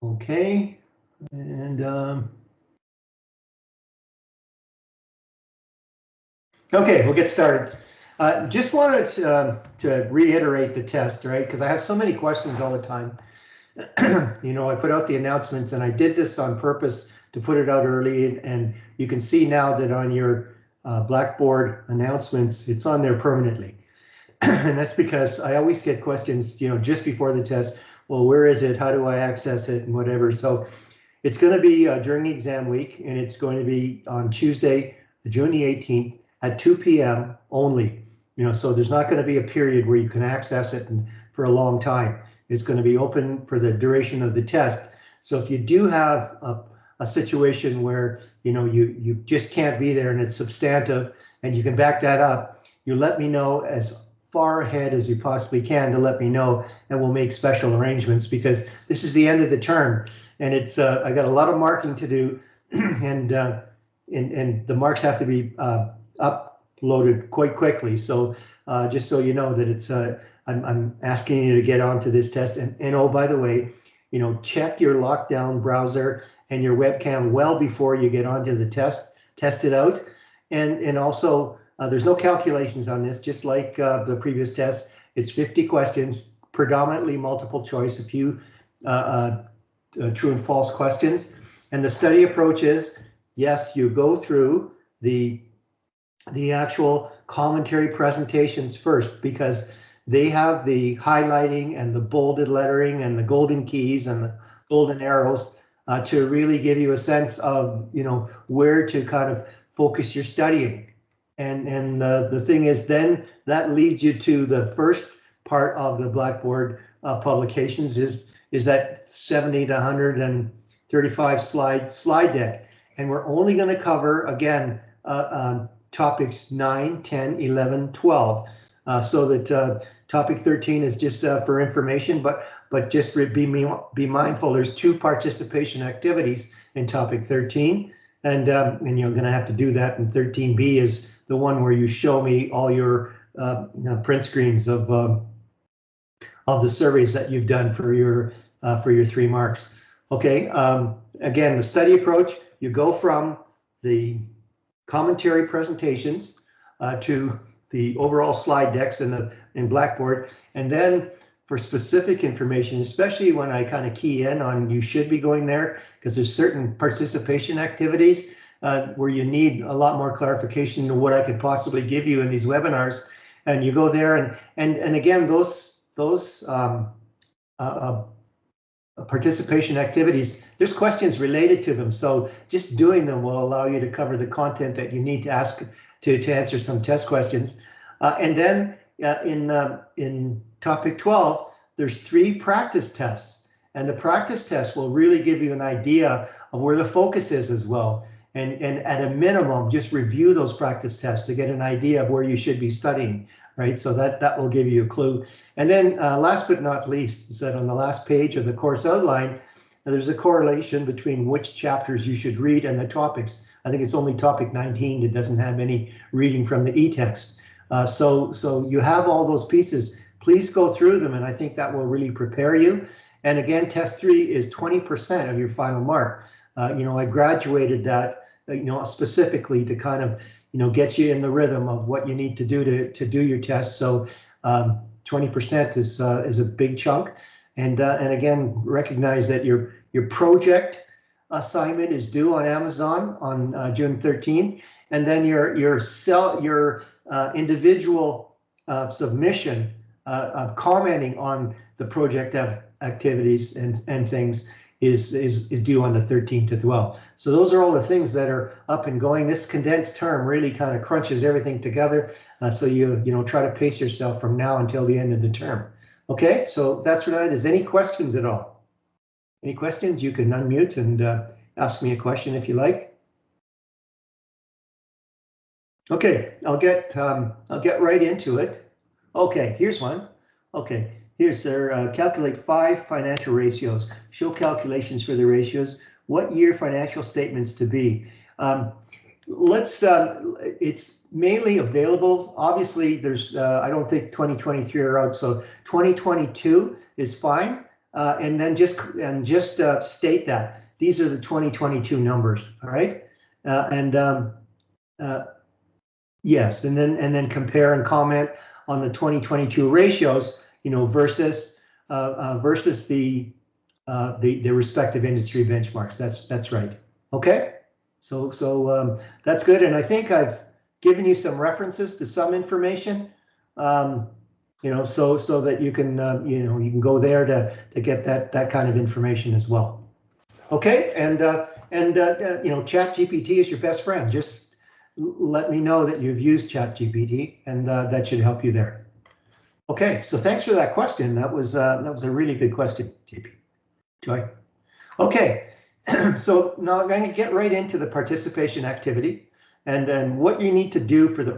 Okay, and okay, we'll get started. Just wanted to reiterate the test, right? Because I have so many questions all the time. You know, I put out the announcements, and I did this on purpose to put it out early. And you can see now that on your Blackboard announcements, it's on there permanently. And that's because I always get questions, you know, just before the test. Well, where is it? How do I access it? And whatever. So it's going to be during the exam week, and it's going to be on Tuesday, June the 18th at 2 p.m. only. You know, so there's not going to be a period where you can access it for a long time. It's going to be open for the duration of the test. So if you do have a situation where, you know, you just can't be there and it's substantive and you can back that up, you let me know as far ahead as you possibly can to let me know, and we'll make special arrangements, because this is the end of the term and it's I got a lot of marking to do, and the marks have to be uploaded quite quickly. So just so you know that it's I'm asking you to get onto this test, and oh, by the way, you know, check your lockdown browser and your webcam well before you get onto the test. Test it out, and also there's no calculations on this, just like the previous test. It's 50 questions, predominantly multiple choice, a few true and false questions. And the study approach is, yes, you go through the actual commentary presentations first, because they have the highlighting and the bolded lettering and the golden keys and the golden arrows to really give you a sense of, you know, where to kind of focus your studying. And the thing is, then that leads you to the first part of the Blackboard publications is that 70 to 135 slide deck. And we're only going to cover, again, topics 9, 10, 11, 12. So that topic 13 is just for information, but just be mindful, there's 2 participation activities in topic 13. And you're going to have to do that. And 13B is the one where you show me all your print screens of the surveys that you've done for your 3 marks. Okay. Again, the study approach, you go from the commentary presentations to the overall slide decks in Blackboard, and then for specific information, especially when I kind of key in on you should be going there, because there's certain participation activities where you need a lot more clarification than what I could possibly give you in these webinars, and you go there and again, those participation activities, there's questions related to them, so just doing them will allow you to cover the content that you need to ask to answer some test questions. And then in topic 12, there's 3 practice tests, and the practice test will really give you an idea of where the focus is as well. And at a minimum, just review those practice tests to get an idea of where you should be studying, right? So that will give you a clue. And then last but not least, is that on the last page of the course outline, there's a correlation between which chapters you should read and the topics. I think it's only topic 19 that doesn't have any reading from the e-text. So you have all those pieces. Please go through them, and I think that will really prepare you. And again, test 3 is 20% of your final mark. You know, I graduated that, you know, specifically to kind of, you know, get you in the rhythm of what you need to do to do your test. So 20% is a big chunk. And again, recognize that your project assignment is due on Amazon on June 13th, and then your individual submission commenting on the project activities and things is due on the 13th as well. So those are all the things that are up and going. This condensed term really kind of crunches everything together, so you know, try to pace yourself from now until the end of the term. Okay, so that's what that is. Any questions at all? Any questions? You can unmute and ask me a question if you like. Okay, I'll get right into it. Okay, here's one. Okay, here's their calculate 5 financial ratios. Show calculations for the ratios. What year financial statements to be? It's mainly available. Obviously, there's I don't think 2023 are out, so 2022 is fine. and then just state that these are the 2022 numbers. All right, yes, and then compare and comment on the 2022 ratios, versus the respective industry benchmarks. That's right. Okay, so that's good, and I think I've given you some references to some information, so that you can you can go there to get that kind of information as well. Okay, and ChatGPT is your best friend. Just let me know that you've used ChatGPT, and that should help you there. Okay, so thanks for that question. That was a really good question, JP. Joy. Okay, so now I'm going to get right into the participation activity, and then what you need to do for the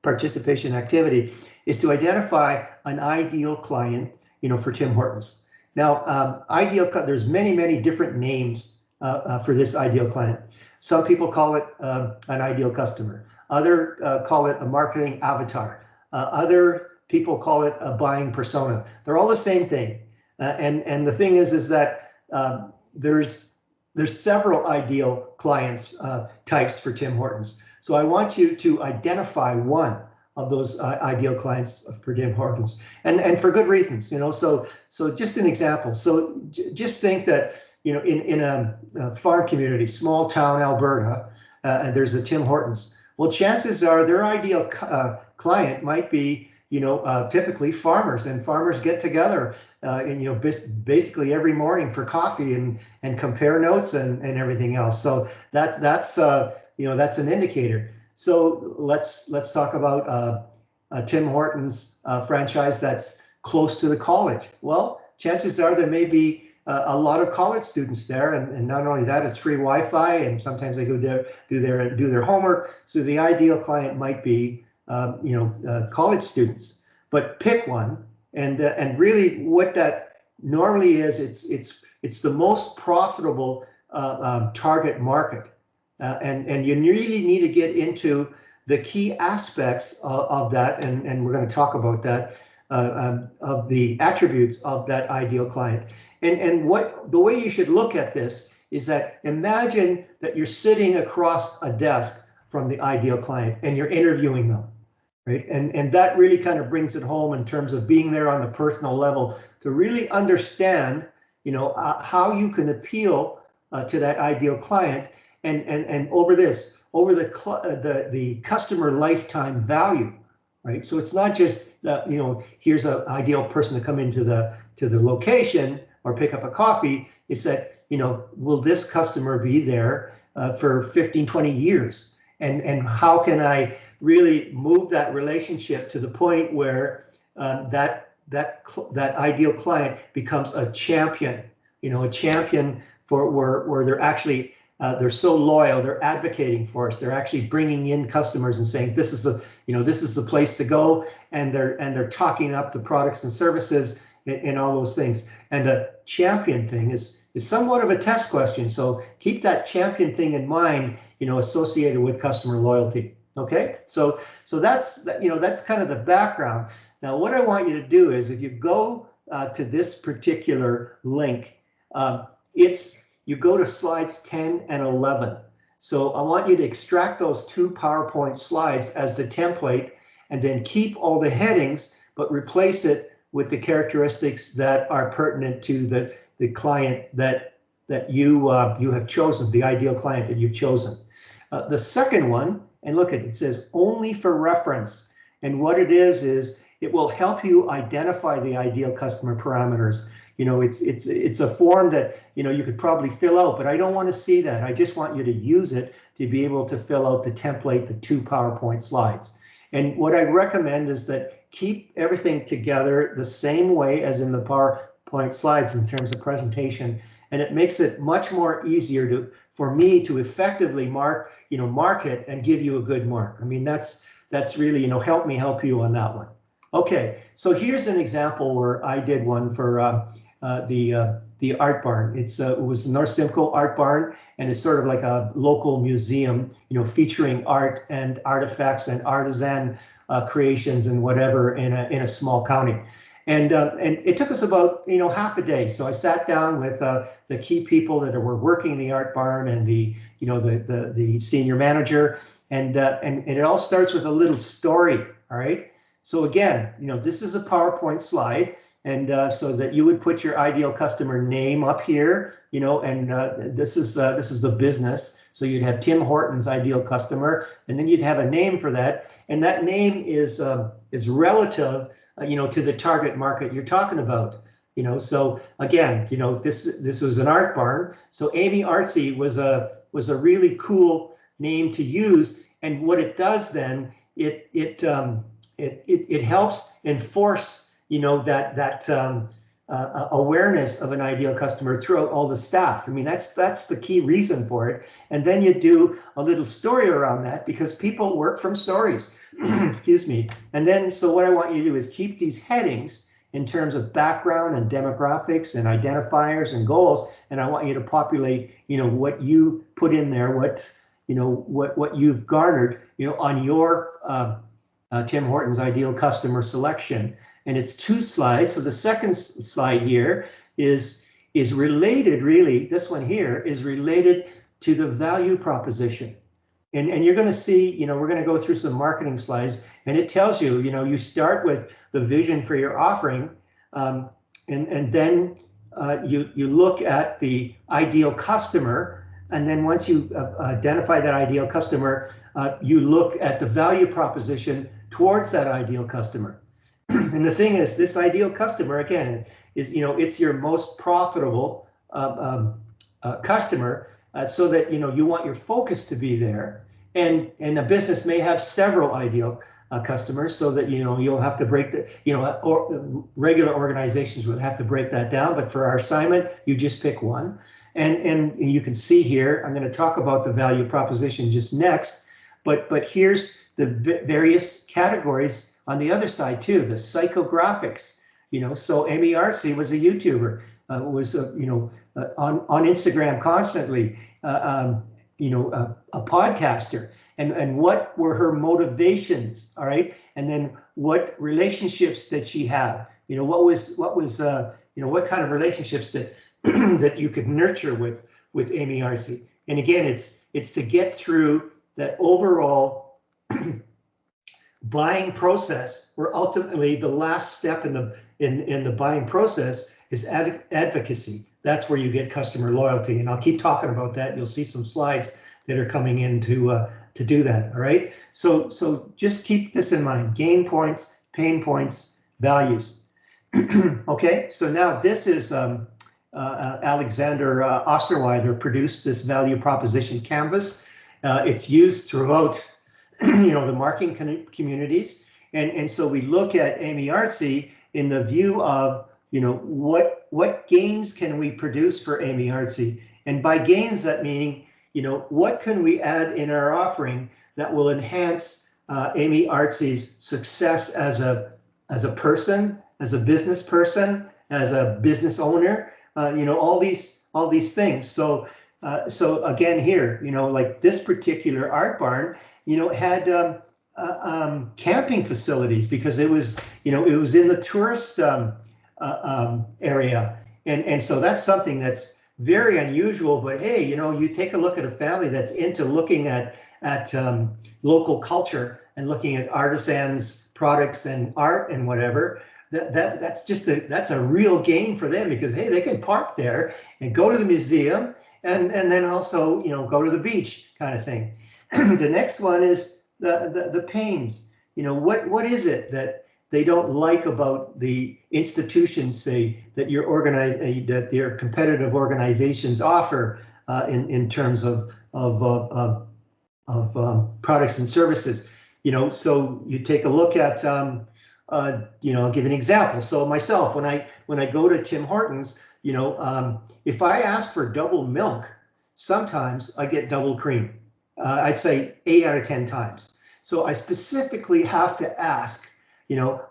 participation activity is to identify an ideal client, for Tim Hortons. Now, there's many different names for this ideal client. Some people call it an ideal customer. Other call it a marketing avatar. Other people call it a buying persona. They're all the same thing. And the thing is that there's several ideal clients types for Tim Hortons. So I want you to identify one of those ideal clients for Tim Hortons, and for good reasons, So just an example. So just think that in a farm community, small town Alberta, and there's a Tim Hortons. Well, chances are their ideal client might be typically farmers, and farmers get together and basically every morning for coffee and compare notes and everything else. So that's an indicator. So let's talk about a Tim Hortons franchise that's close to the college. Well, chances are there may be a lot of college students there, and not only that, it's free Wi-Fi, and sometimes they go there do their homework. So the ideal client might be college students. But pick one, and really what that normally is, it's the most profitable target market. And you really need to get into the key aspects of that, and we're going to talk about that, of the attributes of that ideal client. And the way you should look at this is that imagine that you're sitting across a desk from the ideal client and you're interviewing them, right? And that really kind of brings it home in terms of being there on the personal level to really understand, how you can appeal to that ideal client. And over the customer lifetime value, right? So it's not just that, here's an ideal person to come into the location or pick up a coffee. It's that, will this customer be there for 15, 20 years? And how can I really move that relationship to the point where that ideal client becomes a champion, a champion for where they're actually they're so loyal, they're advocating for us, they're actually bringing in customers and saying this is the place to go, and they're talking up the products and services and all those things. And the champion thing is somewhat of a test question, so keep that champion thing in mind, associated with customer loyalty. Okay, so that's kind of the background. Now what I want you to do is, if you go to this particular link, you go to slides 10 and 11. So I want you to extract those two PowerPoint slides as the template, and then keep all the headings, but replace it with the characteristics that are pertinent to the client that you have chosen, the ideal client that you've chosen. The second one, and look at it, says only for reference. And what it is it will help you identify the ideal customer parameters. It's a form that you could probably fill out, but I don't want to see that. I just want you to use it to be able to fill out the template, the two PowerPoint slides. And what I recommend is that keep everything together the same way as in the PowerPoint slides in terms of presentation, and it makes it much more easier for me to effectively mark it and give you a good mark. I mean, that's really, help you on that one. Okay, so here's an example where I did one for the art barn. It was North Simcoe Art Barn, and it's sort of like a local museum, featuring art and artifacts and artisan creations and whatever in a small county. And it took us about, half a day. So I sat down with the key people that were working in the art barn and the senior manager, and it all starts with a little story. All right. So again, this is a PowerPoint slide, and so that you would put your ideal customer name up here, and this is the business. So you'd have Tim Hortons ideal customer, and then you'd have a name for that, and that name is relative, to the target market you're talking about. So again, this was an art barn. So Amy Artsy was a really cool name to use, and what it does then, it helps enforce, that awareness of an ideal customer throughout all the staff. I mean, that's the key reason for it. And then you do a little story around that, because people work from stories. Excuse me. And then, so what I want you to do is keep these headings in terms of background and demographics and identifiers and goals. And I want you to populate, what you put in there, what you've garnered, on your Tim Hortons ideal customer selection. And it's 2 slides. So the second slide here is related, really, this one here is related to the value proposition. And you're going to see, we're going to go through some marketing slides, and it tells you, you start with the vision for your offering, and then you look at the ideal customer. And then once you identify that ideal customer, you look at the value proposition towards that ideal customer. And the thing is, this ideal customer, again, is, it's your most profitable customer, so that, you want your focus to be there. And a business may have several ideal customers, so that, you'll have to break the, or regular organizations would have to break that down. But for our assignment, you just pick one. And you can see here, I'm going to talk about the value proposition just next. But here's the various categories on the other side too, the psychographics. So Amy Artsy was a YouTuber, was on Instagram constantly, a podcaster, and what were her motivations, all right? And then what relationships did she have? What kind of relationships that that you could nurture with Amy Artsy? And again, it's to get through that overall buying process, where ultimately the last step in the buying process is advocacy. That's where you get customer loyalty, and I'll keep talking about that. You'll see some slides that are coming in to do that. All right. So just keep this in mind: gain points, pain points, values. Okay. So now this is Alexander Osterweiler produced this value proposition canvas. It's used throughout the marketing communities, and so we look at Amy Artsy in the view of what gains can we produce for Amy Artsy, and by gains that meaning what can we add in our offering that will enhance Amy Artsy's success as a person, as a business person, as a business owner, all these things. So again here, like this particular art barn, had camping facilities, because it was in the tourist area, and so that's something that's very unusual. But hey, you take a look at a family that's into looking at local culture and looking at artisans, products, and art and whatever. That's a real gain for them, because hey, they can park there and go to the museum and then also go to the beach, kind of thing. The next one is the pains. What is it that they don't like about the institutions, say, that your competitive organizations offer in terms of products and services? So you take a look at I'll give an example. So myself, when I go to Tim Hortons, if I ask for double milk, sometimes I get double cream. I'd say 8 out of 10 times. So I specifically have to ask,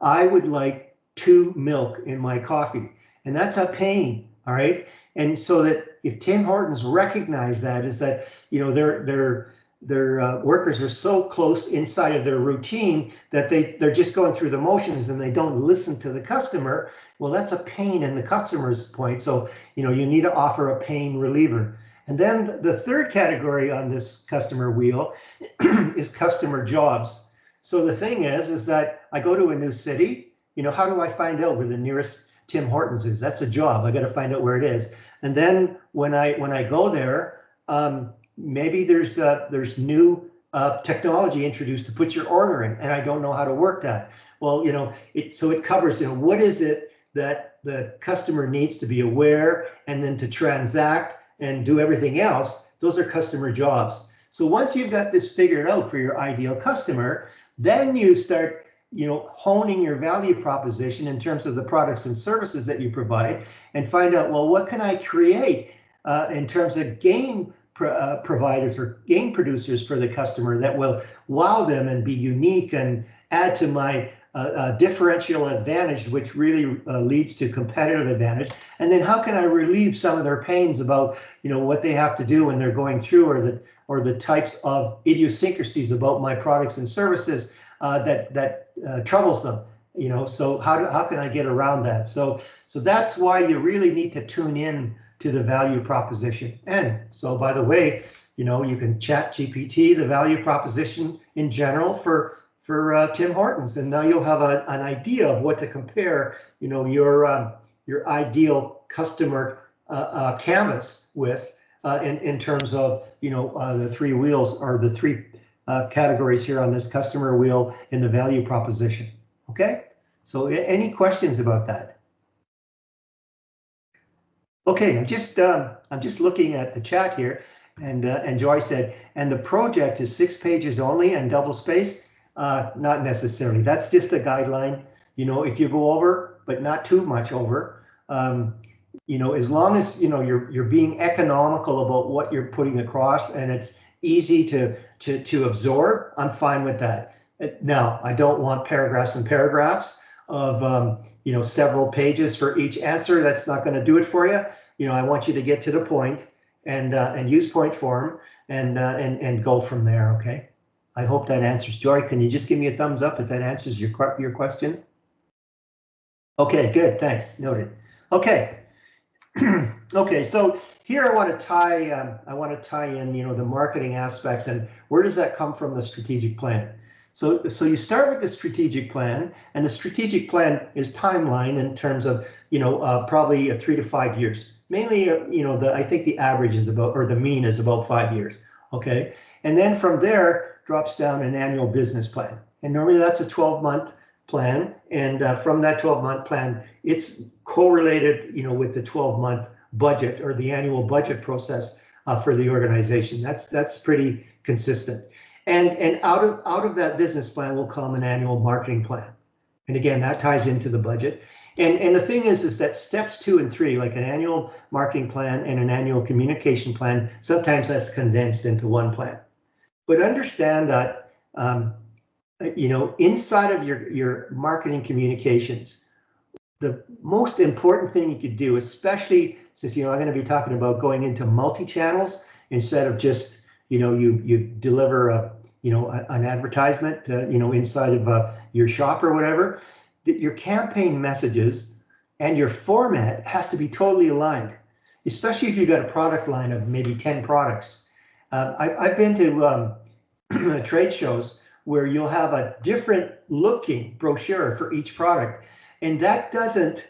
I would like 2 milk in my coffee, and that's a pain. All right. And so that if Tim Hortons recognize that, is that, they're their workers are so close inside of their routine that they're just going through the motions and they don't listen to the customer. Well, that's a pain in the customer's point. So, you need to offer a pain reliever. And then the third category on this customer wheel is customer jobs. So the thing is that I go to a new city, how do I find out where the nearest Tim Hortons is? That's a job. I got to find out where it is. And then when I go there, maybe there's new technology introduced to put your order in, and I don't know how to work that. Well, so it covers, what is it that the customer needs to be aware, and then to transact and do everything else. Those are customer jobs. So once you've got this figured out for your ideal customer, then you start honing your value proposition in terms of the products and services that you provide, and find out, well, what can I create in terms of gain providers or gain producers for the customer that will wow them and be unique and add to my differential advantage, which really leads to competitive advantage. And then how can I relieve some of their pains about what they have to do when they're going through, or the types of idiosyncrasies about my products and services that troubles them. So how can I get around that? So that's why you really need to tune in to the value proposition. And so, by the way, you can chat GPT the value proposition in general for Tim Hortons, and now you'll have an idea of what to compare your ideal customer canvas with in terms of the three wheels, or the three categories here on this customer wheel in the value proposition. Okay, so any questions about that? Okay, I'm just looking at the chat here, and Joy said, and the project is 6 pages only and double space. Not necessarily. That's just a guideline. If you go over, but not too much over, as long as you're being economical about what you're putting across, and it's easy to absorb, I'm fine with that. Now, I don't want paragraphs and paragraphs of several pages for each answer. That's not going to do it for you. I want you to get to the point and use point form and go from there. Okay. I hope that answers. Joy, can you just give me a thumbs up if that answers your question? Okay, good. Thanks. Noted. Okay. Okay. So here I want to tie in the marketing aspects, and where does that come from? The strategic plan. So you start with the strategic plan, and the strategic plan is timeline in terms of probably 3 to 5 years. Mainly, I think the average is about, or the mean is about 5 years. Okay, and then from there drops down an annual business plan, and normally that's a 12-month plan. And from that 12-month plan, it's correlated, with the 12-month budget, or the annual budget process for the organization. That's pretty consistent. And out of that business plan will come an annual marketing plan. And again, that ties into the budget. And the thing is that steps 2 and 3, like an annual marketing plan and an annual communication plan, sometimes that's condensed into one plan. But understand that, inside of your marketing communications, the most important thing you could do, especially since, I'm going to be talking about going into multi-channels instead of just, you deliver an advertisement, inside of your shop or whatever, that your campaign messages and your format has to be totally aligned, especially if you've got a product line of maybe 10 products. I've been to trade shows where you'll have a different looking brochure for each product, and that doesn't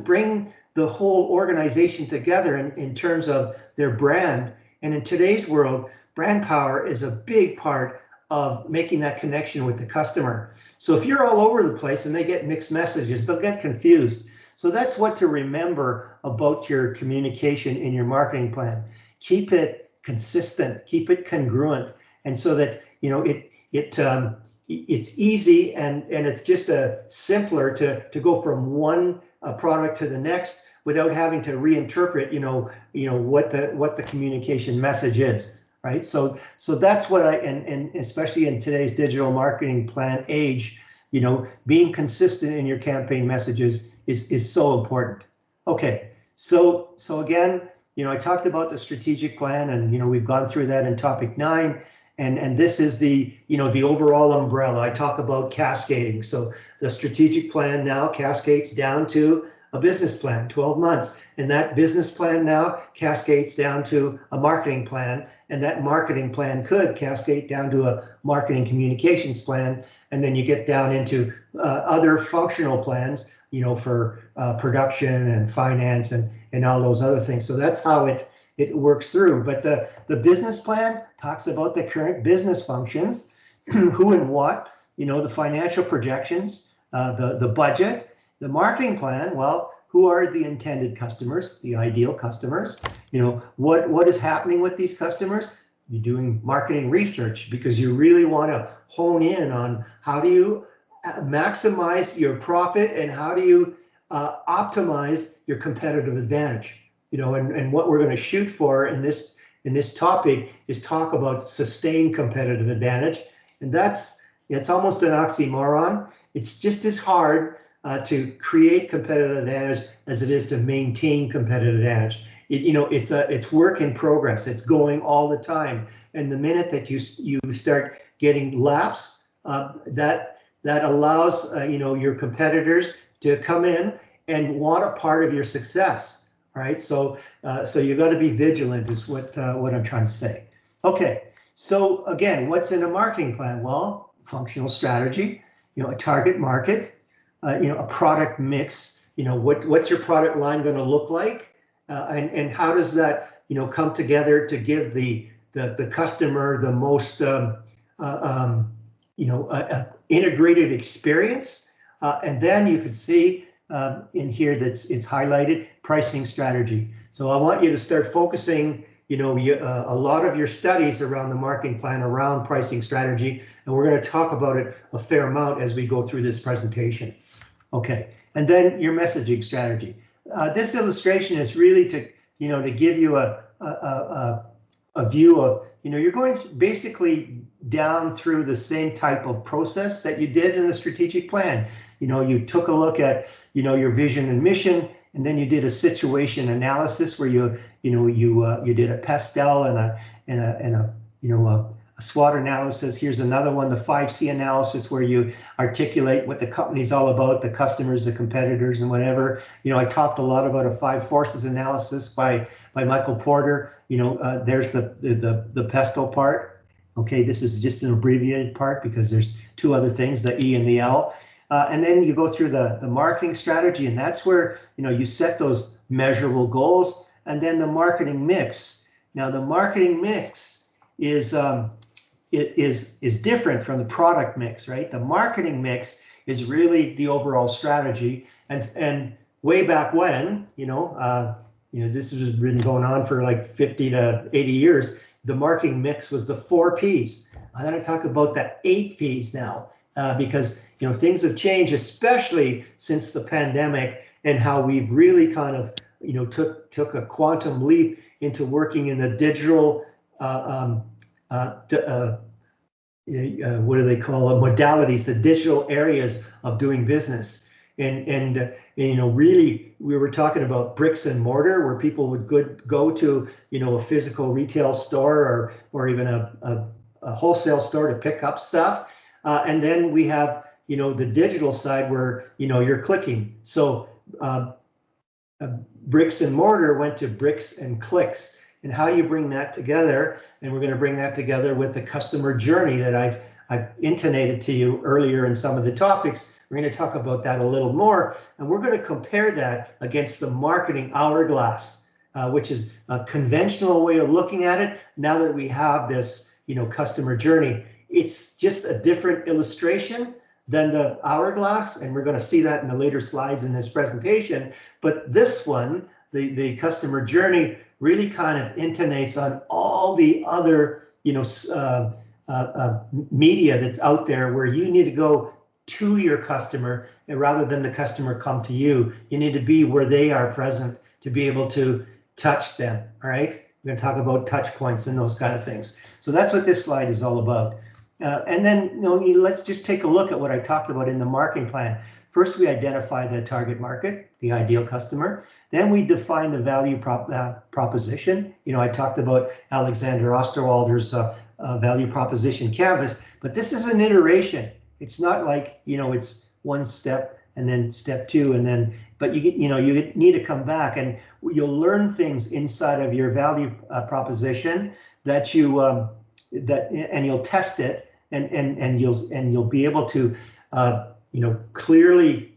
bring the whole organization together in terms of their brand. And in today's world, brand power is a big part of making that connection with the customer. So if you're all over the place and they get mixed messages, they'll get confused. So that's what to remember about your communication in your marketing plan. Keep it consistent, keep it congruent, and so that it's easy and it's just simpler to go from one product to the next without having to reinterpret what the communication message is. Right, so that's what and especially in today's digital marketing plan age, being consistent in your campaign messages is so important. Okay, so again, I talked about the strategic plan, and we've gone through that in topic 9. And this is the the overall umbrella. I talk about cascading. So the strategic plan now cascades down to a business plan, 12 months. And that business plan now cascades down to a marketing plan. And that marketing plan could cascade down to a marketing communications plan. And then you get down into other functional plans, for production and finance and all those other things. So that's how it works through. But the business plan talks about the current business functions, who and what, the financial projections, the budget. The marketing plan, well, who are the intended customers, the ideal customers? What is happening with these customers? You're doing marketing research because you really want to hone in on how do you maximize your profit and how do you optimize your competitive advantage. And what we're going to shoot for in this topic is talk about sustained competitive advantage. And it's almost an oxymoron. It's just as hard to create competitive advantage as it is to maintain competitive advantage. It's work in progress. It's going all the time. And the minute that you start getting laps, that allows your competitors to come in and want a part of your success. All right, so you got to be vigilant is what I'm trying to say. Okay, so again, what's in a marketing plan? Well, functional strategy, a target market, a product mix. What's your product line going to look like, and how does that come together to give the customer the most integrated experience. And then you could see in here that it's highlighted pricing strategy. So I want you to start focusing, a lot of your studies around the marketing plan around pricing strategy, and we're going to talk about it a fair amount as we go through this presentation. Okay, and then your messaging strategy. This illustration is really to give you a view of, you're going basically down through the same type of process that you did in the strategic plan. You took a look at, your vision and mission, and then you did a situation analysis where you did a PESTEL and a SWOT analysis. Here's another one, the 5C analysis, where you articulate what the company's all about, the customers, the competitors, and whatever. I talked a lot about a 5 forces analysis by Michael Porter. There's the PESTEL part. Okay, this is just an abbreviated part because there's 2 other things, the E and the L. And then you go through the marketing strategy, and that's where you set those measurable goals. And then the marketing mix. Now the marketing mix is different from the product mix, right? The marketing mix is really the overall strategy. And way back when, this has been going on for like 50 to 80 years. The marketing mix was the 4 Ps. I'm going to talk about the 8 Ps now, because things have changed, especially since the pandemic, and how we've really kind of took a quantum leap into working in the digital what do they call them? Modalities, the digital areas of doing business. And really, we were talking about bricks and mortar, where people would go to a physical retail store or even a wholesale store to pick up stuff. And then we have the digital side where you're clicking. So bricks and mortar went to bricks and clicks. And how do you bring that together? And we're going to bring that together with the customer journey that I've intonated to you earlier in some of the topics. We're going to talk about that a little more, and we're going to compare that against the marketing hourglass, which is a conventional way of looking at it. Now that we have this, customer journey, it's just a different illustration than the hourglass, and we're going to see that in the later slides in this presentation. But this one, the customer journey, really kind of intonates on all the other, media that's out there, where you need to go to your customer, and rather than the customer come to you. You need to be where they are present to be able to touch them. All right, we're going to talk about touch points and those kind of things. So that's what this slide is all about. And then let's just take a look at what I talked about in the marketing plan. first we identify the target market, the ideal customer. Then we define the value proposition. You know, I talked about Alexander Osterwalder's value proposition canvas, but this is an iteration. It's not like, you know, it's one step and then step two, and then, but you need to come back and you'll learn things inside of your value proposition that you and you'll test it, and you'll be able to clearly,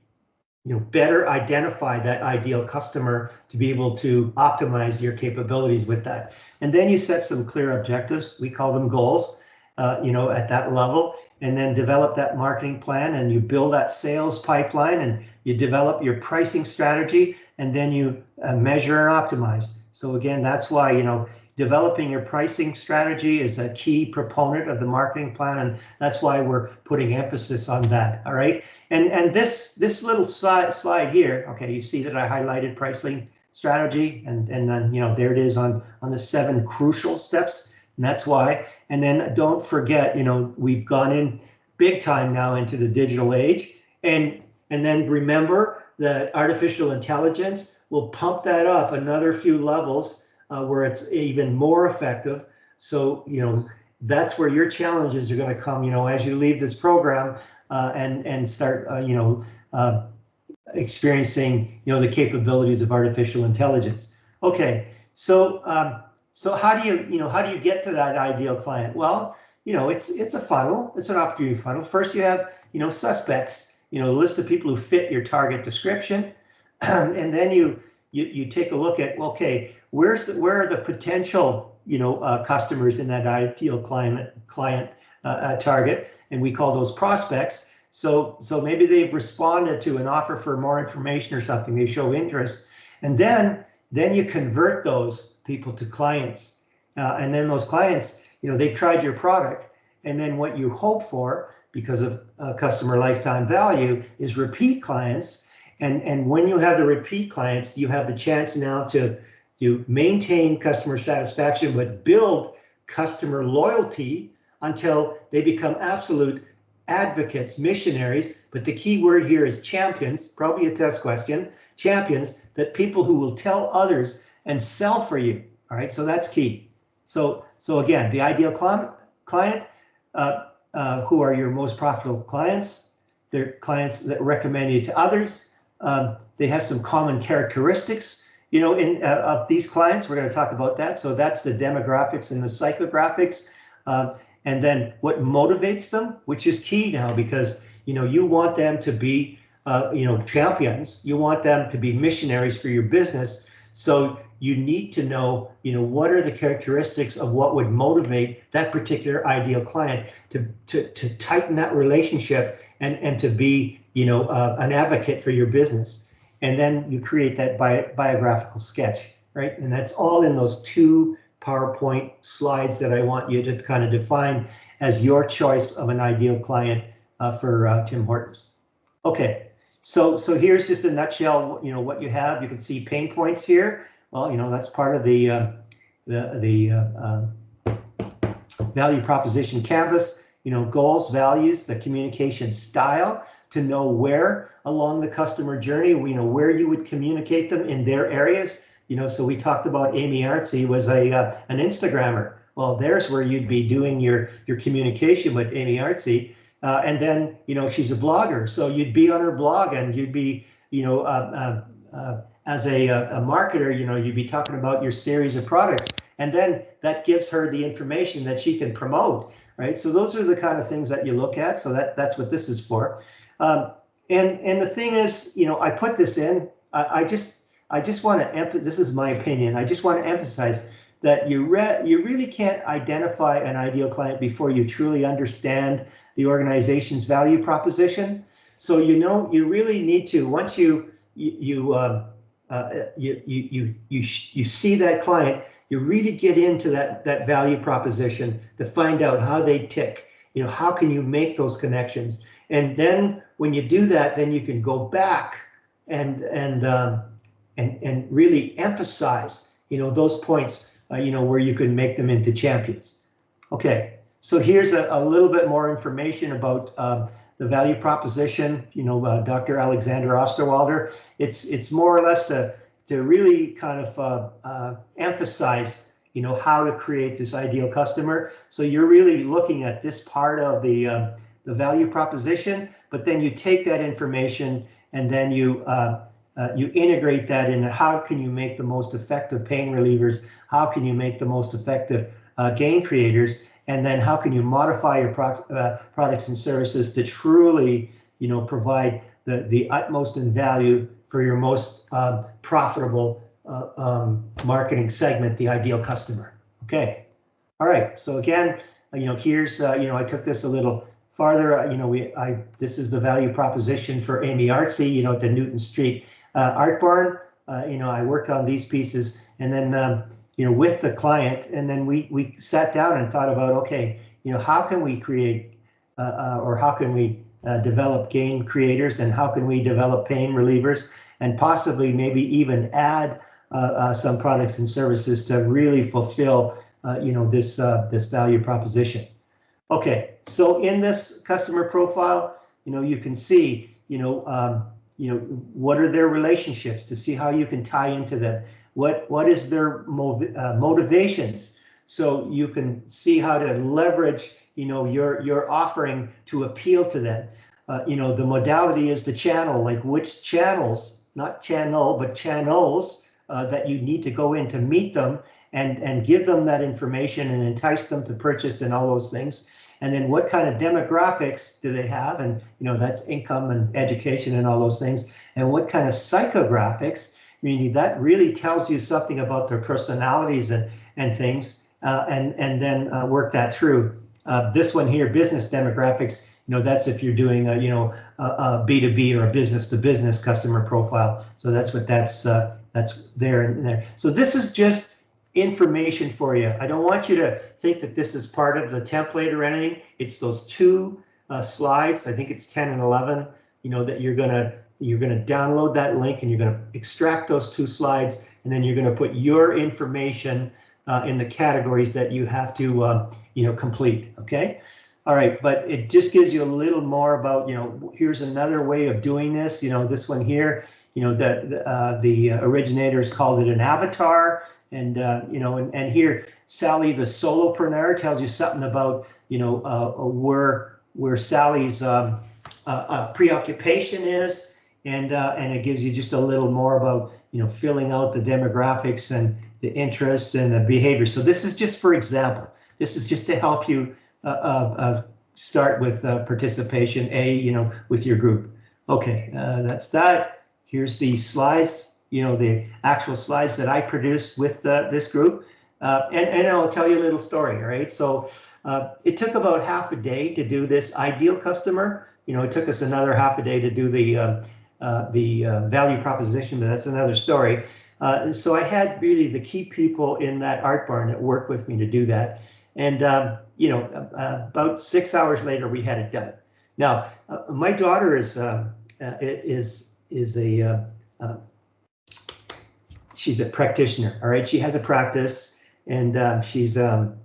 better identify that ideal customer to be able to optimize your capabilities with that. And then you set some clear objectives. We call them goals, at that level, and then develop that marketing plan, and you build that sales pipeline, and you develop your pricing strategy, and then you measure and optimize. So again, that's why, developing your pricing strategy is a key proponent of the marketing plan, and that's why we're putting emphasis on that. All right, and this little slide here, okay, you see that I highlighted pricing strategy, and then there it is on the 7 crucial steps, and that's why. And then don't forget, we've gone in big time now into the digital age, and then remember that artificial intelligence will pump that up another few levels, where it's even more effective. So, that's where your challenges are going to come, as you leave this program and start, experiencing, the capabilities of artificial intelligence. Okay, so how do you get to that ideal client? Well, it's a funnel. It's an opportunity funnel. First, you have, suspects, a list of people who fit your target description, and then you take a look at, okay, where are the potential, customers in that ideal client target, and we call those prospects. So maybe they've responded to an offer for more information or something. They show interest, and then you convert those people to clients, and then those clients, they've tried your product, and then what you hope for, because of customer lifetime value, is repeat clients. And when you have the repeat clients, you have the chance now to maintain customer satisfaction, but build customer loyalty until they become absolute advocates, missionaries. But the key word here is champions, probably a test question, champions, that people who will tell others and sell for you. All right, so that's key. So again, the ideal client, who are your most profitable clients? They're clients that recommend you to others. They have some common characteristics, of these clients. We're going to talk about that. So that's the demographics and the psychographics. And then what motivates them, which is key now, because, you want them to be, champions. You want them to be missionaries for your business. So you need to know, what are the characteristics of what would motivate that particular ideal client to tighten that relationship and to be, an advocate for your business. And then you create that biographical sketch, right? And that's all in those 2 PowerPoint slides that I want you to kind of define as your choice of an ideal client for Tim Hortons. Okay, so here's just a nutshell, what you have. You can see pain points here. Well, that's part of the value proposition canvas. Goals, values, the communication style, to know where along the customer journey, where you would communicate them in their areas. So we talked about Amy Artsy was an Instagrammer. Well, there's where you'd be doing your communication with Amy Artsy. And then, she's a blogger. So you'd be on her blog, and you'd be, as a marketer, you'd be talking about your series of products. And then that gives her the information that she can promote, right? So those are the kind of things that you look at. So that's what this is for. And the thing is, I put this in, I just want to emphasize, this is my opinion, I just want to emphasize that you really can't identify an ideal client before you truly understand the organization's value proposition. So, you really need to, once you see that client, you really get into that value proposition to find out how they tick. How can you make those connections? And then when you do that, then you can go back and really emphasize, those points, where you can make them into champions. Okay, so here's a little bit more information about the value proposition, Dr. Alexander Osterwalder, it's more or less to really kind of emphasize, how to create this ideal customer. So you're really looking at this part of the value proposition, but then you take that information and then you integrate that in. How can you make the most effective pain relievers? How can you make the most effective gain creators? And then how can you modify your products and services to truly, provide the utmost in value for your most profitable marketing segment, the ideal customer. Okay. All right. So again, here's, I took this a little farther. This is the value proposition for Amy Artsy, at the Newton Street Art Barn. I worked on these pieces, and then with the client, and then we sat down and thought about, okay, how can we create or how can we develop gain creators, and how can we develop pain relievers, and possibly maybe even add some products and services to really fulfill this value proposition. Okay, so in this customer profile, you can see what are their relationships, to see how you can tie into them. What is their motivations, so you can see how to leverage your offering to appeal to them. The modality is the channel, like which channels, not channel, but channels that you need to go in to meet them and give them that information and entice them to purchase and all those things. And then what kind of demographics do they have? And that's income and education and all those things. And what kind of psychographics, meaning that really tells you something about their personalities and things, and then work that through. This one here, business demographics, that's if you're doing a B2B or a business to business customer profile. So that's what that's there and there. So this is just information for you. I don't want you to think that this is part of the template or anything. It's those two slides. I think it's 10 and 11. That you're gonna download that link, and you're gonna extract those two slides, and then you're gonna put your information in the categories that you have to complete. Okay. All right, but it just gives you a little more about, here's another way of doing this. This one here, the originators called it an avatar. And and here Sally the solopreneur tells you something about where Sally's preoccupation is, and it gives you just a little more about filling out the demographics and the interests and the behavior. So this is just for example. This is just to help you start with participation with your group. Okay, that's that. Here's the slides. The actual slides that I produced with this group, and I'll tell you a little story. All right, so it took about half a day to do this ideal customer. It took us another half a day to do the value proposition, but that's another story. So I had really the key people in that art barn that worked with me to do that, and about 6 hours later we had it done. Now my daughter is she's a practitioner. All right, she has a practice, and she's almost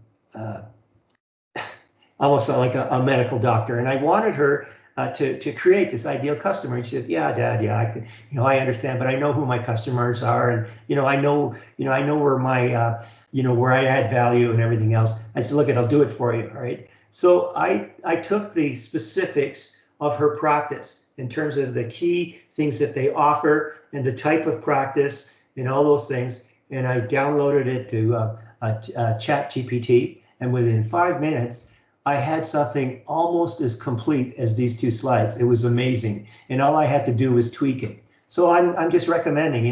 like a medical doctor. And I wanted her to create this ideal customer. And she said, "Yeah, Dad, yeah, I could, I understand, but I know who my customers are, and I know where my where I add value and everything else." I said, "Look, I'll do it for you." All right. So I took the specifics of her practice in terms of the key things that they offer and the type of practice and all those things, and I downloaded it to ChatGPT, and within 5 minutes, I had something almost as complete as these two slides. It was amazing, and all I had to do was tweak it. So I'm just recommending,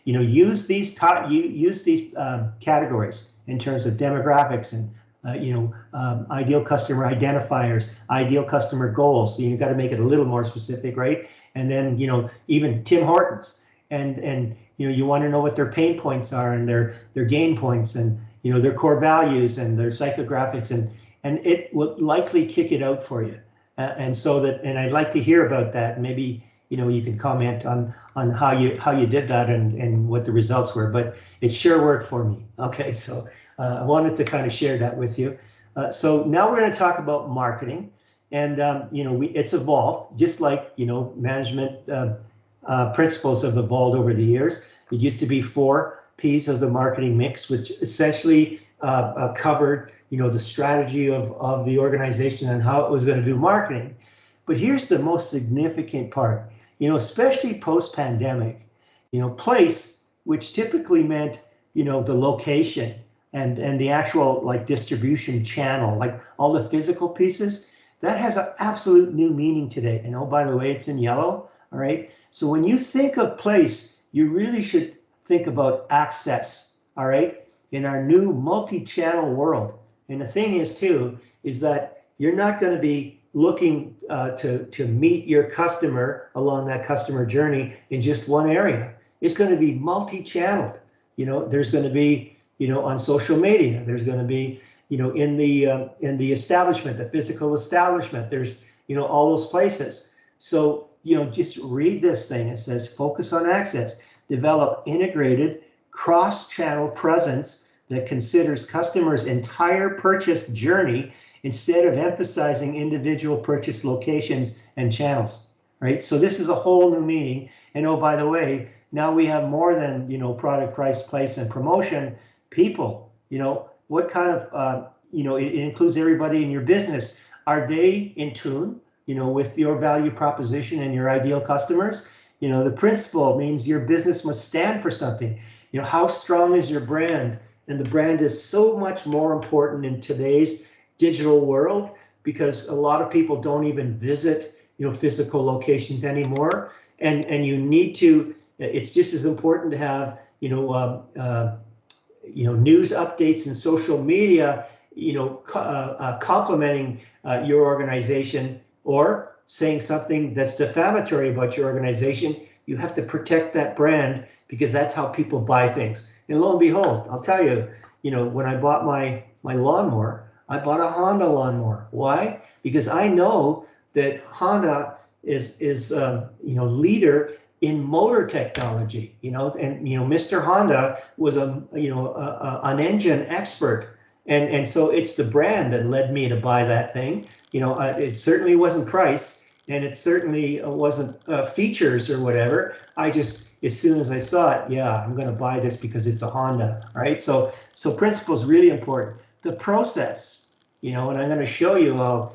use these categories in terms of demographics and ideal customer identifiers, ideal customer goals. So you've got to make it a little more specific, right? And then even Tim Hortons, and you want to know what their pain points are and their gain points, and their core values and their psychographics, and it will likely kick it out for you. And I'd like to hear about that. Maybe you can comment on how you did that and what the results were. But it sure worked for me. Okay, so I wanted to kind of share that with you. So now we're going to talk about marketing, And you know, it's evolved, just like, you know, management principles have evolved over the years. It used to be 4 P's of the marketing mix, which essentially covered, you know, the strategy of the organization and how it was going to do marketing. But here's the most significant part, you know, especially post-pandemic, you know, place, which typically meant, you know, the location and the actual like distribution channel, like all the physical pieces, that has an absolute new meaning today. And oh, by the way, it's in yellow. All right. So when you think of place, you really should think about access. All right. In our new multi-channel world. And the thing is too, is that you're not going to be looking to meet your customer along that customer journey in just one area. It's going to be multi-channeled. You know, there's going to be, you know, on social media, there's going to be, you know, in the establishment, the physical establishment, there's, you know, all those places. So, you know, just read this thing. It says, focus on access, develop integrated cross-channel presence that considers customers' entire purchase journey instead of emphasizing individual purchase locations and channels, right? So this is a whole new meaning. And oh, by the way, now we have more than, you know, product, price, place, and promotion. People, you know, what kind of, you know, it includes everybody in your business. Are they in tune, you know, with your value proposition and your ideal customers? You know, the principle means your business must stand for something. You know, how strong is your brand? And the brand is so much more important in today's digital world because a lot of people don't even visit, you know, physical locations anymore. And you need to, it's just as important to have, you know, news updates and social media, you know, complimenting your organization or saying something that's defamatory about your organization. You have to protect that brand because that's how people buy things. And lo and behold, I'll tell you, you know, when I bought my lawnmower, I bought a Honda lawnmower. Why? Because I know that Honda is you know, leader in motor technology, you know, and, you know, Mr. Honda was an engine expert. And so it's the brand that led me to buy that thing. You know, it certainly wasn't price and it certainly wasn't features or whatever. I just, as soon as I saw it, yeah, I'm going to buy this because it's a Honda, right? So principle is really important. The process, you know, and I'm going to show you how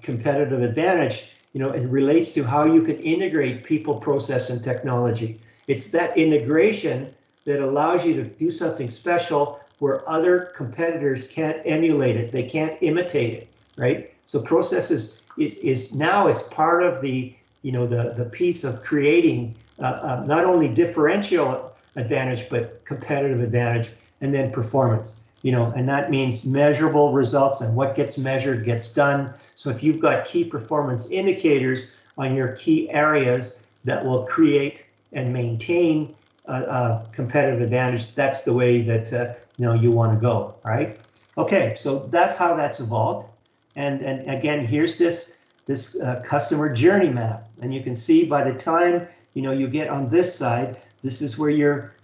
competitive advantage, you know, it relates to how you can integrate people, process, and technology. It's that integration that allows you to do something special where other competitors can't emulate it. They can't imitate it, right? So process is now it's part of the, you know, the piece of creating not only differential advantage, but competitive advantage, and then performance. You know, and that means measurable results, and what gets measured gets done. So if you've got key performance indicators on your key areas that will create and maintain competitive advantage, that's the way that you know, you want to go, right? Okay, so that's how that's evolved. And again, here's this customer journey map, and you can see by the time, you know, you get on this side, this is where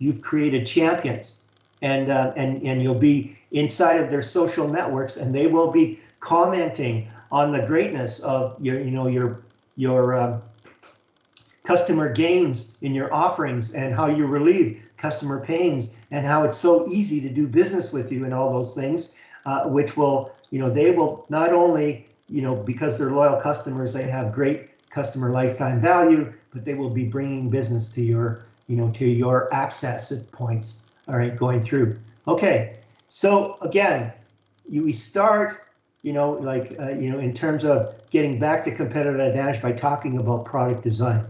you've created champions. And you'll be inside of their social networks, and they will be commenting on the greatness of your customer gains in your offerings and how you relieve customer pains and how it's so easy to do business with you and all those things, which will, you know, they will not only, you know, because they're loyal customers, they have great customer lifetime value, but they will be bringing business to your, you know, to your access points. All right, going through. Okay, so again, we start, you know, like, you know, in terms of getting back to competitive advantage by talking about product design.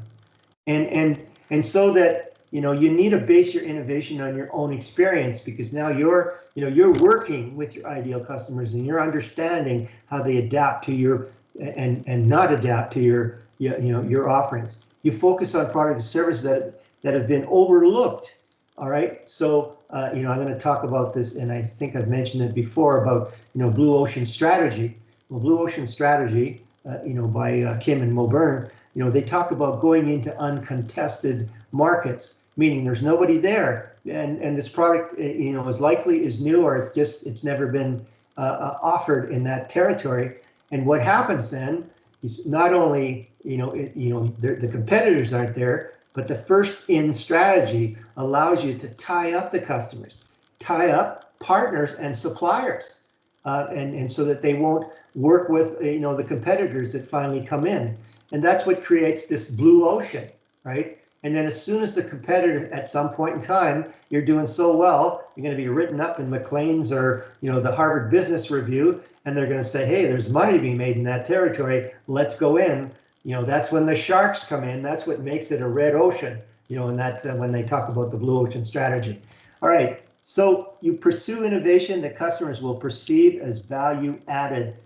And so that, you know, you need to base your innovation on your own experience, because now you're, you know, you're working with your ideal customers and you're understanding how they adapt to your, and not adapt to your, you know, your offerings. You focus on product and services that have been overlooked. All right, so you know, I'm going to talk about this, and I think I've mentioned it before about, you know, blue ocean strategy. Well, blue ocean strategy, you know, by Kim and Moburn, you know, they talk about going into uncontested markets, meaning there's nobody there, and this product, you know, is likely is new, or it's never been offered in that territory, And what happens then is not only, the competitors aren't there, but the first in strategy allows you to tie up the customers, tie up partners and suppliers, and so that they won't work with, the competitors that finally come in. And that's what creates this blue ocean, right? And then as soon as the competitor, at some point in time, you're doing so well, you're going to be written up in Maclean's or, the Harvard Business Review, and they're going to say, hey, there's money being made in that territory, let's go in. That's when the sharks come in. That's what makes it a red ocean, and that's when they talk about the blue ocean strategy. All right, so you pursue innovation that customers will perceive as value added,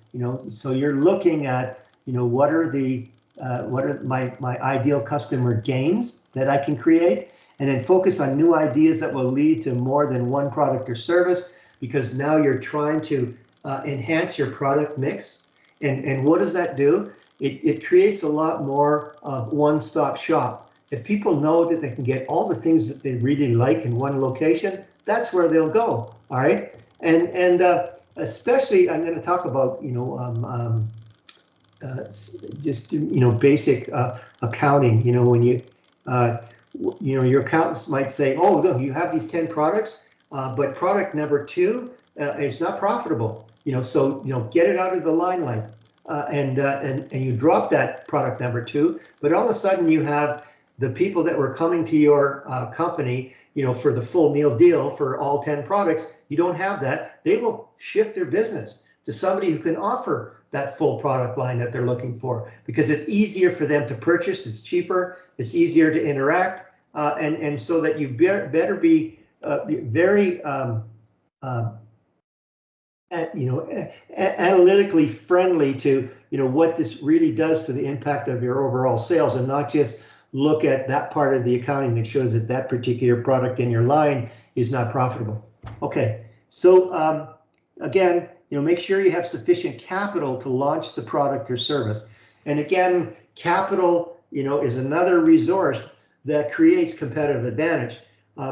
so you're looking at, what are my ideal customer gains that I can create, and then focus on new ideas that will lead to more than one product or service, because now you're trying to enhance your product mix. And what does that do? It creates a lot more of one-stop shop. If people know that they can get all the things that they really like in one location, that's where they'll go. All right, and especially I'm going to talk about just basic accounting. When your accountants might say, oh no, you have these 10 products, but product number 2 is not profitable. So get it out of the limelight. And you drop that product number 2, but all of a sudden you have the people that were coming to your company, for the full meal deal for all 10 products. You don't have that. They will shift their business to somebody who can offer that full product line that they're looking for, because it's easier for them to purchase, it's cheaper, it's easier to interact, and so that you better be very analytically friendly to what this really does to the impact of your overall sales, and not just look at that part of the accounting that shows that that particular product in your line is not profitable. Okay, so again, make sure you have sufficient capital to launch the product or service. And again, capital, is another resource that creates competitive advantage,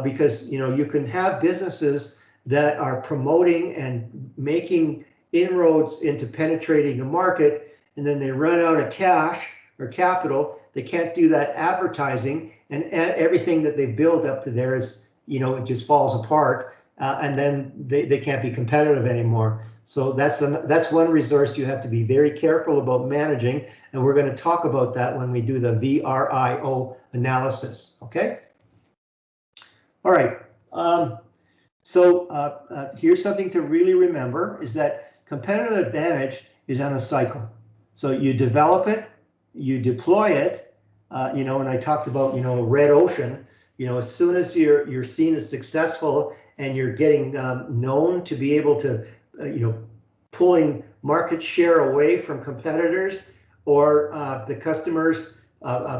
because you can have businesses that are promoting and making inroads into penetrating a market, and then they run out of cash or capital. They can't do that advertising, and everything that they build up to there is, it just falls apart, and then they can't be competitive anymore. So that's one resource you have to be very careful about managing, and we're going to talk about that when we do the VRIO analysis. Okay. All right. So here's something to really remember, is that competitive advantage is on a cycle. So you develop it, you deploy it, and I talked about, red ocean, as soon as you're seen as successful and you're getting known to be able to, pulling market share away from competitors, or the customers'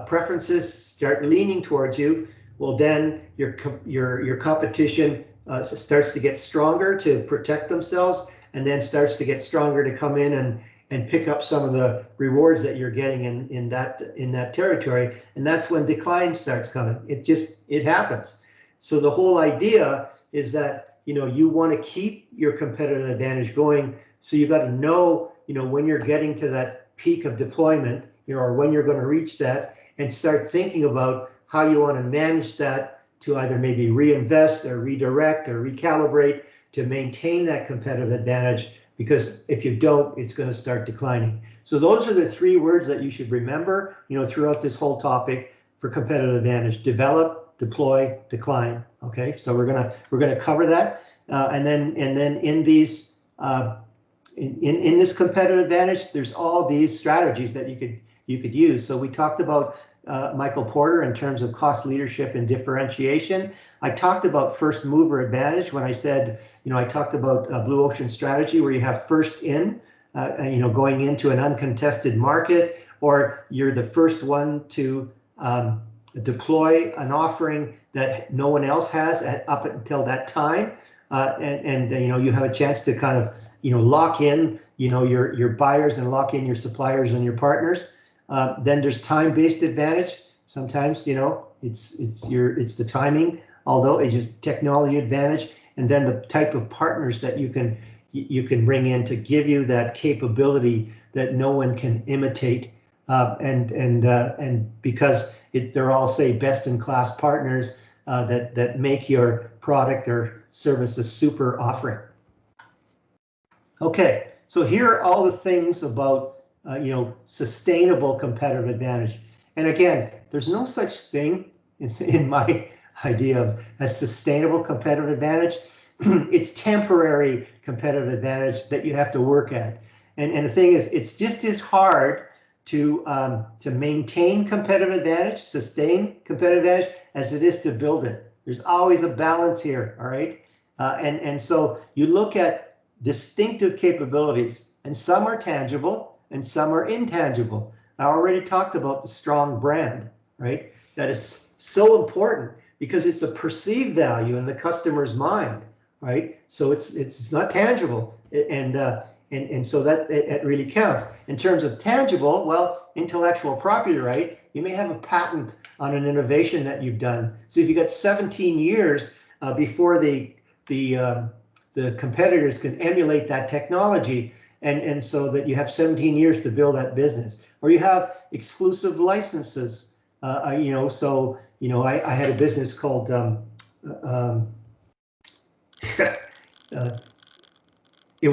preferences start leaning towards you, well, then your competition starts to get stronger to protect themselves, and then starts to get stronger to come in and pick up some of the rewards that you're getting in that territory. And that's when decline starts coming. It happens. So the whole idea is that, you want to keep your competitive advantage going. So you got to know, when you're getting to that peak of deployment, or when you're going to reach that, and start thinking about how you want to manage that to either maybe reinvest or redirect or recalibrate to maintain that competitive advantage, because if you don't, it's going to start declining. So those are the 3 words that you should remember, throughout this whole topic for competitive advantage: develop, deploy, decline. Okay, so we're gonna cover that, and then in these in this competitive advantage, there's all these strategies that you could use. So we talked about Michael Porter in terms of cost leadership and differentiation. I talked about first mover advantage when I said, I talked about blue ocean strategy, where you have first in, going into an uncontested market, or you're the first one to deploy an offering that no one else has up until that time, and you have a chance to kind of lock in your buyers and lock in your suppliers and your partners. Then there's time-based advantage. Sometimes it's the timing, although it's just technology advantage, and then the type of partners that you can bring in to give you that capability that no one can imitate, and because they're all, say, best-in-class partners that make your product or service a super offering. Okay, so here are all the things about sustainable competitive advantage. And again, there's no such thing in my idea of a sustainable competitive advantage. It's temporary competitive advantage that you have to work at. And the thing is, it's just as hard to maintain competitive advantage, sustain competitive advantage, as it is to build it. There's always a balance here, all right? And so you look at distinctive capabilities, and some are tangible and some are intangible. I already talked about the strong brand, right? That is so important because it's a perceived value in the customer's mind, right? So it's not tangible, and so that it really counts. In terms of tangible, well, intellectual property right, you may have a patent on an innovation that you've done. So if you got 17 years before the competitors can emulate that technology, and so that you have 17 years to build that business, or you have exclusive licenses. I had a business called it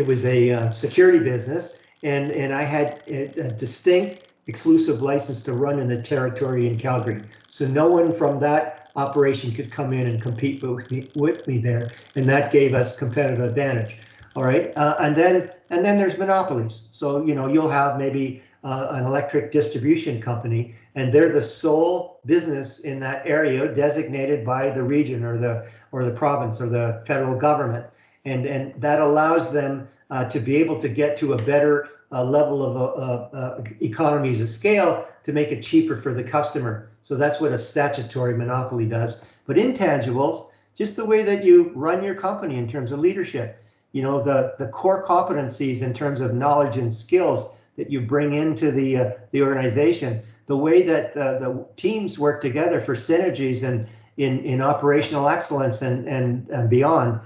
was a security business, and I had a distinct exclusive license to run in the territory in Calgary. So no one from that operation could come in and compete with me there, and that gave us competitive advantage. All right, and then there's monopolies. So you'll have maybe an electric distribution company, and they're the sole business in that area designated by the region or the province or the federal government, and that allows them to be able to get to a better level of economies of scale to make it cheaper for the customer. So that's what a statutory monopoly does. But intangibles, just the way that you run your company in terms of leadership, the core competencies in terms of knowledge and skills that you bring into the organization, the way that the teams work together for synergies and in operational excellence and beyond,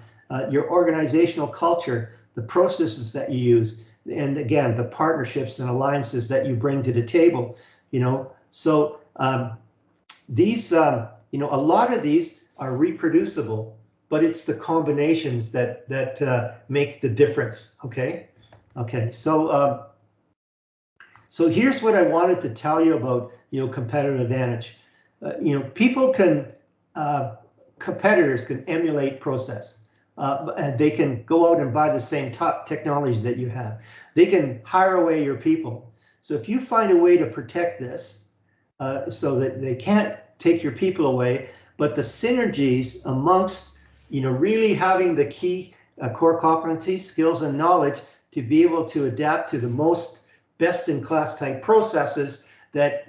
your organizational culture, the processes that you use, and again, the partnerships and alliances that you bring to the table, So these, a lot of these are reproducible, but it's the combinations that make the difference. Okay. So so here's what I wanted to tell you about competitive advantage. Competitors can emulate process. And they can go out and buy the same top technology that you have. They can hire away your people. So if you find a way to protect this, so that they can't take your people away, but the synergies amongst, really having the key core competencies, skills, and knowledge to be able to adapt to the most best-in-class type processes that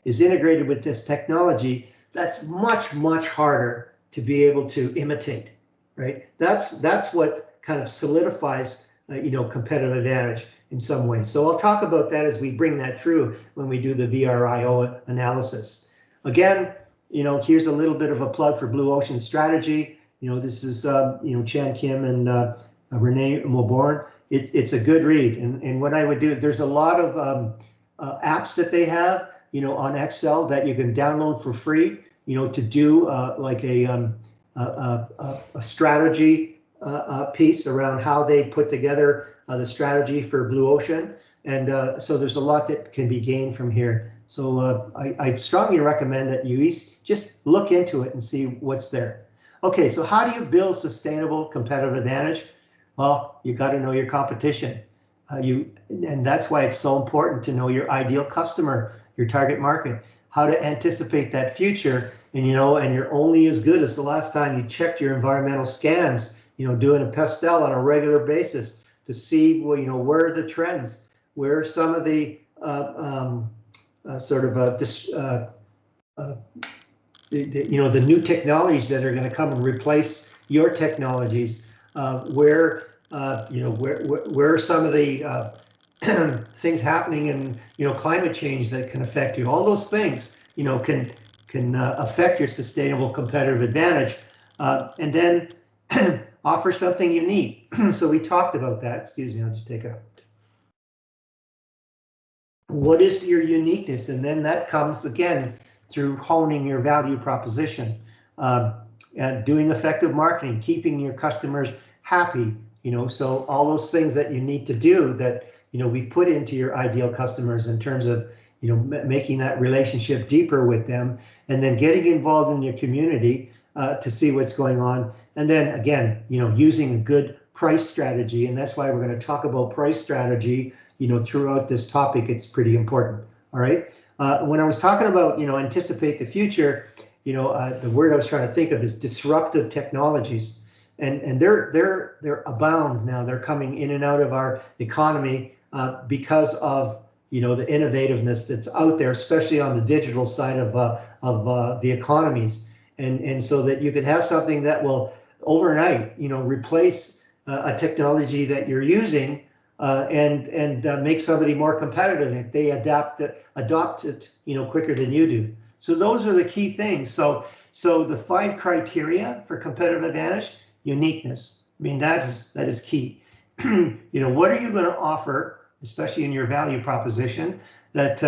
is integrated with this technology, that's much, much harder to be able to imitate, right? That's what kind of solidifies, competitive advantage in some ways. So I'll talk about that as we bring that through when we do the VRIO analysis. Again, here's a little bit of a plug for Blue Ocean Strategy. This is, Chan Kim and Renee Mulborn. It's a good read. And what I would do, there's a lot of apps that they have, on Excel that you can download for free, to do like a strategy piece around how they put together the strategy for Blue Ocean. And so there's a lot that can be gained from here. So I strongly recommend that you just look into it and see what's there. Okay, so how do you build sustainable competitive advantage? Well, you got to know your competition. And that's why it's so important to know your ideal customer, your target market, how to anticipate that future. And and you're only as good as the last time you checked your environmental scans, doing a pastel on a regular basis to see, where are the trends, where are some of the the new technologies that are going to come and replace your technologies, where are some of the things happening in climate change that can affect you. All those things can affect your sustainable competitive advantage, and then offer something unique. So we talked about that. Excuse me, I'll just take a. What is your uniqueness? And then that comes again through honing your value proposition, and doing effective marketing, keeping your customers happy. So all those things that you need to do that we put into your ideal customers in terms of making that relationship deeper with them, and then getting involved in your community to see what's going on, and then again using a good price strategy. And that's why we're going to talk about price strategy throughout this topic. It's pretty important. All right. When I was talking about anticipate the future, the word I was trying to think of is disruptive technologies, and they're abound now. They're coming in and out of our economy because of the innovativeness that's out there, especially on the digital side of the economies, and so that you could have something that will overnight replace a technology that you're using, and make somebody more competitive if they adopt it quicker than you do. So those are the key things. So the 5 criteria for competitive advantage: uniqueness. I mean, that is key. What are you going to offer, especially in your value proposition, that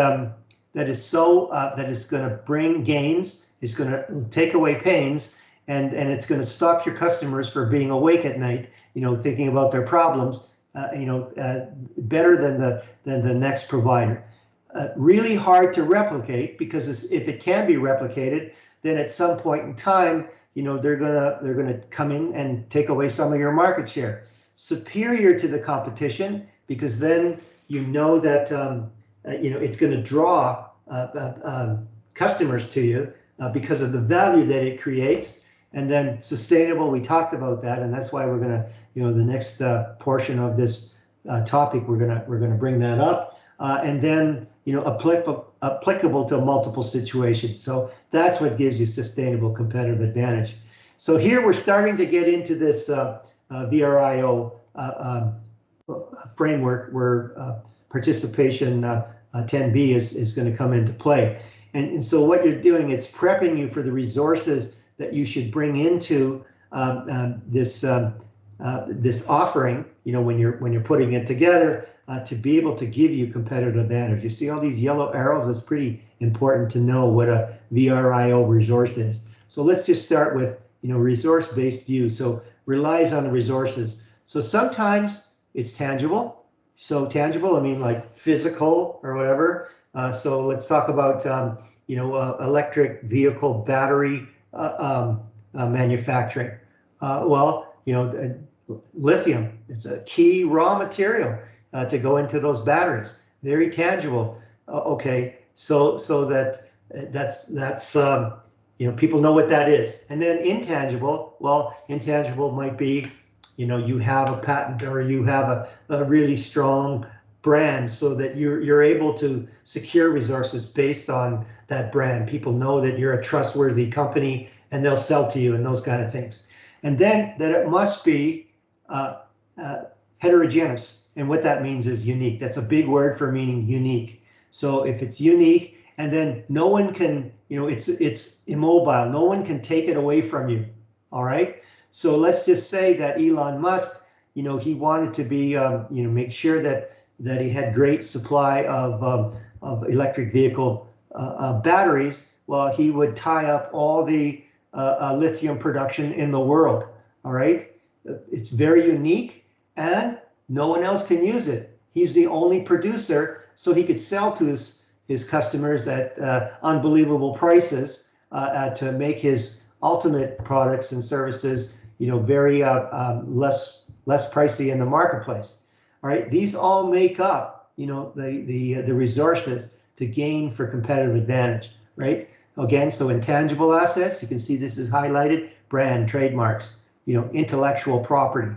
is going to bring gains, is going to take away pains, and it's going to stop your customers from being awake at night, thinking about their problems, better than the next provider. Really hard to replicate, because if it can be replicated, then at some point in time, they're gonna come in and take away some of your market share. Superior to the competition, because then that it's going to draw customers to you because of the value that it creates. And then sustainable, we talked about that, and that's why we're gonna, the next portion of this topic, we're gonna bring that up, and then applicable to multiple situations. So that's what gives you sustainable competitive advantage. So here we're starting to get into this VRIO framework where participation 10B is going to come into play. And so what you're doing, it's prepping you for the resources that you should bring into this offering, when you're putting it together, to be able to give you competitive advantage. You see all these yellow arrows? It's pretty important to know what a VRIO resource is. So let's just start with resource-based view. So relies on the resources. So sometimes it's tangible. So tangible, I mean like physical or whatever. So let's talk about electric vehicle battery manufacturing. Lithium, it's a key raw material to go into those batteries. Very tangible. Okay, so that's people know what that is. And then intangible, well, intangible might be you have a patent, or you have a really strong brand, so that you're able to secure resources based on that brand. People know that you're a trustworthy company, and they'll sell to you, and those kind of things. And then that it must be heterogeneous, and what that means is unique. That's a big word for meaning unique. So if it's unique, and then no one can, it's immobile, no one can take it away from you. All right. So let's just say that Elon Musk, he wanted to be, make sure that he had great supply of electric vehicle batteries. Well, he would tie up all the lithium production in the world. All right. It's very unique, and no one else can use it. He's the only producer, so he could sell to his customers at unbelievable prices to make his ultimate products and services, very less pricey in the marketplace. All right, these all make up, the resources to gain for competitive advantage, right? Again, so intangible assets, you can see this is highlighted: brand, trademarks, intellectual property.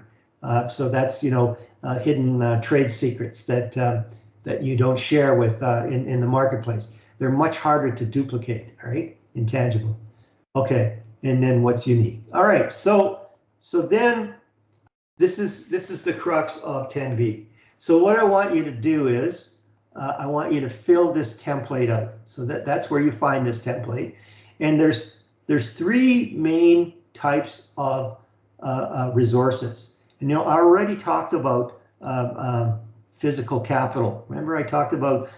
So that's hidden trade secrets that you don't share with in the marketplace. They're much harder to duplicate. All right, intangible. Okay, and then what's unique? All right, so then this is the crux of 10B. So what I want you to do is I want you to fill this template out. So that's where you find this template, and there's 3 main types of resources. And I already talked about physical capital. Remember, I talked about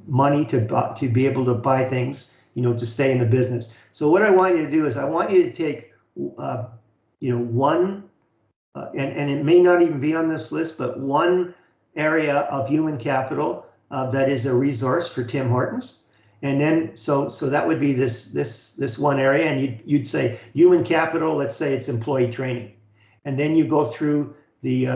money to be able to buy things, to stay in the business. So what I want you to do is I want you to take one, and it may not even be on this list, but one area of human capital that is a resource for Tim Hortons. And then, so that would be this one area, and you'd say human capital, let's say it's employee training. And then you go through the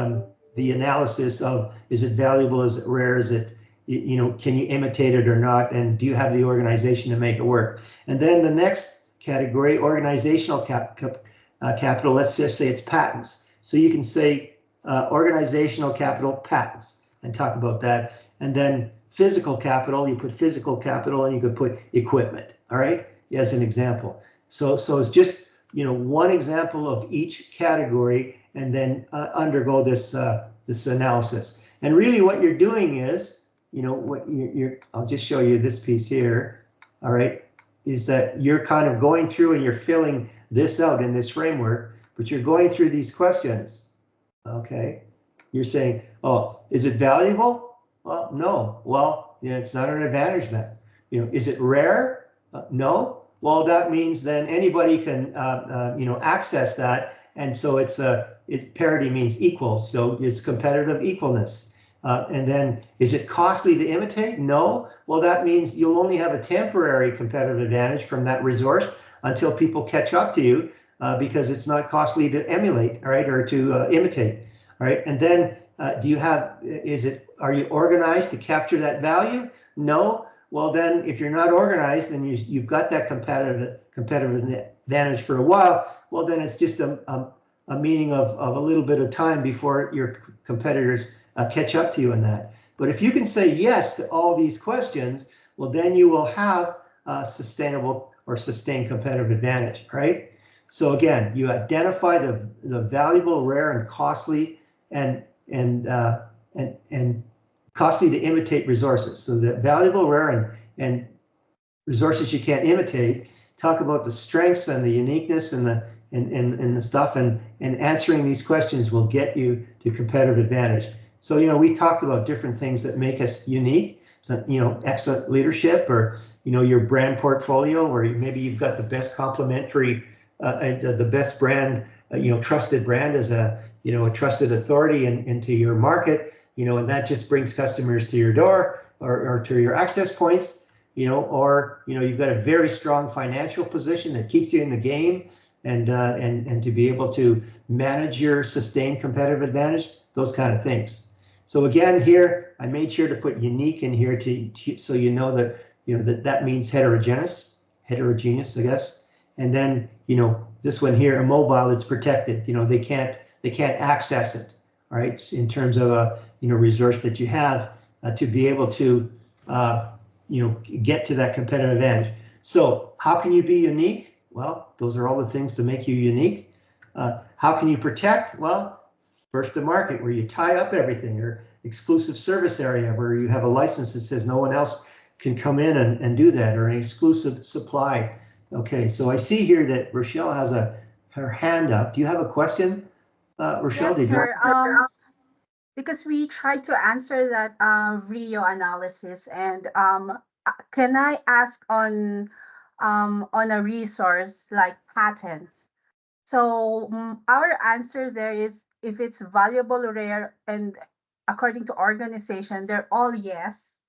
analysis of, is it valuable, is it rare, is it, can you imitate it or not, and do you have the organization to make it work? And then the next category, organizational capital, let's just say it's patents. So you can say organizational capital, patents, and talk about that. And then physical capital, you put physical capital, and you could put equipment, all right, as an example. So it's just, one example of each category, and then undergo this analysis. And really what you're doing is, I'll just show you this piece here, all right, is that you're kind of going through and you're filling this out in this framework, but you're going through these questions, okay? You're saying, oh, is it valuable? Well, no. Well, it's not an advantage then. Is it rare? No. Well, that means then anybody can, access that, and so it's parity means equal, so it's competitive equalness. And then, is it costly to imitate? No. Well, that means you'll only have a temporary competitive advantage from that resource until people catch up to you, because it's not costly to emulate, all right, or to imitate, all right. And then, are you organized to capture that value? No. Well, then, if you're not organized and you've got that competitive advantage for a while, well, then it's just a meaning of a little bit of time before your competitors catch up to you in that. But if you can say yes to all these questions, well, then you will have a sustainable or sustained competitive advantage, right? So again, you identify the valuable, rare, and costly and costly to imitate resources. So the valuable, rare, and resources you can't imitate. Talk about the strengths and the uniqueness and the stuff, and answering these questions will get you to competitive advantage. So we talked about different things that make us unique. So excellent leadership, or your brand portfolio, or maybe you've got the best complementary, the best brand, trusted brand as a trusted authority into your market. And that just brings customers to your door or to your access points, or you've got a very strong financial position that keeps you in the game, and to be able to manage your sustained competitive advantage, those kind of things. So again, here I made sure to put unique in here so that means heterogeneous, I guess. And then this one here, immobile, it's protected. They can't access it. All right, in terms of a resource that you have to be able to get to that competitive advantage. So how can you be unique? Well, those are all the things to make you unique. How can you protect? Well, first to market, where you tie up everything, or exclusive service area where you have a license that says no one else can come in and do that, or an exclusive supply. Okay, so I see here that Rochelle has her hand up. Do you have a question, Rochelle? Yes, sir. Because we tried to answer that Rio analysis, and can I ask on a resource like patents? So our answer there is, if it's valuable, rare, and according to organization, they're all yes.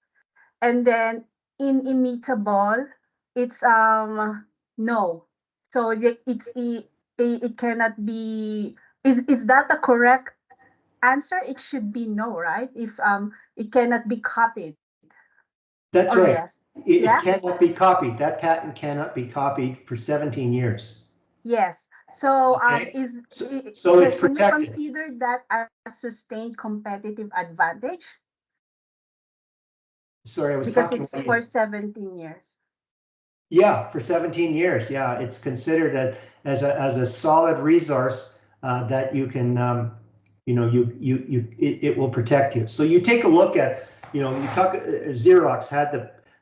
And then inimitable, it's no. So it cannot be. Is that the correct answer? It should be no, right? If it cannot be copied. That's or right. Yes. It cannot be copied. That patent cannot be copied for 17 years. Yes. So Okay. it's protected. Can we consider that a sustained competitive advantage? Sorry, I was Because talking it's for 17 years. Yeah, for 17 years. Yeah, it's considered as a solid resource that you can, it will protect you. So you take a look at, Xerox had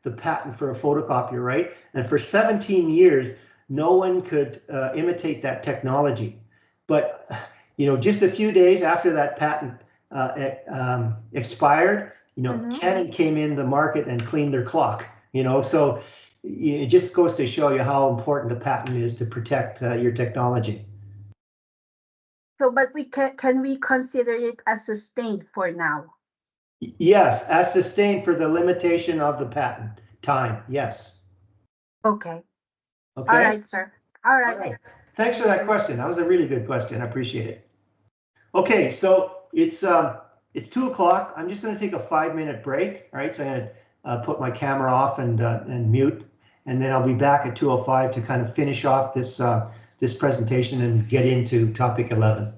the patent for a photocopier, right? And for 17 years, no one could imitate that technology. But just a few days after that patent expired, Canon came in the market and cleaned their clock. So it just goes to show you how important a patent is to protect your technology. So, but can we consider it as sustained for now? Yes, as sustained for the limitation of the patent time. Yes. Okay. Okay. All right, sir. All right. All right. Thanks for that question. That was a really good question. I appreciate it. Okay, so it's 2 o'clock. I'm just going to take a 5-minute break. All right, so I'm going to put my camera off and mute, and then I'll be back at 2:05 to kind of finish off this this presentation and get into topic 11.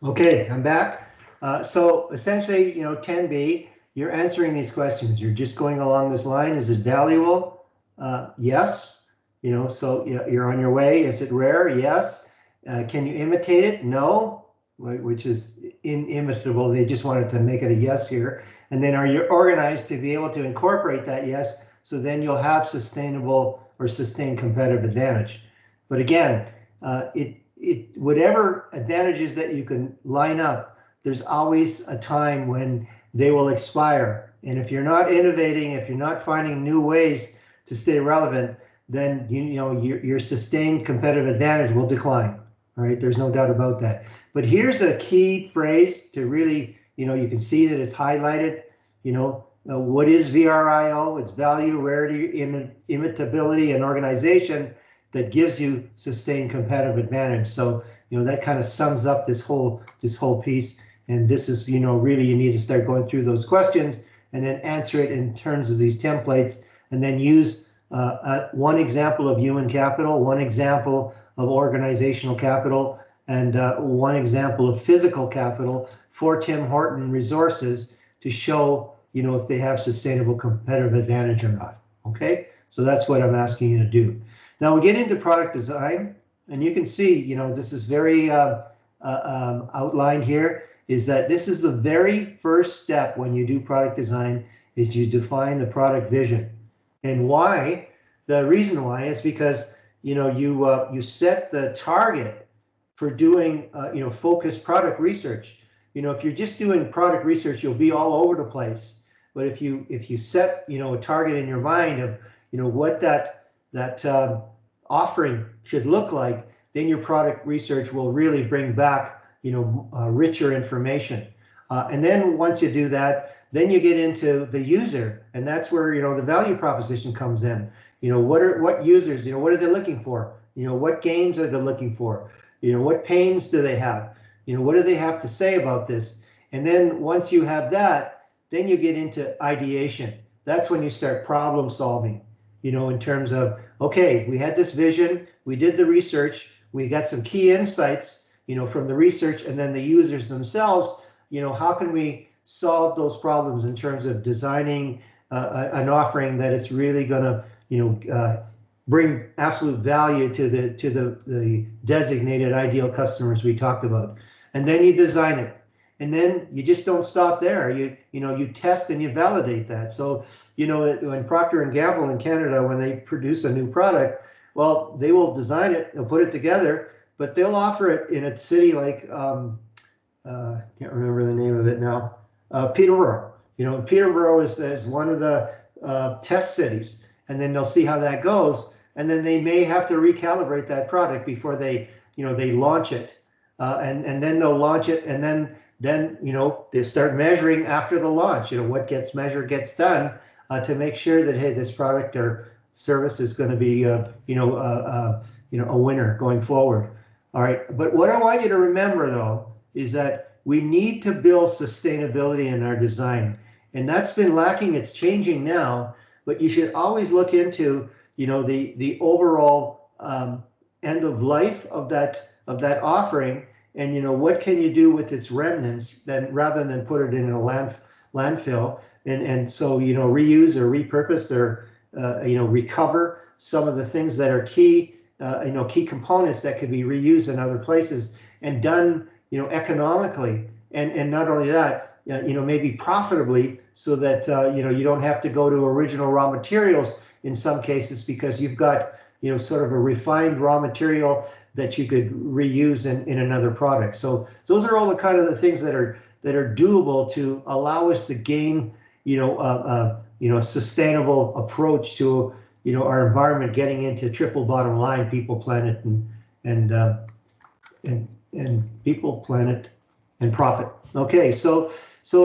Okay, I'm back. So essentially, 10B, you're answering these questions. You're just going along this line. Is it valuable? Yes. So you're on your way. Is it rare? Yes. Can you imitate it? No, which is inimitable. They just wanted to make it a yes here. And then are you organized to be able to incorporate that yes? So then you'll have sustainable or sustained competitive advantage. But again, whatever advantages that you can line up, there's always a time when they will expire. And if you're not innovating, if you're not finding new ways to stay relevant, then your sustained competitive advantage will decline. All right, there's no doubt about that. But here's a key phrase to really, you can see that it's highlighted. What is VRIO? It's value, rarity, imitability, and organization that gives you sustained competitive advantage. So, that kind of sums up this whole piece. And this is, really you need to start going through those questions and then answer it in terms of these templates, and then use one example of human capital, one example of organizational capital, and one example of physical capital for Tim Horton resources to show, if they have sustainable competitive advantage or not. Okay, so that's what I'm asking you to do. Now we get into product design, and you can see, this is very outlined here, is that this is the very first step when you do product design, is you define the product vision. And why? The reason why is because, you set the target for doing, focused product research. If you're just doing product research, you'll be all over the place. But if you set, a target in your mind of, what that offering should look like, then your product research will really bring back, richer information. And then once you do that, then you get into the user, and that's where, the value proposition comes in. What users, what are they looking for? What gains are they looking for? What pains do they have? What do they have to say about this? And then once you have that, then you get into ideation. That's when you start problem solving, in terms of, okay, we had this vision, we did the research, we got some key insights, from the research, and then the users themselves, how can we solve those problems in terms of designing an offering that it's really going to, bring absolute value to the designated ideal customers we talked about. And then you design it. And then you just don't stop there. You test and you validate that. So, when Procter and Gamble in Canada, when they produce a new product, well, they will design it, they'll put it together, but they'll offer it in a city like, can't remember the name of it now, Peterborough. Peterborough is one of the test cities, and then they'll see how that goes, and then they may have to recalibrate that product before they launch it, and then they'll launch it, and then they start measuring after the launch. What gets measured gets done, to make sure that, hey, this product or service is going to be a winner going forward. All right, but what I want you to remember though is that we need to build sustainability in our design, and that's been lacking. It's changing now, but you should always look into the overall end of life of that offering, and what can you do with its remnants, then rather than put it in a landfill, and so reuse or repurpose or recover some of the things that are key key components that could be reused in other places and done economically, and not only that, maybe profitably, so that you don't have to go to original raw materials in some cases, because you've got sort of a refined raw material that you could reuse in another product. So those are all the kind of the things that are doable to allow us to gain a sustainable approach to our environment, getting into triple bottom line: people, planet, and people, planet, and profit. Okay, so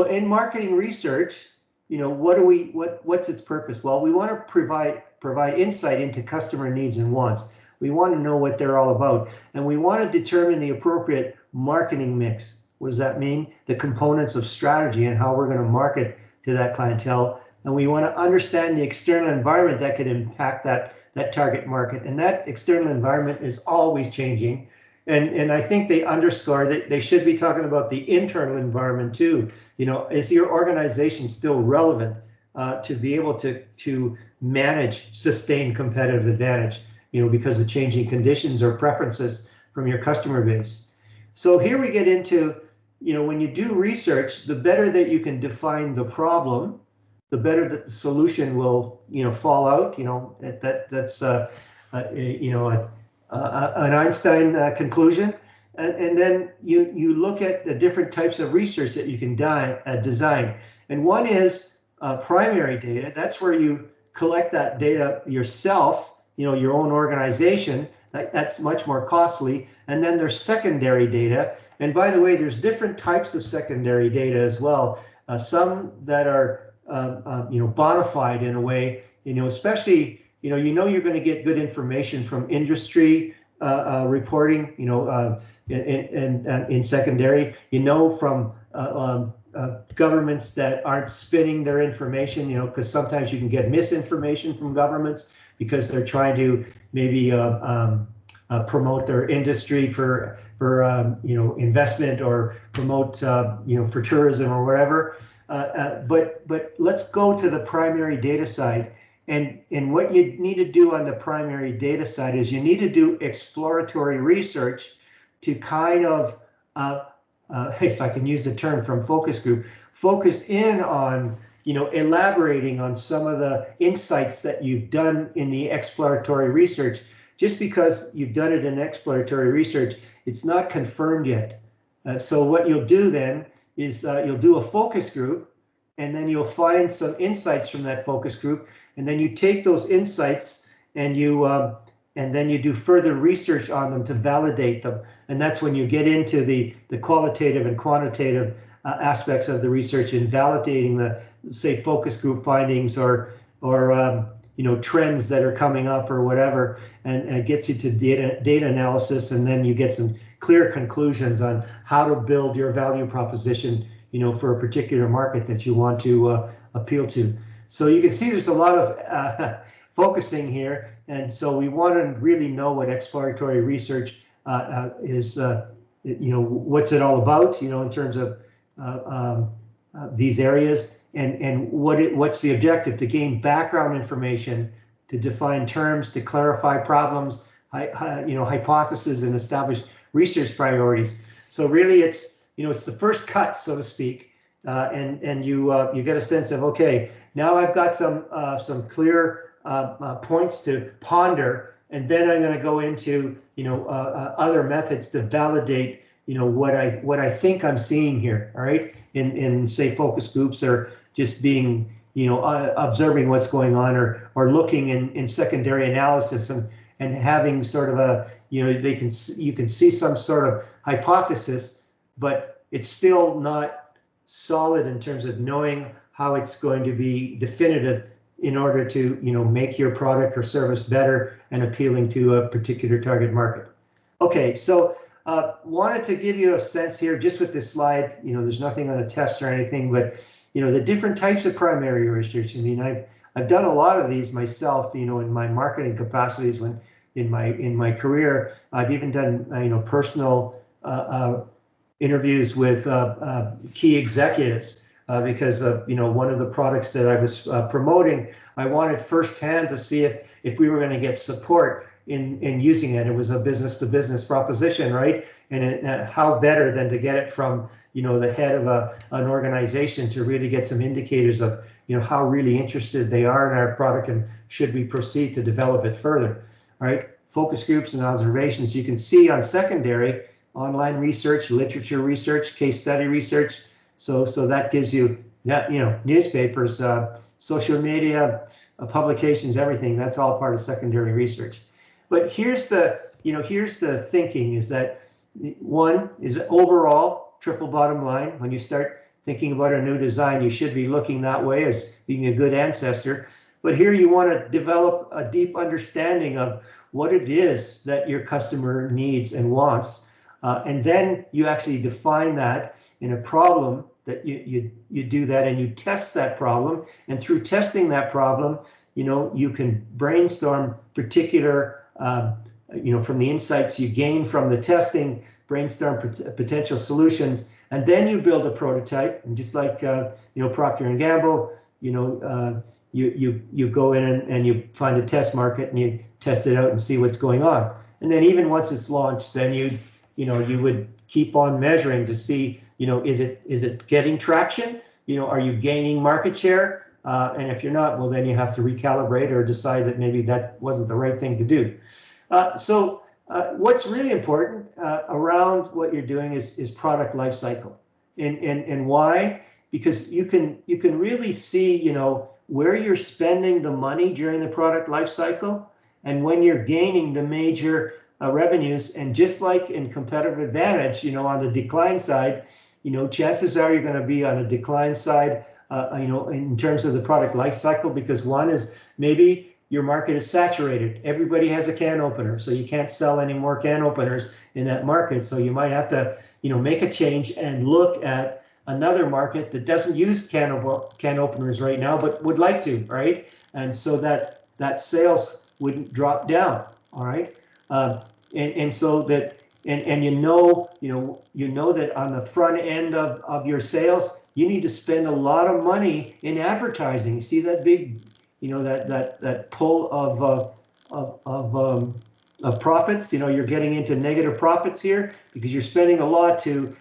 in marketing research, what's its purpose? Well, we want to provide insight into customer needs and wants. We want to know what they're all about, and we want to determine the appropriate marketing mix. What does that mean? The components of strategy and how we're going to market to that clientele. And we want to understand the external environment that could impact that target market. And that external environment is always changing. And I think they underscore that they should be talking about the internal environment too. You know, is your organization still relevant to be able to manage sustained competitive advantage, you know, because of changing conditions or preferences from your customer base. So here we get into, you know, when you do research, the better that you can define the problem, the better that the solution will, you know, fall out. You know, that's you know, an Einstein conclusion. And then you look at the different types of research that you can design. And one is primary data. That's where you collect that data yourself, you know, your own organization. That's much more costly. And then there's secondary data. And by the way, there's different types of secondary data as well. Some that are, you know, bona fide in a way, you know, especially, you know you're going to get good information from industry reporting, you know, in secondary, you know, from governments that aren't spinning their information, you know, because sometimes you can get misinformation from governments because they're trying to maybe promote their industry for you know, investment, or promote you know, for tourism or whatever. But let's go to the primary data side. And what you need to do on the primary data side is you need to do exploratory research to kind of, if I can use the term from focus group, focus in on, you know, elaborating on some of the insights that you've done in the exploratory research. Just because you've done it in exploratory research, it's not confirmed yet. So what you'll do then is you'll do a focus group, and then you'll find some insights from that focus group, and then you take those insights and then you do further research on them to validate them. And that's when you get into the qualitative and quantitative aspects of the research, and validating the, say, focus group findings, or you know, trends that are coming up or whatever, and it gets you to data analysis, and then you get some clear conclusions on how to build your value proposition, you know, for a particular market that you want to appeal to. So you can see there's a lot of focusing here, and so we want to really know what exploratory research is, you know, what's it all about, you know, in terms of these areas, and what's the objective: to gain background information, to define terms, to clarify problems, you know, hypotheses, and establish research priorities. So really, it's, you know, it's the first cut, so to speak, and you get a sense of, okay, now I've got some clear points to ponder, and then I'm going to go into, you know, other methods to validate, you know, what I think I'm seeing here. All right, in say focus groups, or just being, you know, observing what's going on, or looking in secondary analysis, and having sort of a, you know, you can see some sort of hypothesis, but it's still not solid in terms of knowing how it's going to be definitive in order to, you know, make your product or service better and appealing to a particular target market. Okay, so wanted to give you a sense here just with this slide. You know, there's nothing on a test or anything, but, you know, the different types of primary research. I mean, I've done a lot of these myself, you know, in my marketing capacities. When in my career, I've even done, you know, personal interviews with key executives, because of, you know, one of the products that I was promoting, I wanted firsthand to see if we were going to get support in using it. It was a business to business proposition, right? And how better than to get it from, you know, the head of an organization, to really get some indicators of, you know, how really interested they are in our product, and should we proceed to develop it further. All right, focus groups and observations. You can see on secondary, online research, literature research, case study research. So that gives you, you know, newspapers, social media, publications, everything. That's all part of secondary research. But here's the thinking, is that one is overall triple bottom line. When you start thinking about a new design, you should be looking that way as being a good ancestor. But here you want to develop a deep understanding of what it is that your customer needs and wants. And then you actually define that in a problem, that you do that, and you test that problem. And through testing that problem, you know, you can brainstorm particular from the insights you gain from the testing, brainstorm potential solutions, and then you build a prototype. And just like Procter and Gamble, you go in and you find a test market and you test it out and see what's going on. And then even once it's launched, then you would keep on measuring to see, is it getting traction? Are you gaining market share? And if you're not, well, then you have to recalibrate or decide that maybe that wasn't the right thing to do. So what's really important around what you're doing is product life cycle. And why? Because you can really see, where you're spending the money during the product life cycle and when you're gaining the major revenues. And just like in competitive advantage, on the decline side, chances are you're going to be on a decline side, in terms of the product life cycle, because one is maybe your market is saturated. Everybody has a can opener, so you can't sell any more can openers in that market. So you might have to, make a change and look at another market that doesn't use can openers right now, but would like to, right? And so that sales wouldn't drop down, all right? And so that, and you know that on the front end of your sales, you need to spend a lot of money in advertising. You see that big, that pull of profits. You're getting into negative profits here because you're spending a lot to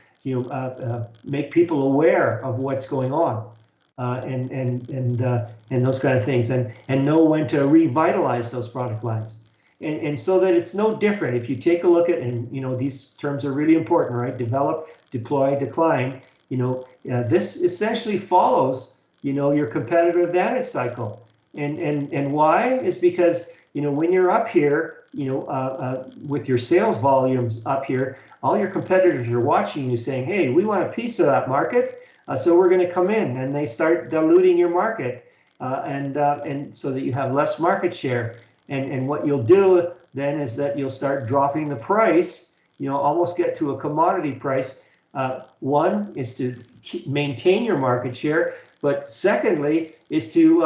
make people aware of what's going on, and those kind of things, and know when to revitalize those product lines, and so that it's no different. If you take a look at, and these terms are really important, right? Develop, deploy, decline. This essentially follows your competitive advantage cycle, and why is because when you're up here, with your sales volumes up here, all your competitors are watching you saying, hey, we want a piece of that market, so we're going to come in, and they start diluting your market, and so that you have less market share. And what you'll do then is that you'll start dropping the price, almost get to a commodity price. One is to maintain your market share, but secondly is to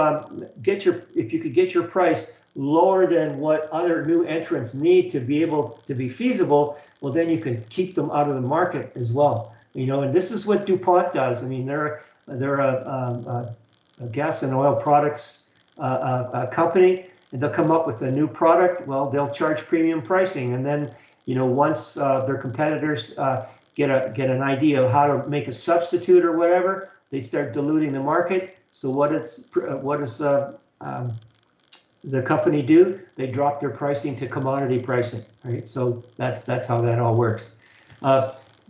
if you could get your price lower than what other new entrants need to be able to be feasible, well, then you can keep them out of the market as well. And this is what DuPont does. I mean, they're a gas and oil products company, and they'll come up with a new product. Well, they'll charge premium pricing, and then once their competitors get an idea of how to make a substitute or whatever, they start diluting the market. So what does the company do? They drop their pricing to commodity pricing, right? So that's how that all works.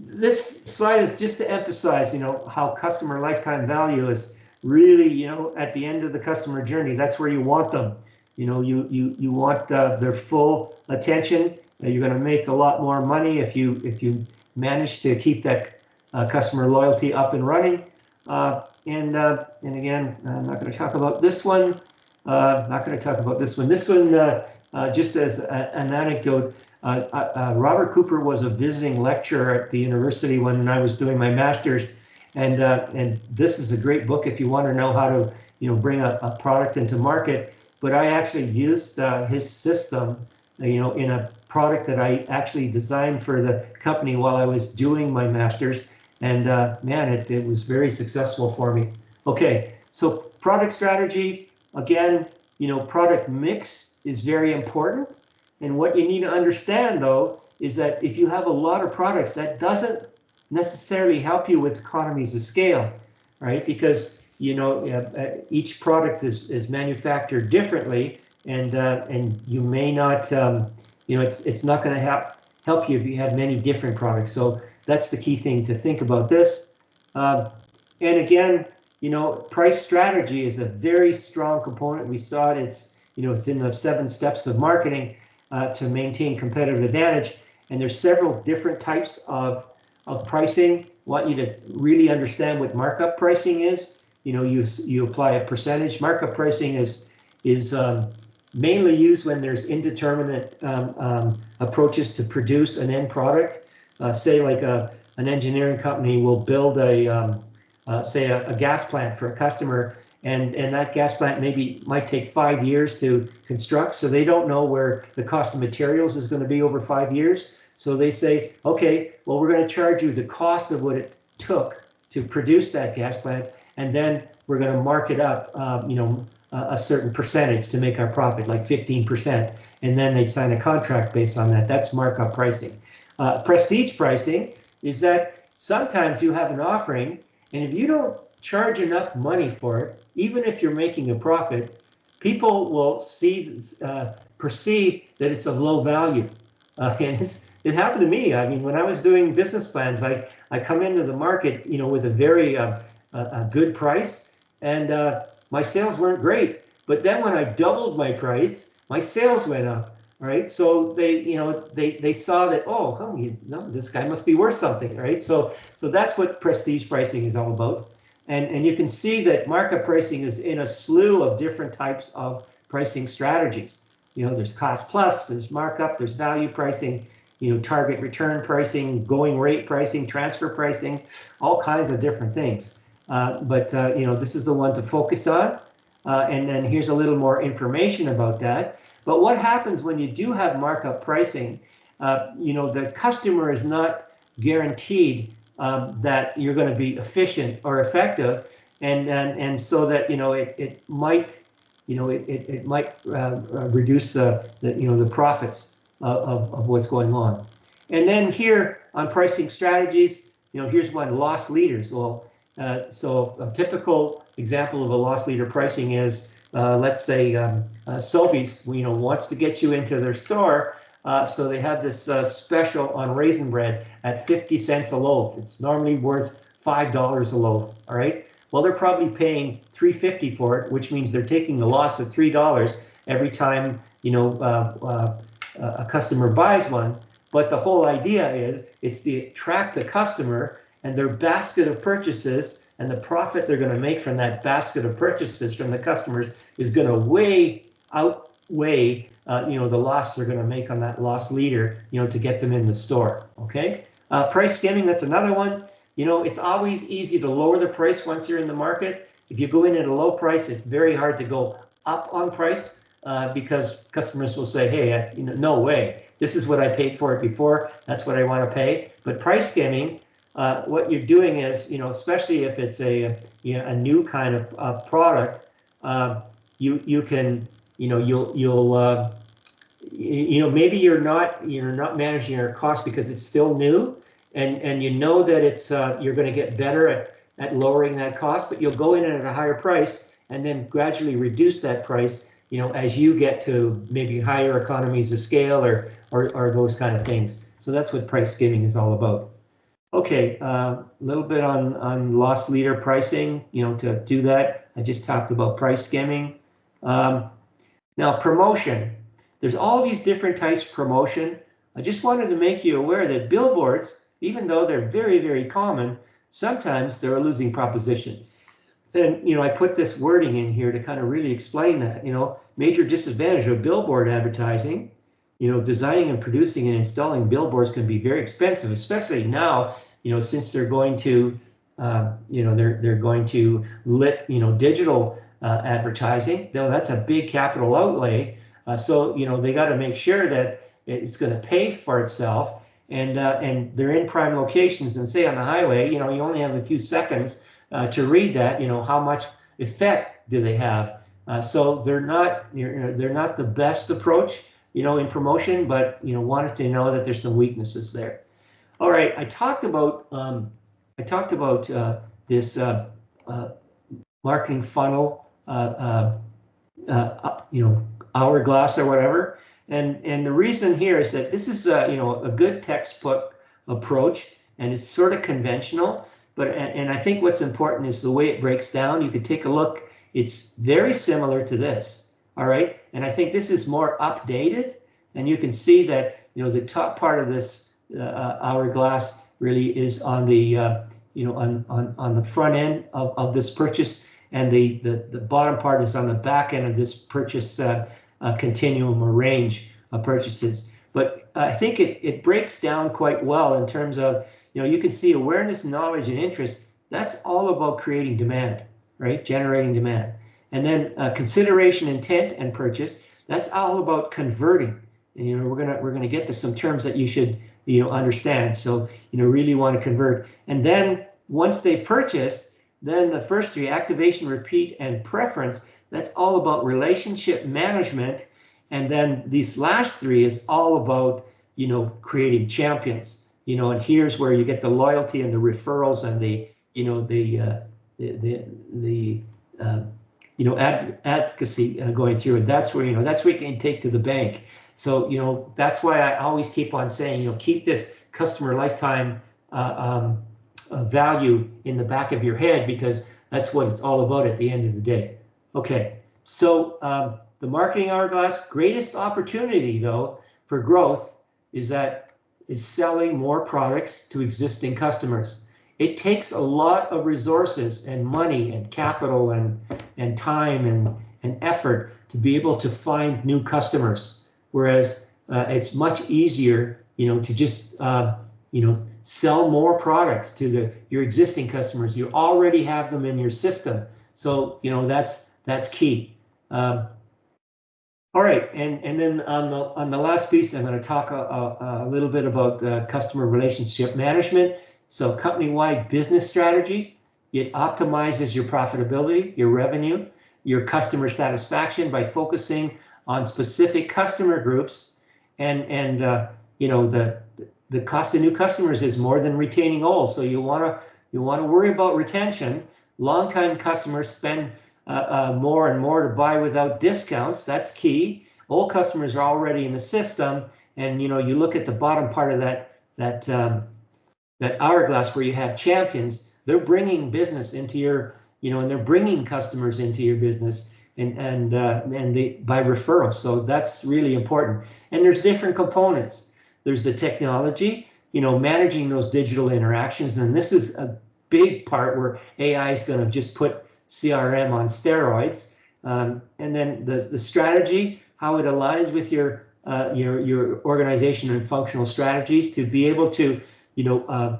This slide is just to emphasize, how customer lifetime value is really, at the end of the customer journey. That's where you want them. You want their full attention. You're going to make a lot more money if you manage to keep that customer loyalty up and running. And again, I'm not going to talk about this one. This one, just as an anecdote, Robert Cooper was a visiting lecturer at the university when I was doing my master's, and this is a great book if you want to know how to bring a product into market. But I actually used his system, in a product that I actually designed for the company while I was doing my master's, and man, it was very successful for me. Okay, so product strategy. Again, product mix is very important. And what you need to understand, though, is that if you have a lot of products, that doesn't necessarily help you with economies of scale, right? Because, each product is manufactured differently, and you may not, it's not going to help you if you have many different products. So that's the key thing to think about this. And again, price strategy is a very strong component. We saw it. It's in the 7 steps of marketing to maintain competitive advantage. And there's several different types of pricing. I want you to really understand what markup pricing is. You apply a percentage. Markup pricing is mainly used when there's indeterminate approaches to produce an end product. Say like an engineering company will build say a gas plant for a customer, and that gas plant maybe might take 5 years to construct, so they don't know where the cost of materials is going to be over 5 years. So they say, okay, well, we're going to charge you the cost of what it took to produce that gas plant, and then we're going to mark it up, a certain percentage to make our profit, like 15%, and then they'd sign a contract based on that. That's markup pricing. Prestige pricing is that sometimes you have an offering, and if you don't charge enough money for it, even if you're making a profit, people will perceive that it's of low value. And it happened to me. I mean, when I was doing business plans, I come into the market, with a very a good price, and my sales weren't great. But then when I doubled my price, my sales went up. Right, so they saw that, this guy must be worth something, right? So that's what prestige pricing is all about, and you can see that markup pricing is in a slew of different types of pricing strategies. There's cost plus, there's markup, there's value pricing, target return pricing, going rate pricing, transfer pricing, all kinds of different things. But this is the one to focus on, and then here's a little more information about that. But what happens when you do have markup pricing? The customer is not guaranteed that you're going to be efficient or effective, and so that it might reduce the profits of what's going on. And then here on pricing strategies, here's one: loss leaders. Well, so a typical example of a loss leader pricing is, let's say Sobeys, wants to get you into their store, so they have this special on raisin bread at 50 cents a loaf. It's normally worth $5 a loaf. All right. Well, they're probably paying $3.50 for it, which means they're taking a loss of $3 every time a customer buys one. But the whole idea is it's to attract the customer and their basket of purchases, and the profit they're going to make from that basket of purchases from the customers is going to outweigh the loss they're going to make on that loss leader, to get them in the store. Okay. Price skimming, that's another one. It's always easy to lower the price once you're in the market. If you go in at a low price, it's very hard to go up on price, because customers will say, hey, no way, this is what I paid for it before, that's what I want to pay. But price skimming, what you're doing is, especially if it's a new kind of product, you can, maybe you're not managing your cost because it's still new, and that it's you're going to get better at lowering that cost, but you'll go in at a higher price and then gradually reduce that price, as you get to maybe higher economies of scale or those kind of things. So that's what price skimming is all about. Okay, a little bit on loss leader pricing. To do that, I just talked about price skimming. Now promotion. There's all these different types of promotion. I just wanted to make you aware that billboards, even though they're very, very common, sometimes they're a losing proposition. And I put this wording in here to kind of really explain that. Major disadvantage of billboard advertising. Designing and producing and installing billboards can be very expensive, especially now, since they're going to, they're going to lit, digital advertising. Though that's a big capital outlay. So they got to make sure that it's going to pay for itself, and they're in prime locations. And say on the highway, you only have a few seconds to read that. How much effect do they have? So they're not the best approach, in promotion, but wanted to know that there's some weaknesses there. All right, I talked about this marketing funnel, hourglass or whatever, and the reason here is that this is a good textbook approach, and it's sort of conventional, but and I think what's important is the way it breaks down. You could take a look. It's very similar to this. All right, and I think this is more updated, and you can see that the top part of this hourglass really is on the on the front end of this purchase, and the bottom part is on the back end of this purchase continuum or range of purchases. But I think it breaks down quite well in terms of, you can see awareness, knowledge, and interest. That's all about creating demand. right? Generating demand. And then consideration, intent, and purchase. That's all about converting. And, you know, we're gonna get to some terms that you should, you know, understand. So, you know, really want to convert. And then once they've purchased, then the first three, activation, repeat, and preference, that's all about relationship management. And then these last three is all about, you know, creating champions, you know, and here's where you get the loyalty and the referrals and the, you know, you know, advocacy going through. And that's where, you know, that's where you can take to the bank. So, you know, that's why I always keep on saying, you know, keep this customer lifetime value in the back of your head, because that's what it's all about at the end of the day. Okay, so the marketing hourglass, greatest opportunity though for growth is selling more products to existing customers. It takes a lot of resources and money and capital and time and effort to be able to find new customers, whereas it's much easier, you know, to just you know, sell more products to your existing customers. You already have them in your system, so you know that's key. All right, and then on the last piece, I'm going to talk a little bit about customer relationship management. So company-wide business strategy, it optimizes your profitability, your revenue, your customer satisfaction by focusing on specific customer groups, and you know, the cost of new customers is more than retaining old. So you want to worry about retention. Long-time customers spend more and more to buy without discounts. That's key. Old customers are already in the system, and you know, you look at the bottom part of that hourglass where you have champions. They're bringing business into your, you know, and they're bringing customers into your business, and they by referral. So that's really important. And there's different components. There's the technology, you know, managing those digital interactions, and this is a big part where AI is going to just put CRM on steroids. And then the strategy, how it aligns with your organization and functional strategies to be able to, you know,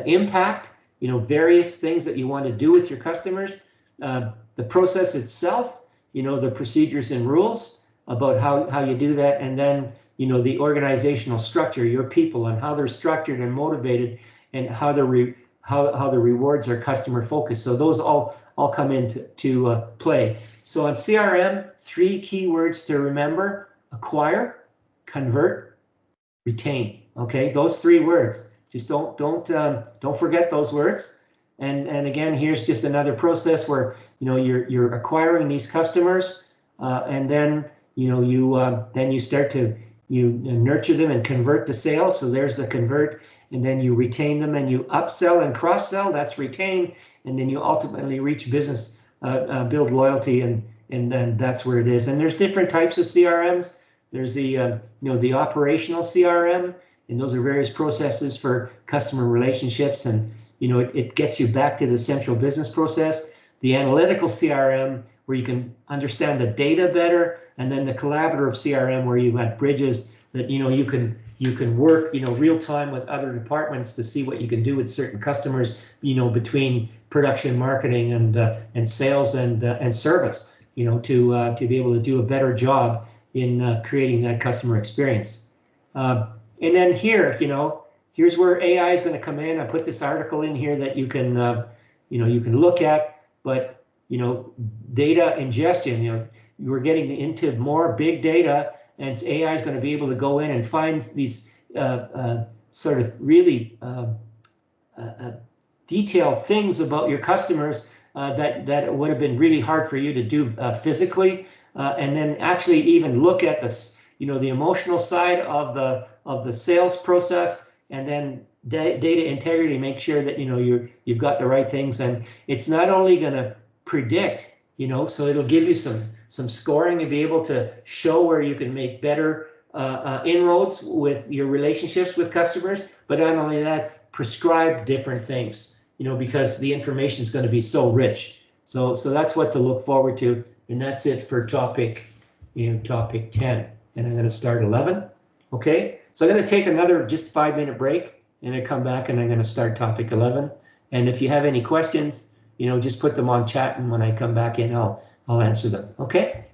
impact, you know, various things that you want to do with your customers. The process itself, you know, the procedures and rules about how you do that, and then, you know, the organizational structure, your people, and how they're structured and motivated, and how the rewards are customer focused. So those all come into play. So on CRM, 3 keywords to remember: acquire, convert, retain. Okay, those 3 words. Just don't forget those words. And again, here's just another process where, you know, you're acquiring these customers, and then, you know, then you start to nurture them and convert the sales. So there's the convert, and then you retain them and you upsell and cross sell. That's retain, and then you ultimately reach business, build loyalty, and then that's where it is. And there's different types of CRMs. There's the you know, the operational CRM, and those are various processes for customer relationships, and you know, it gets you back to the central business process. The analytical CRM, where you can understand the data better, and then the collaborative CRM, where you have bridges that, you know, you can work, you know, real time with other departments to see what you can do with certain customers, you know, between production, marketing, and sales and service, you know, to be able to do a better job in creating that customer experience. And then here, you know, here's where AI is going to come in. I put this article in here that you can, you know, you can look at, but, you know, data ingestion, you know, we're getting into more big data, and AI is going to be able to go in and find these sort of really detailed things about your customers that would have been really hard for you to do physically, and then actually even look at this, you know, the emotional side of the sales process, and then data integrity, make sure that, you know, you've got the right things. And it's not only going to predict, you know, so it'll give you some scoring and be able to show where you can make better inroads with your relationships with customers, but not only that, prescribe different things, you know, because the information is going to be so rich. So that's what to look forward to, and that's it for topic 10. And I'm going to start 11. Okay, so I'm going to take another just 5-minute break, and I come back and I'm going to start topic 11. And if you have any questions, just put them on chat, and when I come back in, I'll answer them. Okay.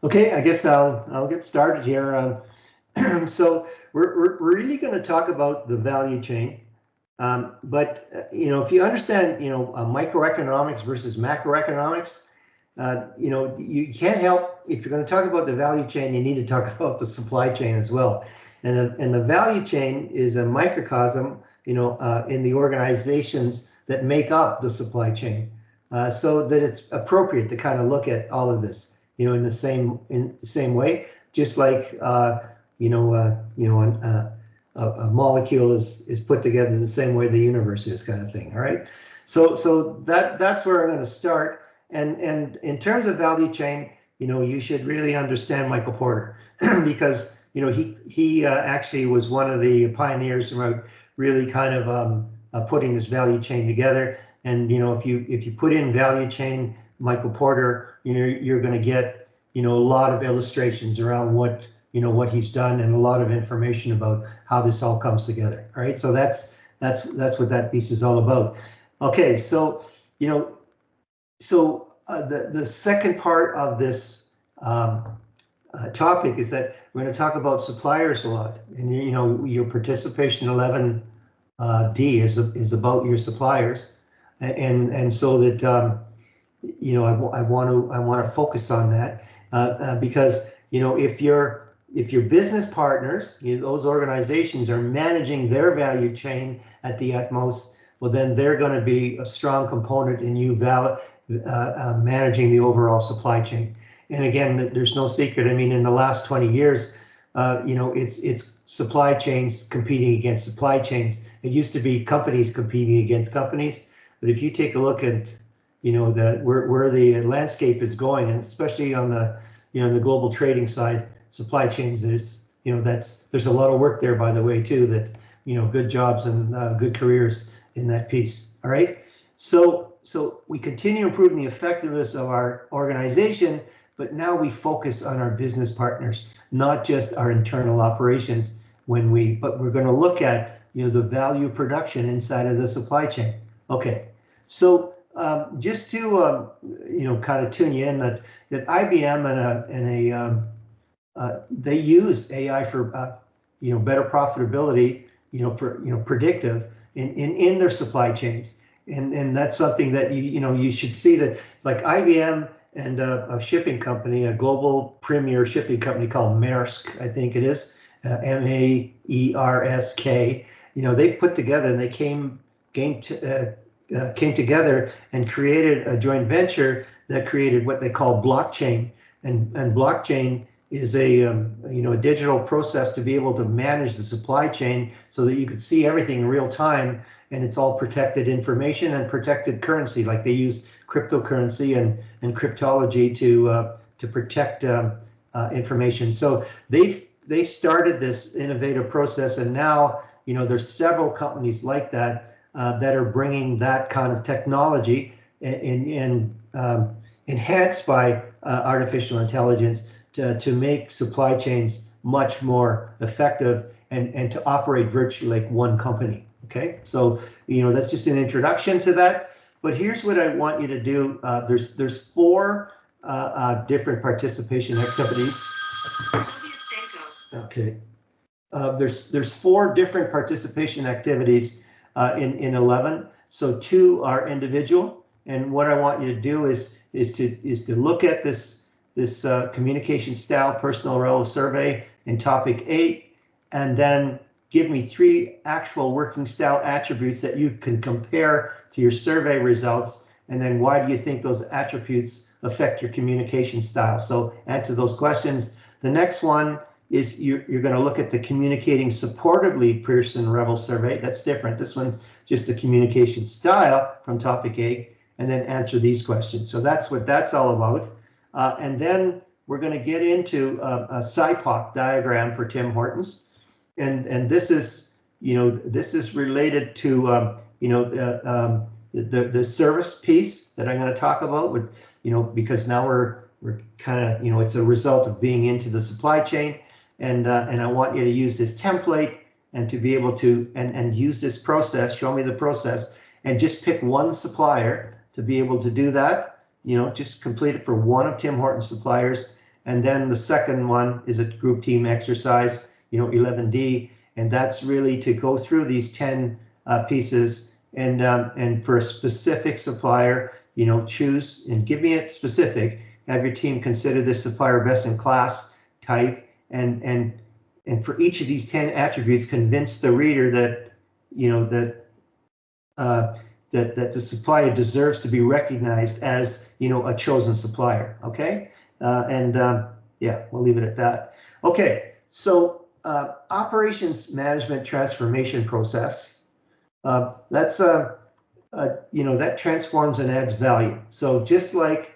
Okay, I guess I'll get started here. So we're really going to talk about the value chain, but if you understand microeconomics versus macroeconomics, you can't help, if you're going to talk about the value chain, you need to talk about the supply chain as well. And the value chain is a microcosm, in the organizations that make up the supply chain, so that it's appropriate to kind of look at all of this, in the same way, just like a molecule is put together the same way the universe is, kind of thing. All right. So that's where I'm going to start. And in terms of value chain, you should really understand Michael Porter because he actually was one of the pioneers about really kind of putting this value chain together. And if you put in value chain Michael Porter, you're going to get a lot of illustrations around what he's done and a lot of information about how this all comes together. All right, so that's what that piece is all about. Okay, so the second part of this topic is that we're going to talk about suppliers a lot, and your participation 11D is about your suppliers, and so that I want to focus on that because if your business partners, those organizations are managing their value chain at the utmost, well, then they're going to be a strong component in you managing the overall supply chain. And again, there's no secret. I mean, in the last 20 years, it's supply chains competing against supply chains. It used to be companies competing against companies, but if you take a look at where the landscape is going, and especially on the the global trading side, supply chains, there's a lot of work there, by the way, too, that good jobs and good careers in that piece. All right, so we continue improving the effectiveness of our organization, but now we focus on our business partners, not just our internal operations. But we're going to look at the value production inside of the supply chain. Okay, so just to kind of tune you in, that IBM they use AI for better profitability, for predictive in their supply chains, and that's something that you should see. That it's like IBM and a shipping company, a global premier shipping company called Maersk, I think it is, Maersk. They put together, and they came together and created a joint venture that created what they call blockchain, and blockchain is a digital process to be able to manage the supply chain so that you could see everything in real time, and it's all protected information and protected currency. Like they use cryptocurrency and cryptology to protect information. So they started this innovative process, and now there's several companies like that that are bringing that kind of technology and enhanced by artificial intelligence to make supply chains much more effective and to operate virtually like one company. Okay, so that's just an introduction to that. But here's what I want you to do. There's four different participation activities. Okay, there's four different participation activities in 11. So 2 are individual, and what I want you to do is to look at this communication style personal role survey in topic 8, and then give me 3 actual working style attributes that you can compare to your survey results, and then why do you think those attributes affect your communication style? So answer those questions. The next one is you're going to look at the communicating supportively Pearson Revel survey. That's different. This one's just the communication style from topic 8, and then answer these questions. So that's what that's all about. And then we're going to get into a SIPOC diagram for Tim Hortons, and this is related to the service piece that I'm going to talk about with because now we're kind of it's a result of being into the supply chain, and I want you to use this template and to be able to and use this process. Show me the process and just pick one supplier to be able to do that. Just complete it for one of Tim Hortons suppliers, And then the second one is a group team exercise, 11D, and that's really to go through these 10 pieces and for a specific supplier, choose and give me a specific, have your team consider this supplier best in class type, and for each of these 10 attributes, convince the reader that, that the supplier deserves to be recognized as, a chosen supplier, okay? Yeah, we'll leave it at that. Okay, so operations management transformation process, that's that transforms and adds value. So just like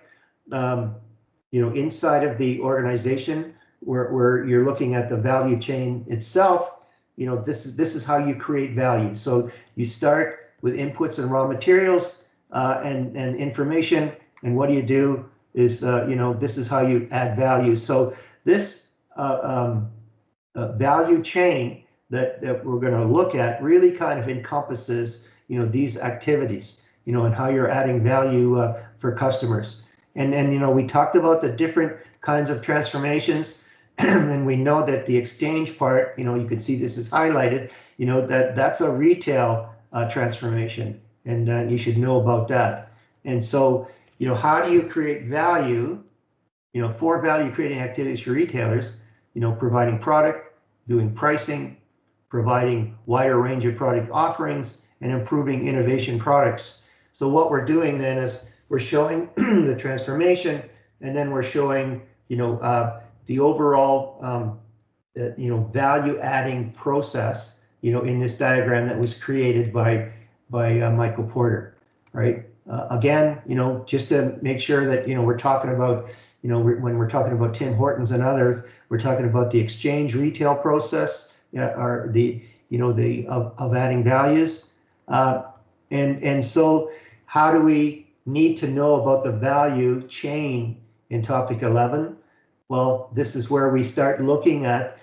inside of the organization where you're looking at the value chain itself, this is how you create value. So you start with inputs and raw materials and information, and what do is this is how you add value. So this value chain that we're going to look at really kind of encompasses these activities, and how you're adding value for customers. And we talked about the different kinds of transformations, and we know that the exchange part, you can see this is highlighted, that's a retail transformation, and you should know about that. And so, how do you create value, for value creating activities for retailers, providing product, doing pricing, providing wider range of product offerings, and improving innovation products. So what we're doing then is we're showing the transformation, and then we're showing, the overall, value adding process, in this diagram that was created by Michael Porter, right? Again, just to make sure that, we're talking about, when we're talking about Tim Hortons and others, we're talking about the exchange retail process, or the, of adding values. And so how do we need to know about the value chain in topic 11? Well, this is where we start looking at,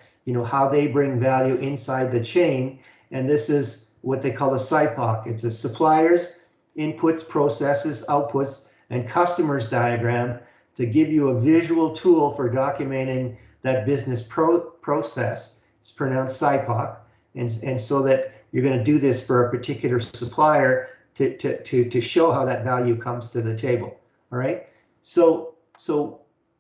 how they bring value inside the chain. And this is what they call a SIPOC. It's a suppliers, inputs, processes, outputs, and customers diagram to give you a visual tool for documenting that business process. It's pronounced SIPOC. And so that you're going to do this for a particular supplier to show how that value comes to the table. All right. So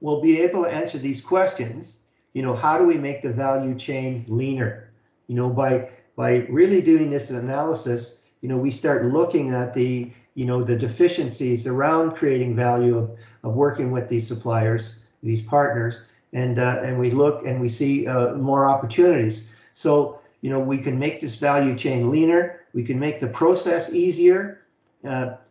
we'll be able to answer these questions. How do we make the value chain leaner? By really doing this analysis, we start looking at the deficiencies around creating value of working with these suppliers, these partners, and we look and we see more opportunities. So, we can make this value chain leaner. We can make the process easier.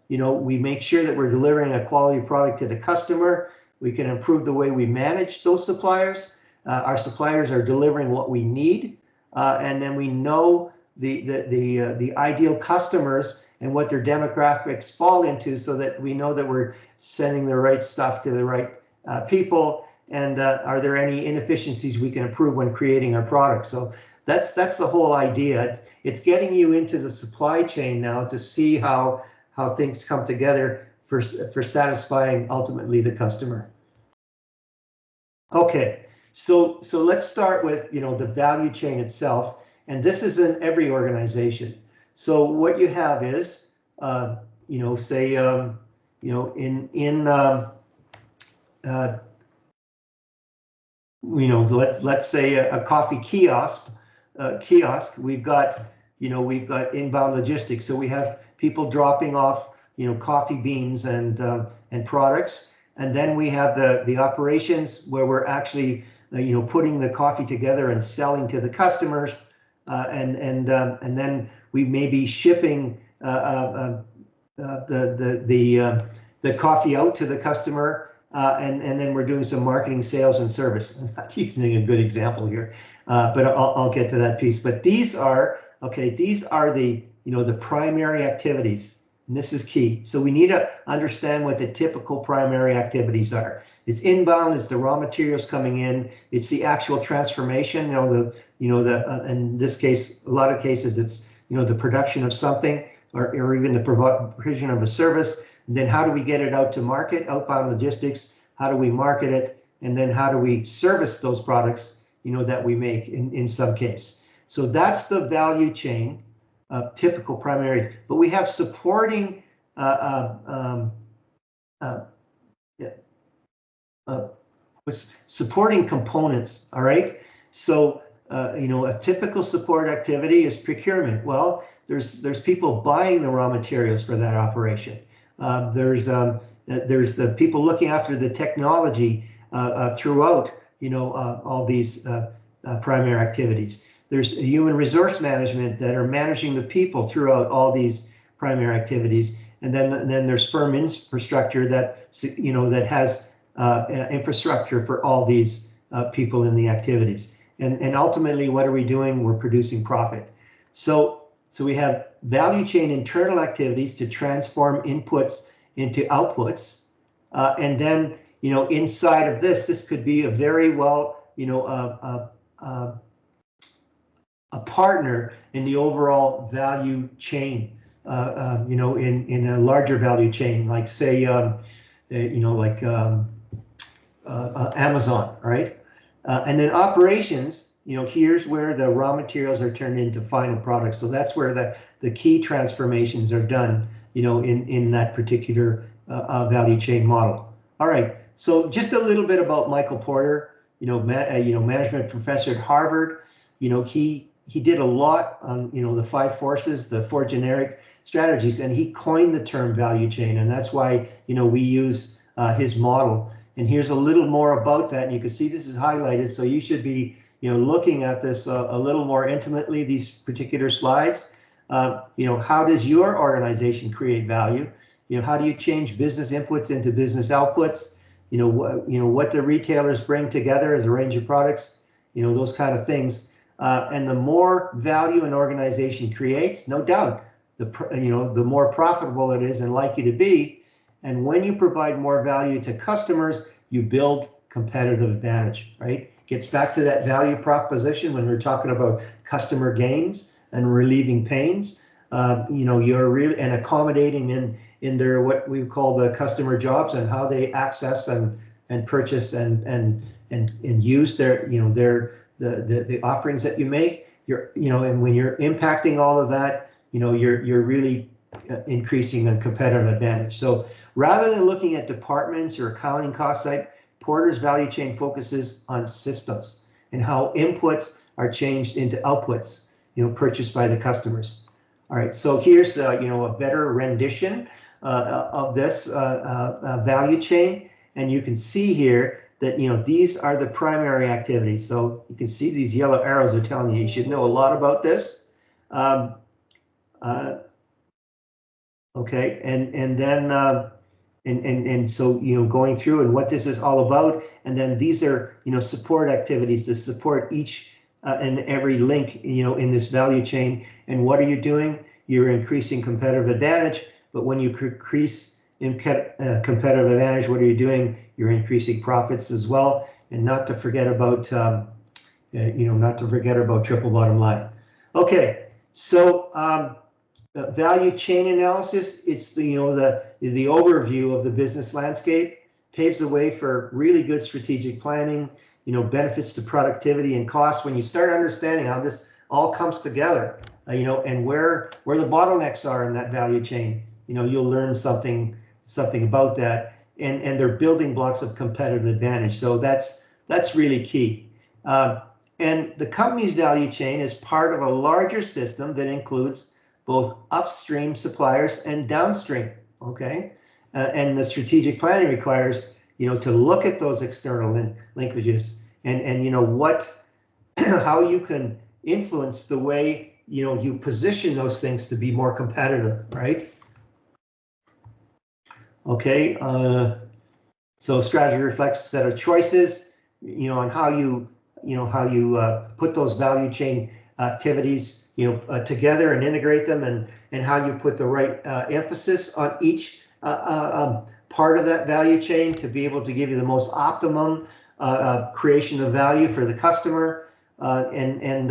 We make sure that we're delivering a quality product to the customer. We can improve the way we manage those suppliers. Our suppliers are delivering what we need, and then we know the ideal customers and what their demographics fall into, so that we know that we're sending the right stuff to the right people. And are there any inefficiencies we can improve when creating our products? So that's the whole idea. It's getting you into the supply chain now to see how things come together for satisfying ultimately the customer. Okay, so let's start with the value chain itself, and this is in every organization. So what you have is say let's say a coffee kiosk. We've got inbound logistics. So we have people dropping off coffee beans and products, and then we have the operations where we're actually putting the coffee together and selling to the customers, and then we may be shipping the coffee out to the customer, and then we're doing some marketing, sales, and service. I'm not using a good example here, but I'll get to that piece. But these are the the primary activities, and this is key. So we need to understand what the typical primary activities are. It's inbound, it's the raw materials coming in, it's the actual transformation. In this case, a lot of cases, it's the production of something, or even the provision of a service. And then how do we get it out to market? Outbound logistics. How do we market it? and then how do we service those products, that we make in some case. So that's the value chain, typical primary, but we have supporting supporting components, all right? So, a typical support activity is procurement. Well, there's people buying the raw materials for that operation. There's the people looking after the technology throughout, all these primary activities. There's human resource management that are managing the people throughout all these primary activities. And then there's firm infrastructure that, that has infrastructure for all these people in the activities. And ultimately, what are we doing? We're producing profit. So we have value chain internal activities to transform inputs into outputs. And then, inside of this could be a very well, a partner in the overall value chain, in a larger value chain, like say, Amazon, right? And then operations, here's where the raw materials are turned into final products. So that's where the key transformations are done, in that particular value chain model. All right, so just a little bit about Michael Porter, management professor at Harvard. He did a lot on, the 5 forces, the 4 generic strategies, and he coined the term value chain, and that's why, we use his model. And here's a little more about that, and you can see this is highlighted, so you should be, looking at this a little more intimately, these particular slides. How does your organization create value? How do you change business inputs into business outputs? What the retailers bring together as a range of products, those kind of things. And the more value an organization creates, no doubt, the more profitable it is and likely to be. And when you provide more value to customers, you build competitive advantage, right? Gets back to that value proposition when we're talking about customer gains and relieving pains. You're really and accommodating in their what we call the customer jobs and how they access and purchase and use their the offerings that you make. And when you're impacting all of that, you're really increasing a competitive advantage. So rather than looking at departments or accounting cost type, Porter's value chain focuses on systems and how inputs are changed into outputs, purchased by the customers. All right, so here's a better rendition of this value chain, and you can see here that these are the primary activities. So you can see these yellow arrows are telling you should know a lot about this. Okay, and then and so going through and what this is all about, and then these are support activities to support each and every link in this value chain. And what are you doing? You're increasing competitive advantage. But when you increase competitive advantage, what are you doing? You're increasing profits as well. And not to forget about triple bottom line. Okay, so. Value chain analysis, it's the overview of the business landscape, paves the way for really good strategic planning, benefits to productivity and cost. When you start understanding how this all comes together, and where the bottlenecks are in that value chain, you'll learn something about that, and they're building blocks of competitive advantage. So that's really key. And the company's value chain is part of a larger system that includes both upstream suppliers and downstream, okay? And the strategic planning requires, to look at those external linkages and how you can influence the way, you position those things to be more competitive, right? Okay, so strategy reflects a set of choices, on how you put those value chain activities together and integrate them, and how you put the right emphasis on each part of that value chain to be able to give you the most optimum creation of value for the customer. And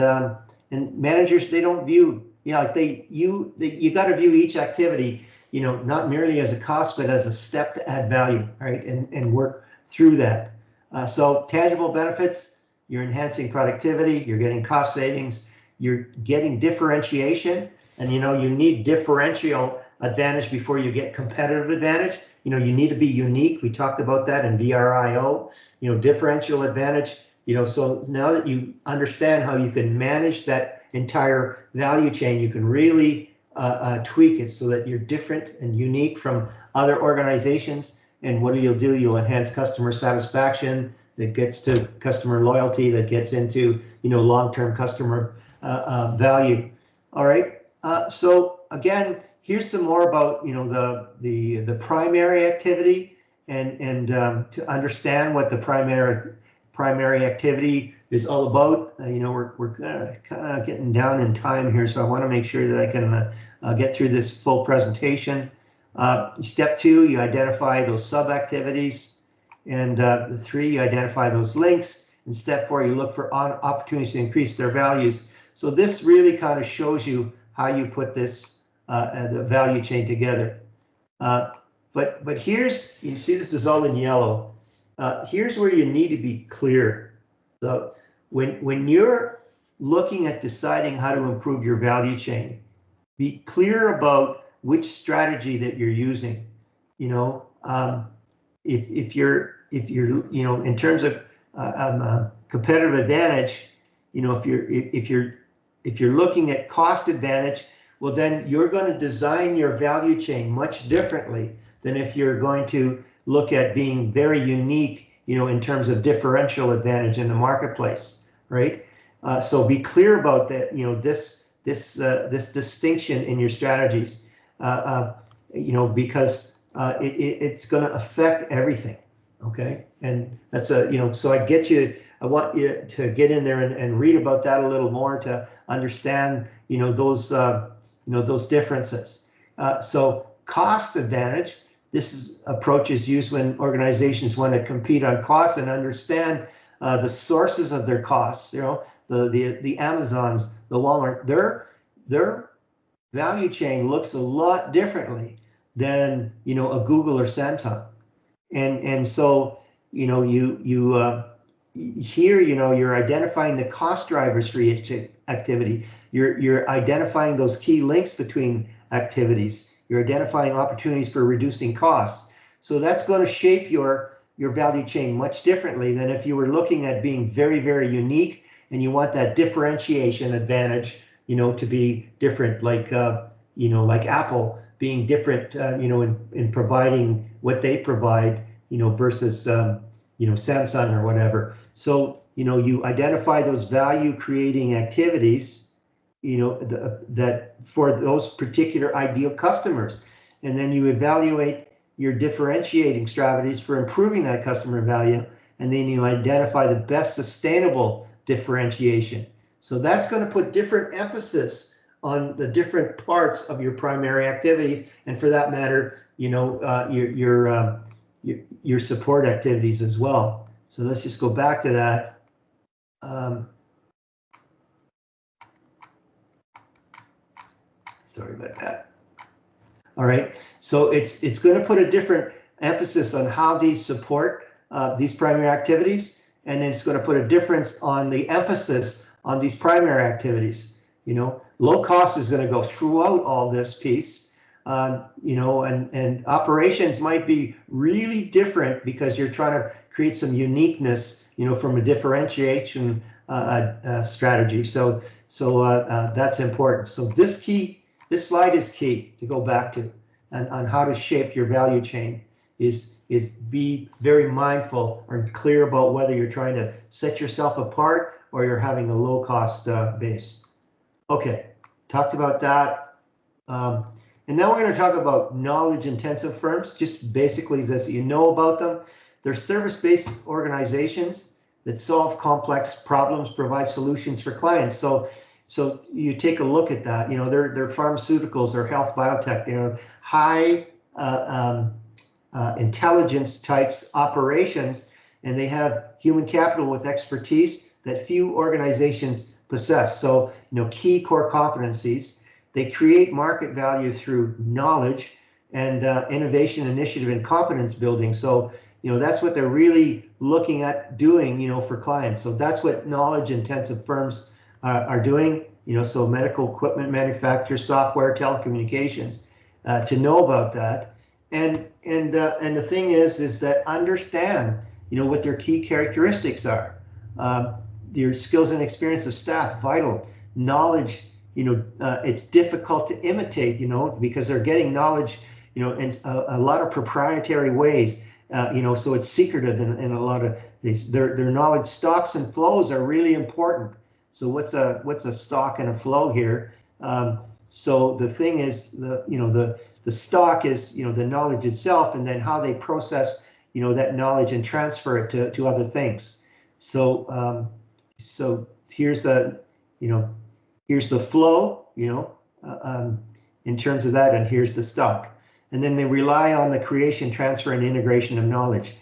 managers, they don't view, you got to view each activity, not merely as a cost, but as a step to add value, right? And work through that. So tangible benefits, you're enhancing productivity, you're getting cost savings, you're getting differentiation, and you need differential advantage before you get competitive advantage. You need to be unique. We talked about that in VRIO, differential advantage. So now that you understand how you can manage that entire value chain, you can really tweak it so that you're different and unique from other organizations. And what you'll do, you'll enhance customer satisfaction that gets to customer loyalty, that gets into long-term customer value. All right. So again, here's some more about the primary activity, and to understand what the primary activity is all about. We're kind of getting down in time here, so I want to make sure that I can get through this full presentation. Step 2, you identify those sub-activities, and 3, you identify those links, and step 4, you look for opportunities to increase their values. So this really kind of shows you how you put this the value chain together. But here's, you see this is all in yellow. Here's where you need to be clear. So when you're looking at deciding how to improve your value chain, be clear about which strategy that you're using. If you're in terms of competitive advantage, if you're looking at cost advantage, well, then you're going to design your value chain much differently than if you're going to look at being very unique, in terms of differential advantage in the marketplace, right? So be clear about that, this distinction in your strategies, because it's going to affect everything, okay? And that's so I want you to get in there and read about that a little more to understand, those differences. So cost advantage, this approach is used when organizations want to compete on costs and understand the sources of their costs. The Amazons, the Walmart, their value chain looks a lot differently than a Google or Samsung, and so here you're identifying the cost drivers for each activity. You're identifying those key links between activities. You're identifying opportunities for reducing costs. So that's going to shape your value chain much differently than if you were looking at being very, very unique and you want that differentiation advantage, to be different, like Apple being different, in providing what they provide, versus, Samsung or whatever. So, you identify those value creating activities, that for those particular ideal customers. And then you evaluate your differentiating strategies for improving that customer value. And then you identify the best sustainable differentiation. So that's going to put different emphasis on the different parts of your primary activities. And for that matter, your support activities as well. So let's just go back to that. Sorry about that. All right, so it's going to put a different emphasis on how these support these primary activities, and then it's going to put a difference on the emphasis on these primary activities. Low cost is going to go throughout all this piece, and operations might be really different because you're trying to create some uniqueness, from a differentiation strategy. So that's important. So this slide is key to go back to, and on how to shape your value chain is be very mindful or clear about whether you're trying to set yourself apart or you're having a low cost base. Okay, talked about that. And now we're going to talk about knowledge intensive firms, just basically as you know about them. They're service-based organizations that solve complex problems, provide solutions for clients. So you take a look at that. They're pharmaceuticals or health biotech. High intelligence types operations, and they have human capital with expertise that few organizations possess. So key core competencies. They create market value through knowledge and innovation, initiative, and competence building. So that's what they're really looking at doing, for clients. So that's what knowledge intensive firms are doing, so medical equipment manufacturers, software, telecommunications, to know about that. And the thing is that understand, what their key characteristics are. Your skills and experience of staff, vital. Knowledge, it's difficult to imitate, because they're getting knowledge, in a lot of proprietary ways, so it's secretive in a lot of these. Their knowledge stocks and flows are really important. So what's a stock and a flow here? So the thing is, the stock is, the knowledge itself, and then how they process, that knowledge and transfer it to other things. So so here's here's the flow, in terms of that, and here's the stock. And then they rely on the creation, transfer, and integration of knowledge.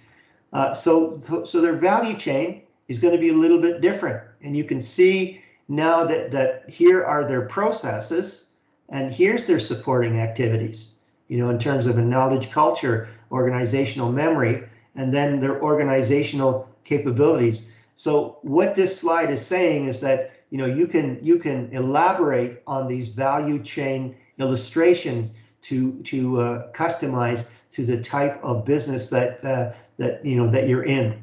So their value chain is going to be a little bit different. And you can see now that here are their processes, and here's their supporting activities, in terms of a knowledge culture, organizational memory, and then their organizational capabilities. So what this slide is saying is that, you can elaborate on these value chain illustrations to customize to the type of business that you're in.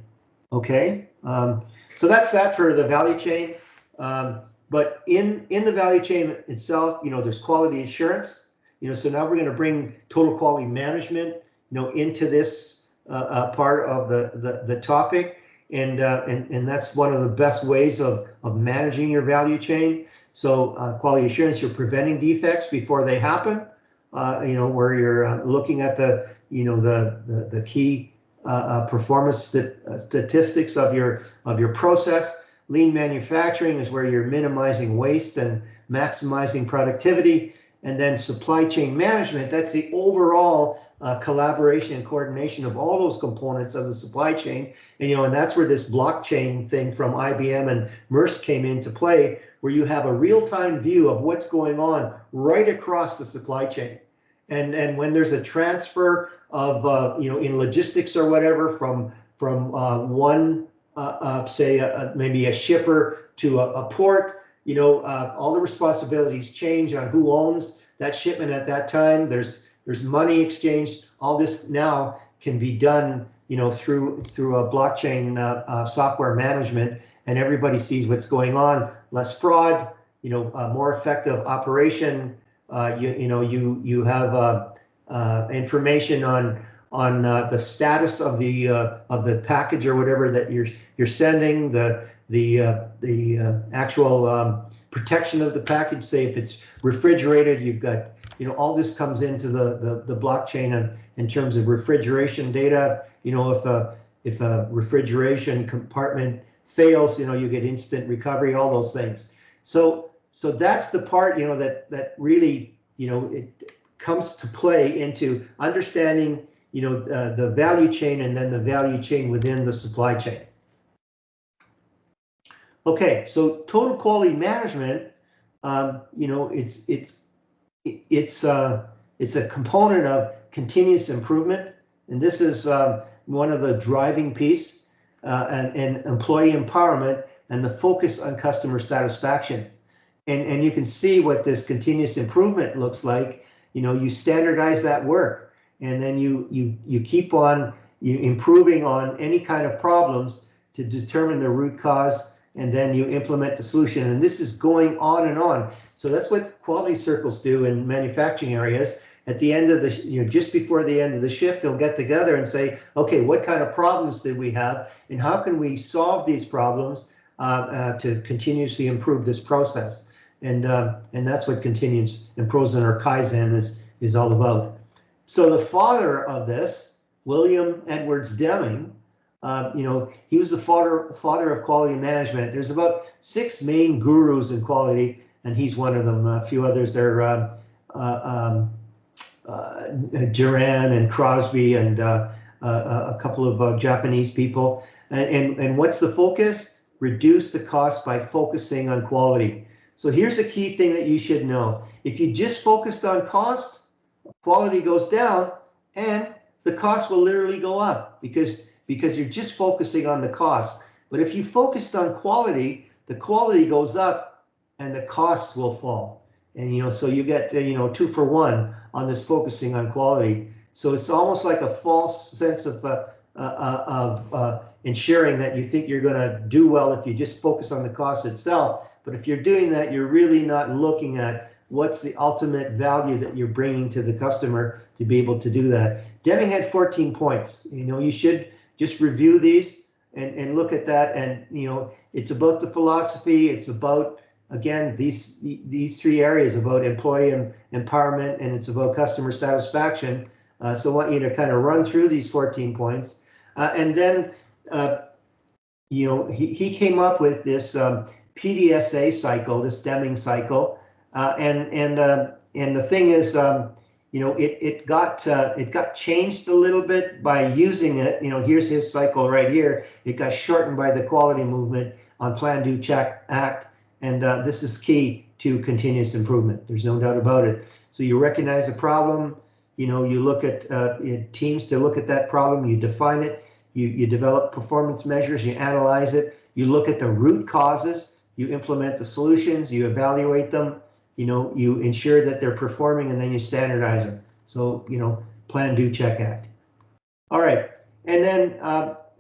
Okay, so that's that for the value chain. But in the value chain itself, there's quality assurance. So now we're going to bring total quality management, into this part of the topic, and that's one of the best ways of managing your value chain. So quality assurance, you're preventing defects before they happen. Where you're looking at the key performance statistics of your process. Lean manufacturing is where you're minimizing waste and maximizing productivity. And then supply chain management, that's the overall collaboration and coordination of all those components of the supply chain. And that's where this blockchain thing from IBM and Maersk came into play, where you have a real-time view of what's going on right across the supply chain. And when there's a transfer of in logistics or whatever from one say maybe a shipper to a port, all the responsibilities change on who owns that shipment at that time. There's money exchanged. All this now can be done through a blockchain software management, and everybody sees what's going on. Less fraud, more effective operation. You have information on the status of the package or whatever that you're sending, the actual protection of the package. Say if it's refrigerated, you've got all this comes into the blockchain in terms of refrigeration data. If a refrigeration compartment fails, you get instant recovery, all those things. So that's the part that really it comes to play into understanding the value chain, and then the value chain within the supply chain. Okay, so total quality management, it's a component of continuous improvement, and this is one of the driving piece, and employee empowerment, and the focus on customer satisfaction. And you can see what this continuous improvement looks like. You standardize that work, and then you keep on improving on any kind of problems to determine the root cause, and then you implement the solution. And this is going on and on. So that's what quality circles do in manufacturing areas. At the end of the, just before the end of the shift, they'll get together and say, okay, what kind of problems did we have, and how can we solve these problems to continuously improve this process? And that's what continuous improvement, or Kaizen, is all about. So the father of this, William Edwards Deming, he was the father of quality management. There's about 6 main gurus in quality, and he's one of them. A few others are Duran and Crosby, and a couple of Japanese people. And what's the focus? Reduce the cost by focusing on quality. So here's a key thing that you should know. If you just focused on cost, quality goes down, and the cost will literally go up, because you're just focusing on the cost. But if you focused on quality, the quality goes up and the costs will fall. And so you get 2 for 1 on this focusing on quality. So it's almost like a false sense of ensuring that you think you're going to do well if you just focus on the cost itself. But if you're doing that, you're really not looking at what's the ultimate value that you're bringing to the customer to be able to do that. Deming had 14 points. You should just review these and look at that. And it's about the philosophy. It's about, again, these 3 areas about employee empowerment, and it's about customer satisfaction. So I want you to kind of run through these 14 points. And then, he came up with this PDSA cycle, this Deming cycle. And the thing is, it got changed a little bit by using it. Here's his cycle right here. It got shortened by the quality movement on Plan, Do, Check, Act. And this is key to continuous improvement. There's no doubt about it. So you recognize a problem, you look at teams to look at that problem, you define it, you develop performance measures, you analyze it, you look at the root causes, you implement the solutions, you evaluate them, you ensure that they're performing, and then you standardize them. So, Plan, Do, Check, Act. All right. And then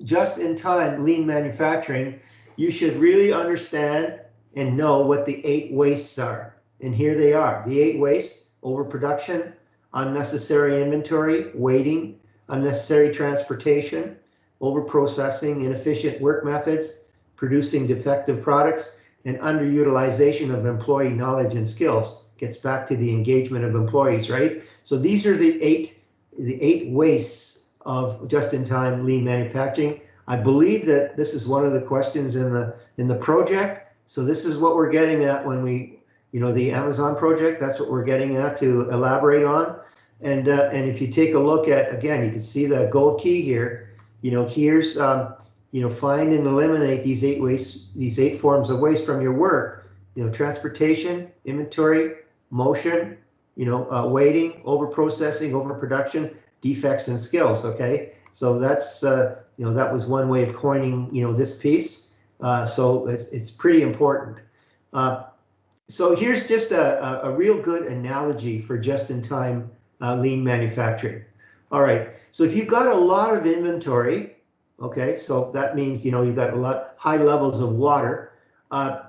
just in time lean manufacturing, you should really understand and know what the 8 wastes are. And here they are. The 8 wastes: overproduction, unnecessary inventory, waiting, unnecessary transportation, overprocessing, inefficient work methods, producing defective products, and underutilization of employee knowledge and skills. Gets back to the engagement of employees, right? So these are the eight wastes of just-in-time lean manufacturing. I believe that this is one of the questions in the project. So this is what we're getting at when we, the Amazon project. That's what we're getting at to elaborate on. And if you take a look at, again, you can see the gold key here. Here's find and eliminate these 8 wastes, these 8 forms of waste from your work. Transportation, inventory, motion, waiting, overprocessing, overproduction, defects, and skills. Okay, so that's that was one way of coining this piece. So it's pretty important. So here's just a real good analogy for just-in-time lean manufacturing. All right, so if you've got a lot of inventory, okay, so that means you've got high levels of water.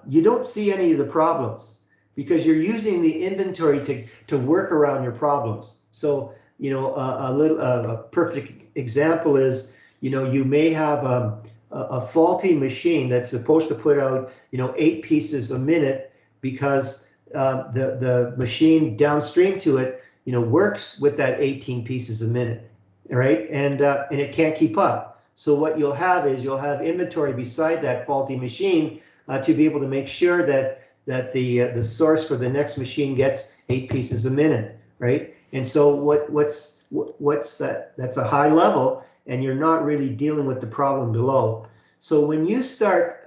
You don't see any of the problems because you're using the inventory to work around your problems. So a perfect example is you may have a faulty machine that's supposed to put out 8 pieces a minute because the machine downstream to it works with that 18 pieces a minute, right? And it can't keep up. So what you'll have is inventory beside that faulty machine to be able to make sure that the source for the next machine gets 8 pieces a minute, right? And so what's that? That's a high level, and you're not really dealing with the problem below. So when you start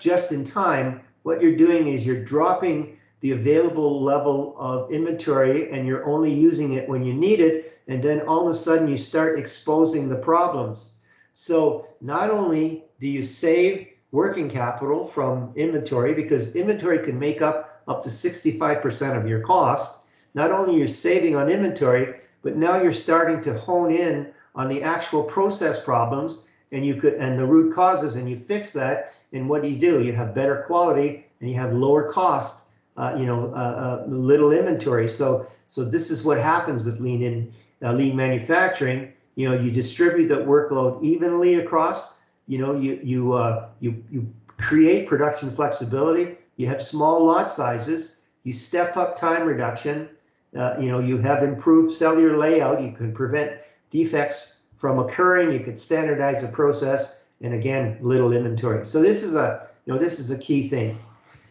just in time, what you're doing is you're dropping the available level of inventory, and you're only using it when you need it, and then all of a sudden you start exposing the problems. So not only do you save working capital from inventory, because inventory can make up to 65% of your cost, not only you're saving on inventory, but now you're starting to hone in on the actual process problems and the root causes, and you fix that. And what do? You have better quality and you have lower cost, little inventory. So this is what happens with lean manufacturing. You distribute that workload evenly across. You create production flexibility. You have small lot sizes. You step up time reduction. You have improved cellular layout. You can prevent defects from occurring. You could standardize the process, and again, little inventory. So this is a key thing.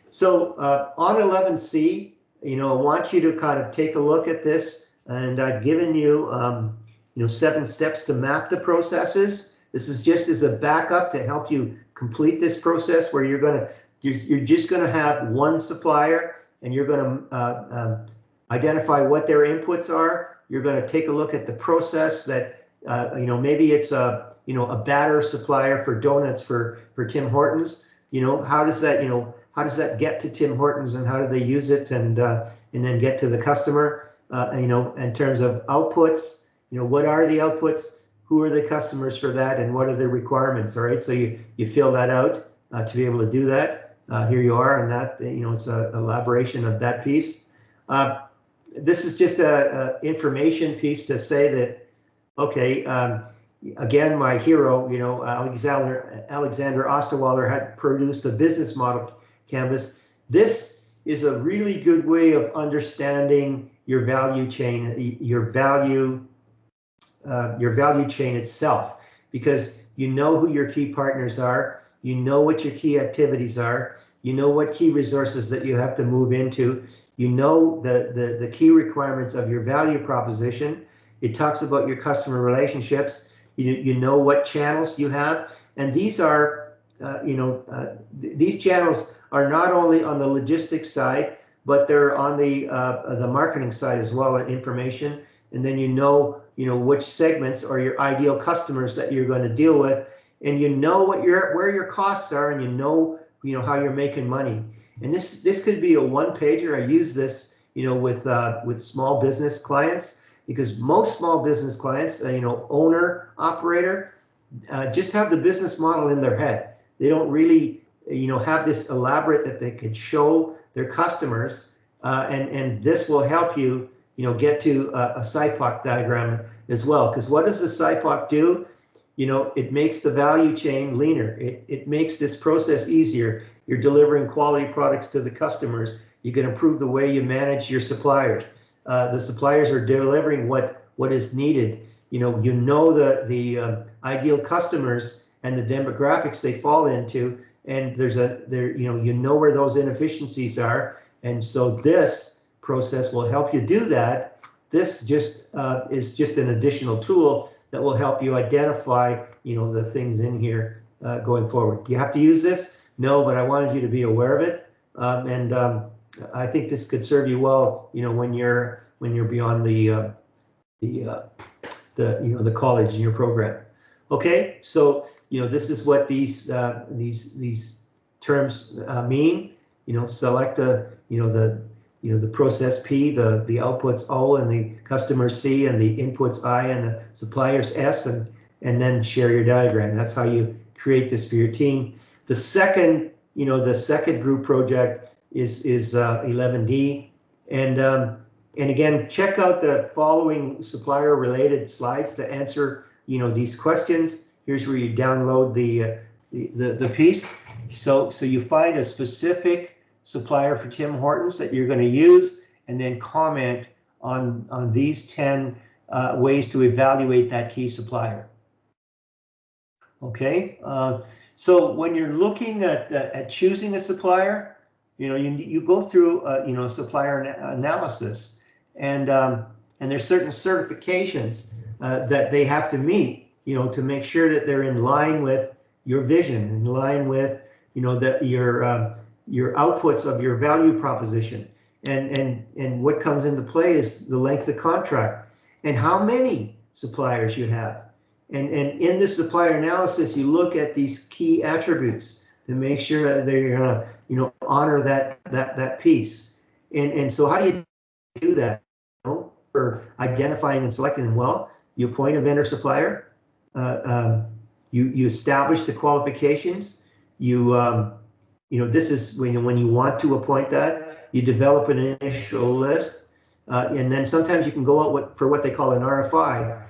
So on 11C, I want you to kind of take a look at this, and I've given you 7 steps to map the processes. This is just as a backup to help you complete this process, where you're just going to have one supplier, and you're going to identify what their inputs are. You're going to take a look at the process that Maybe it's a a batter supplier for donuts for Tim Hortons. How does that get to Tim Hortons, and how do they use it, and then get to the customer? In terms of outputs, what are the outputs? Who are the customers for that, and what are the requirements? All right, so you fill that out to be able to do that. Here you are, and that it's an elaboration of that piece. This is just a information piece to say that, okay, again, my hero, Alexander Osterwalder had produced a business model canvas. This is a really good way of understanding your value chain, your value chain itself, because you know who your key partners are, you know what your key activities are, you know what key resources that you have to move into, you know the key requirements of your value proposition. It talks about your customer relationships. You know what channels you have, and these are these channels are not only on the logistics side, but they're on the marketing side as well, information. And then which segments are your ideal customers that you're going to deal with, and where your costs are, and how you're making money. And this could be a one-pager. I use this with small business clients, because most small business clients, owner, operator, just have the business model in their head. They don't really have this elaborate that they could show their customers, and this will help you get to a SIPOC diagram as well. Because what does the SIPOC do? It makes the value chain leaner. It makes this process easier. You're delivering quality products to the customers. You can improve the way you manage your suppliers. The suppliers are delivering what is needed. The ideal customers and the demographics they fall into, and where those inefficiencies are. And so this process will help you do that. This is just an additional tool that will help you identify the things in here going forward. Do you have to use this? No, but I wanted you to be aware of it, and I think this could serve you well when you're beyond the college in your program. Okay, so this is what these terms mean. Select the process P, the outputs O, and the customer C, and the inputs I, and the suppliers S, and then share your diagram. That's how you create this for your team. The second group project is 11D, and again, check out the following supplier related slides to answer these questions. Here's where you download the piece. So you find a specific supplier for Tim Hortons that you're going to use, and then comment on these 10 ways to evaluate that key supplier. Okay, so when you're looking at choosing a supplier, you go through supplier analysis, and there's certain certifications that they have to meet, to make sure that they're in line with your vision, in line with your outputs of your value proposition, and what comes into play is the length of contract and how many suppliers you have. And in this supplier analysis, you look at these key attributes to make sure that they're gonna honor that piece. And so how do you do that? For identifying and selecting them? Well, you appoint a vendor supplier, you establish the qualifications, this is when you want to appoint that, you develop an initial list, and then sometimes you can go out for what they call an RFI,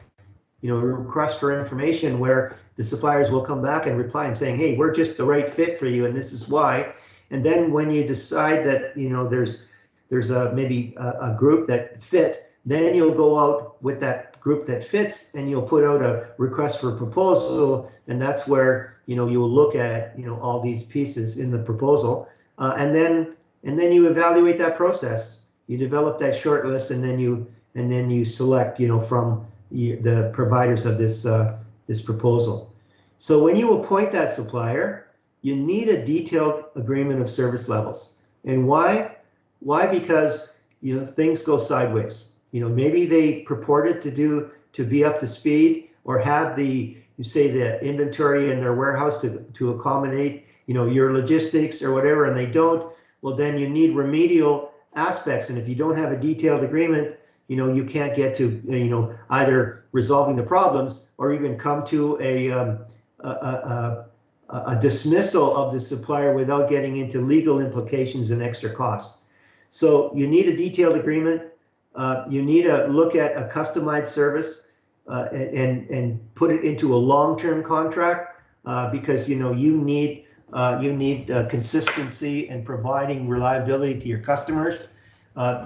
a request for information, where the suppliers will come back and reply and saying, hey, we're just the right fit for you, and this is why. And then when you decide that there's maybe a group that fit, then you'll go out with that group that fits, and you'll put out a request for proposal, and that's where you will look at all these pieces in the proposal, and then you evaluate that process. You develop that short list, and then you select from the providers of this proposal. So when you appoint that supplier, you need a detailed agreement of service levels. And why? Because things go sideways. Maybe they purported to be up to speed, or have the inventory in their warehouse to accommodate, your logistics or whatever, and they don't, well, then you need remedial aspects. And if you don't have a detailed agreement, you can't get to, either resolving the problems or even come to a dismissal of the supplier without getting into legal implications and extra costs. So you need a detailed agreement. You need to look at a customized service and put it into a long-term contract because you need consistency and providing reliability to your customers.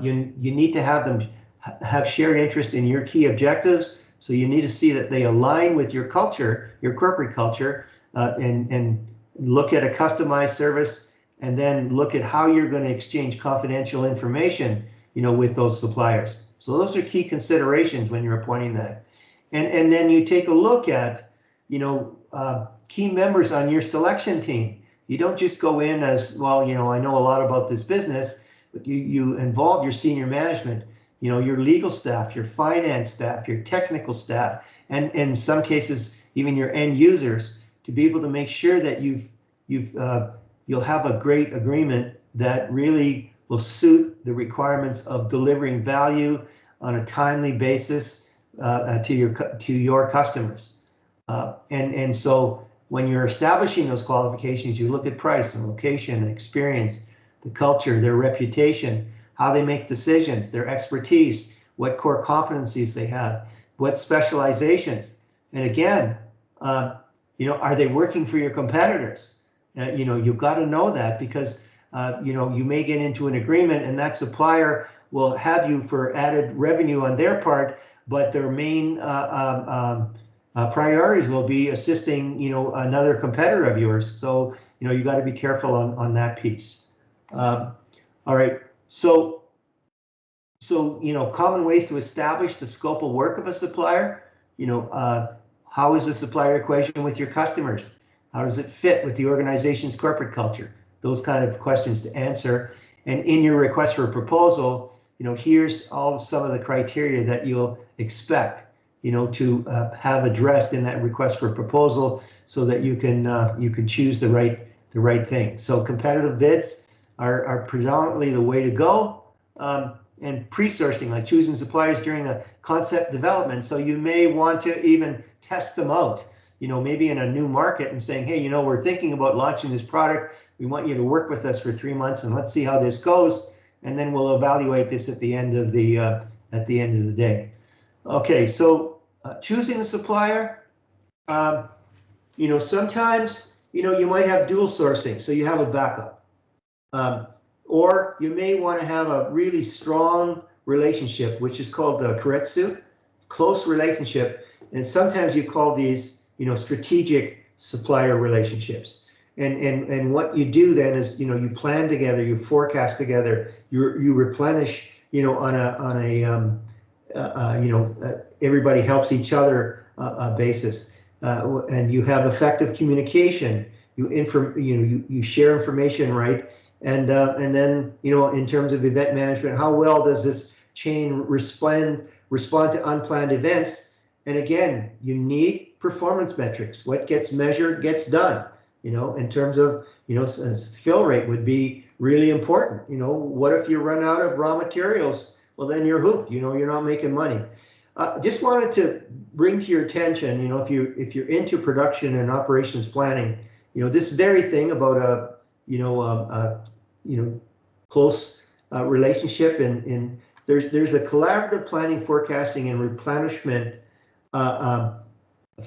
You need to have them have shared interest in your key objectives. So you need to see that they align with your culture, your corporate culture, and look at a customized service, and then look at how you're going to exchange confidential information, with those suppliers. So those are key considerations when you're appointing that. And then you take a look at, key members on your selection team. You don't just go in as, well, I know a lot about this business, but you involve your senior management, your legal staff, your finance staff, your technical staff, and in some cases, even your end users, to be able to make sure that you'll have a great agreement that really will suit the requirements of delivering value on a timely basis to your customers. And so when you're establishing those qualifications, you look at price and location and experience, the culture, their reputation, how they make decisions, their expertise, what core competencies they have, what specializations. And again, are they working for your competitors? You've got to know that because, you may get into an agreement and that supplier will have you for added revenue on their part, but their main priorities will be assisting, another competitor of yours. So, you got to be careful on that piece. All right. So, common ways to establish the scope of work of a supplier. How is the supplier equation with your customers? How does it fit with the organization's corporate culture? Those kind of questions to answer. And in your request for a proposal, here's some of the criteria that you'll expect, to have addressed in that request for proposal, so that you can choose the right thing. So competitive bids are predominantly the way to go. And pre-sourcing, like choosing suppliers during a concept development. So you may want to even test them out, maybe in a new market, and saying, hey, we're thinking about launching this product. We want you to work with us for 3 months and let's see how this goes. And then we'll evaluate this at the end of the day. Okay, so choosing a supplier, sometimes, you might have dual sourcing, so you have a backup. Or you may want to have a really strong relationship, which is called the Kuretsu, close relationship. And sometimes you call these, strategic supplier relationships. And what you do then is, you plan together, you forecast together, you replenish, everybody helps each other basis, and you have effective communication. You share information, right? And then, in terms of event management, how well does this chain respond to unplanned events? And again, you need performance metrics. What gets measured gets done. In terms of, fill rate would be really important. What if you run out of raw materials? Well, then you're hooped. You're not making money. Just wanted to bring to your attention, if you're into production and operations planning, this very thing about a close relationship, and there's a collaborative planning, forecasting, and replenishment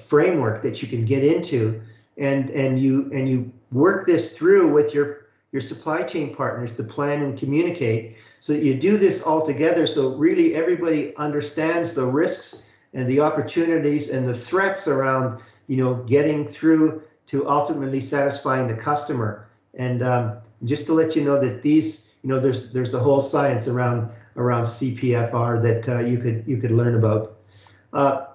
framework that you can get into, and you work this through with your supply chain partners to plan and communicate, so that you do this all together, so really everybody understands the risks and the opportunities and the threats around getting through to ultimately satisfying the customer. And just to let you know that these, there's a whole science around CPFR that you could learn about.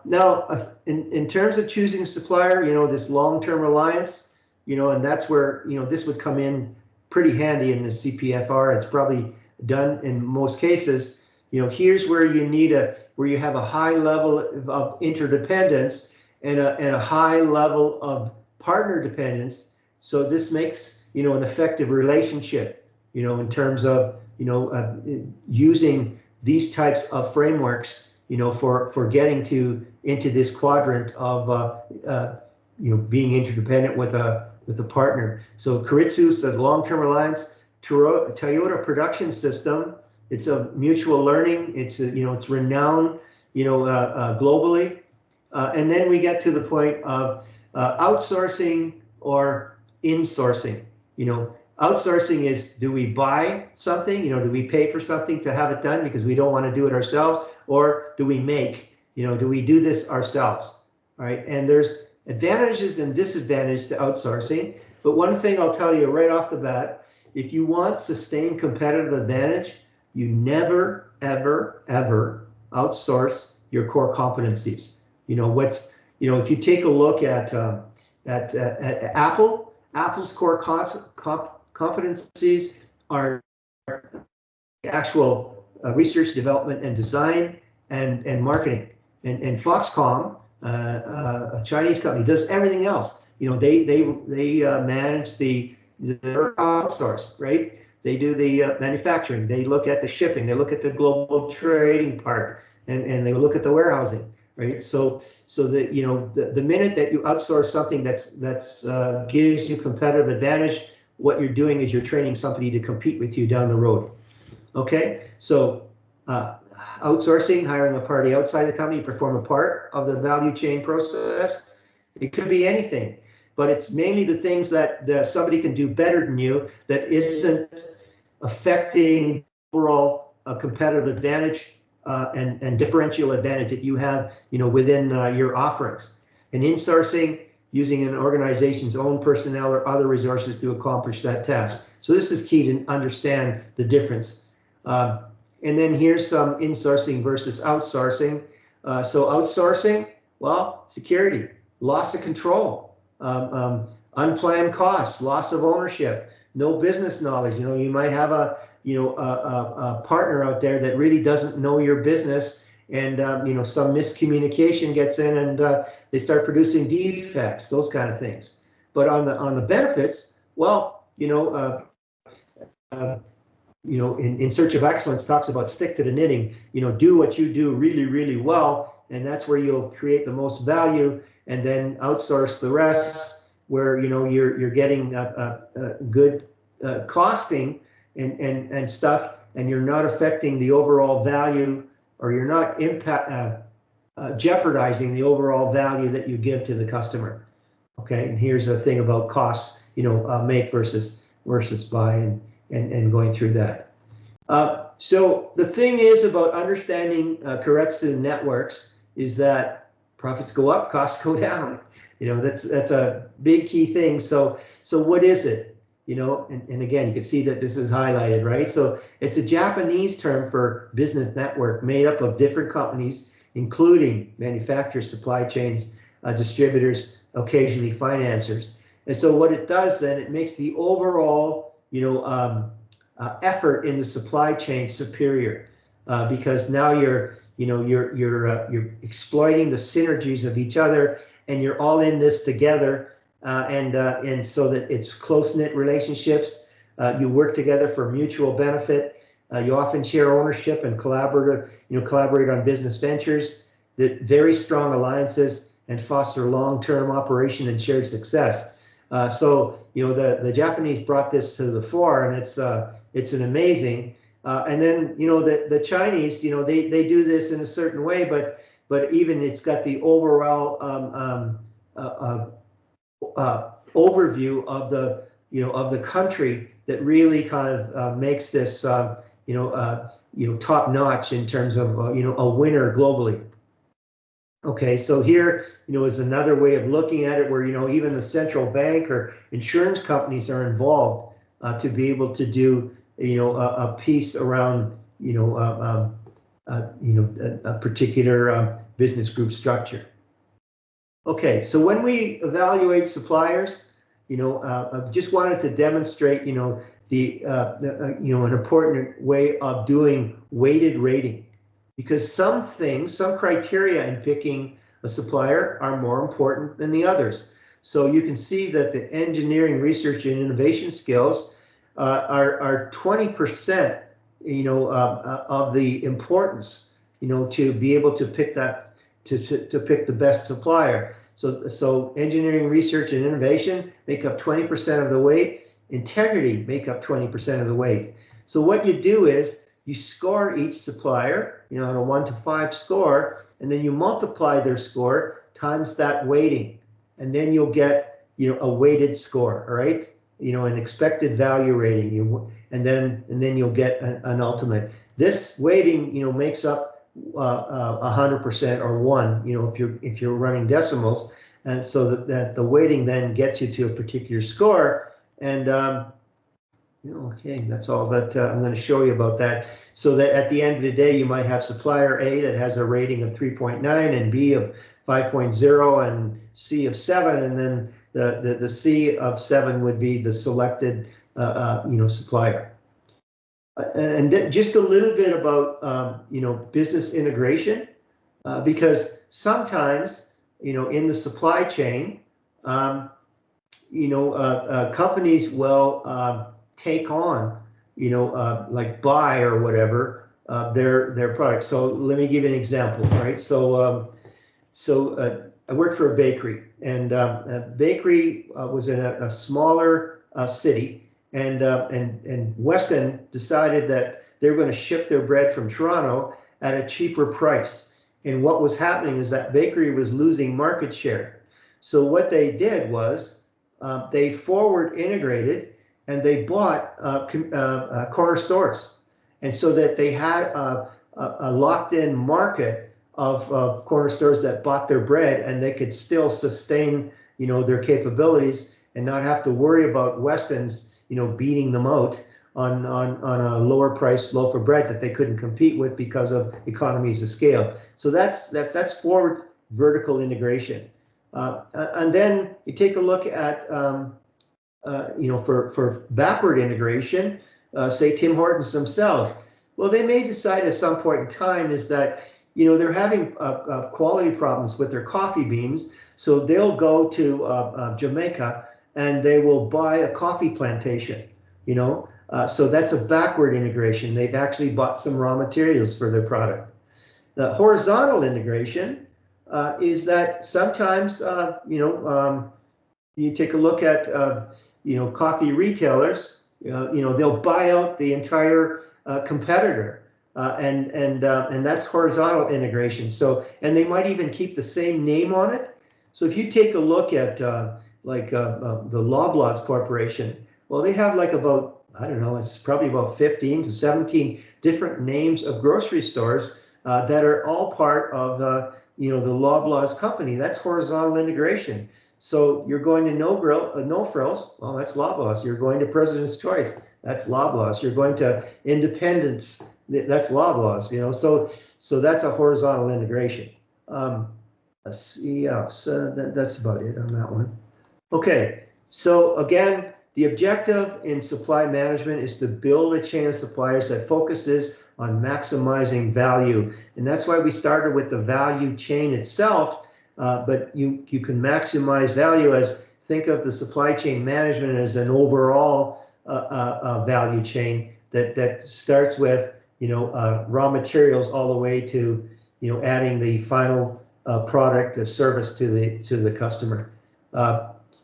Now, in terms of choosing a supplier, this long-term reliance, and that's where this would come in pretty handy in the CPFR. It's probably done in most cases. Here's where you have a high level of interdependence, and a high level of partner dependence. So this makes, you know, an effective relationship, you know, in terms of, you know, using these types of frameworks, you know, for getting into this quadrant of, you know, being interdependent with a partner. So Keiretsu says long-term reliance. Toyota production system. It's a mutual learning. It's a, you know, it's renowned, you know, globally. And then we get to the point of outsourcing or insourcing. You know, outsourcing is, do we buy something? You know, do we pay for something to have it done because we don't want to do it ourselves, or do we make? You know, do we do this ourselves? All right, and there's advantages and disadvantages to outsourcing. But one thing I'll tell you right off the bat, if you want sustained competitive advantage, you never, ever, ever outsource your core competencies. You know, what's, you know, if you take a look at Apple, Apple's core competencies are actual research, development, and design, and marketing. And Foxconn, a Chinese company, does everything else. You know, they manage their outsource, right? They do the manufacturing. They look at the shipping. They look at the global trading part, and they look at the warehousing, right? So that, you know, the minute that you outsource something that's gives you competitive advantage, what you're doing is you're training somebody to compete with you down the road. Okay, so outsourcing, hiring a party outside the company to perform a part of the value chain process. It could be anything, but it's mainly the things that somebody can do better than you that isn't affecting overall competitive advantage and differential advantage that you have, you know, within your offerings. And insourcing, using an organization's own personnel or other resources to accomplish that task. So this is key to understand the difference. And then here's some insourcing versus outsourcing. So outsourcing, well, security, loss of control, unplanned costs, loss of ownership, no business knowledge. You know, you might have a partner out there that really doesn't know your business, and you know, some miscommunication gets in, and they start producing defects, those kind of things. But on the benefits, well, in Search of Excellence talks about stick to the knitting. You know, do what you do really, really well, and that's where you'll create the most value, and then outsource the rest, where, you know, you're getting good costing and stuff, and you're not affecting the overall value, or you're not jeopardizing the overall value that you give to the customer. Okay, and here's a thing about costs, you know, make versus buy, and going through that. So the thing is about understanding Keiretsu networks is that profits go up, costs go down. You know, that's a big key thing. So what is it? You know, and again, you can see that this is highlighted, right? So it's a Japanese term for business network made up of different companies, including manufacturers, supply chains, distributors, occasionally financiers. And so what it does then, it makes the overall, you know, effort in the supply chain superior, because now you're exploiting the synergies of each other, and you're all in this together, and so that it's close-knit relationships. You work together for mutual benefit. You often share ownership and collaborate on business ventures. That very strong alliances and foster long-term operation and shared success. So, you know, the Japanese brought this to the fore, and it's an amazing. And then, you know, the Chinese, you know, they do this in a certain way, but even it's got the overall overview of the, you know, of the country that really kind of makes this top notch in terms of a winner globally. Okay, so here, you know, is another way of looking at it, where, you know, even the central bank or insurance companies are involved to be able to do, you know, a piece around, a particular business group structure. Okay, so when we evaluate suppliers, you know, I just wanted to demonstrate, you know, an important way of doing weighted rating. Because some criteria in picking a supplier are more important than the others. So you can see that the engineering, research, and innovation skills are 20%, of the importance, to be able to pick that, to pick the best supplier. So engineering, research, and innovation make up 20% of the weight. Integrity make up 20% of the weight. So what you do is you score each supplier, on a 1 to 5 score, and then you multiply their score times that weighting, and then you'll get, a weighted score, all right? An expected value rating, and then you'll get an ultimate. This weighting, makes up 100% or 1, if you're running decimals, and so that the weighting then gets you to a particular score. And okay, that's all that I'm going to show you about that. So that at the end of the day, you might have supplier A that has a rating of 3.9 and B of 5.0 and C of 7, and then the C of 7 would be the selected supplier. And just a little bit about business integration, because sometimes in the supply chain, companies will take on, like buy or whatever, their products. So let me give you an example, right? So I worked for a bakery, and a bakery was in a smaller city, and Weston decided that they were going to ship their bread from Toronto at a cheaper price. And what was happening is that bakery was losing market share. So what they did was they forward integrated, and they bought corner stores, and so that they had a locked-in market of corner stores that bought their bread, and they could still sustain their capabilities and not have to worry about Weston's beating them out on a lower price loaf of bread that they couldn't compete with because of economies of scale. So that's forward vertical integration. And then you take a look at for backward integration, say Tim Hortons themselves. Well, they may decide at some point in time is that they're having quality problems with their coffee beans, so they'll go to Jamaica and they will buy a coffee plantation. So that's a backward integration. They've actually bought some raw materials for their product. The horizontal integration is that sometimes you take a look at coffee retailers. They'll buy out the entire competitor, and that's horizontal integration. So, and they might even keep the same name on it. So if you take a look at the Loblaws Corporation, well, they have like about, I don't know, it's probably about 15 to 17 different names of grocery stores that are all part of the Loblaws company. That's horizontal integration. So you're going to No Frills, well, that's Loblaws. You're going to President's Choice, that's Loblaws. You're going to Independence, that's Loblaws. So that's a horizontal integration. Let's see, so that's about it on that one. Okay, so again, the objective in supply management is to build a chain of suppliers that focuses on maximizing value. And that's why we started with the value chain itself, but you can maximize value as, think of the supply chain management as an overall value chain that starts with raw materials all the way to adding the final product of service to the customer.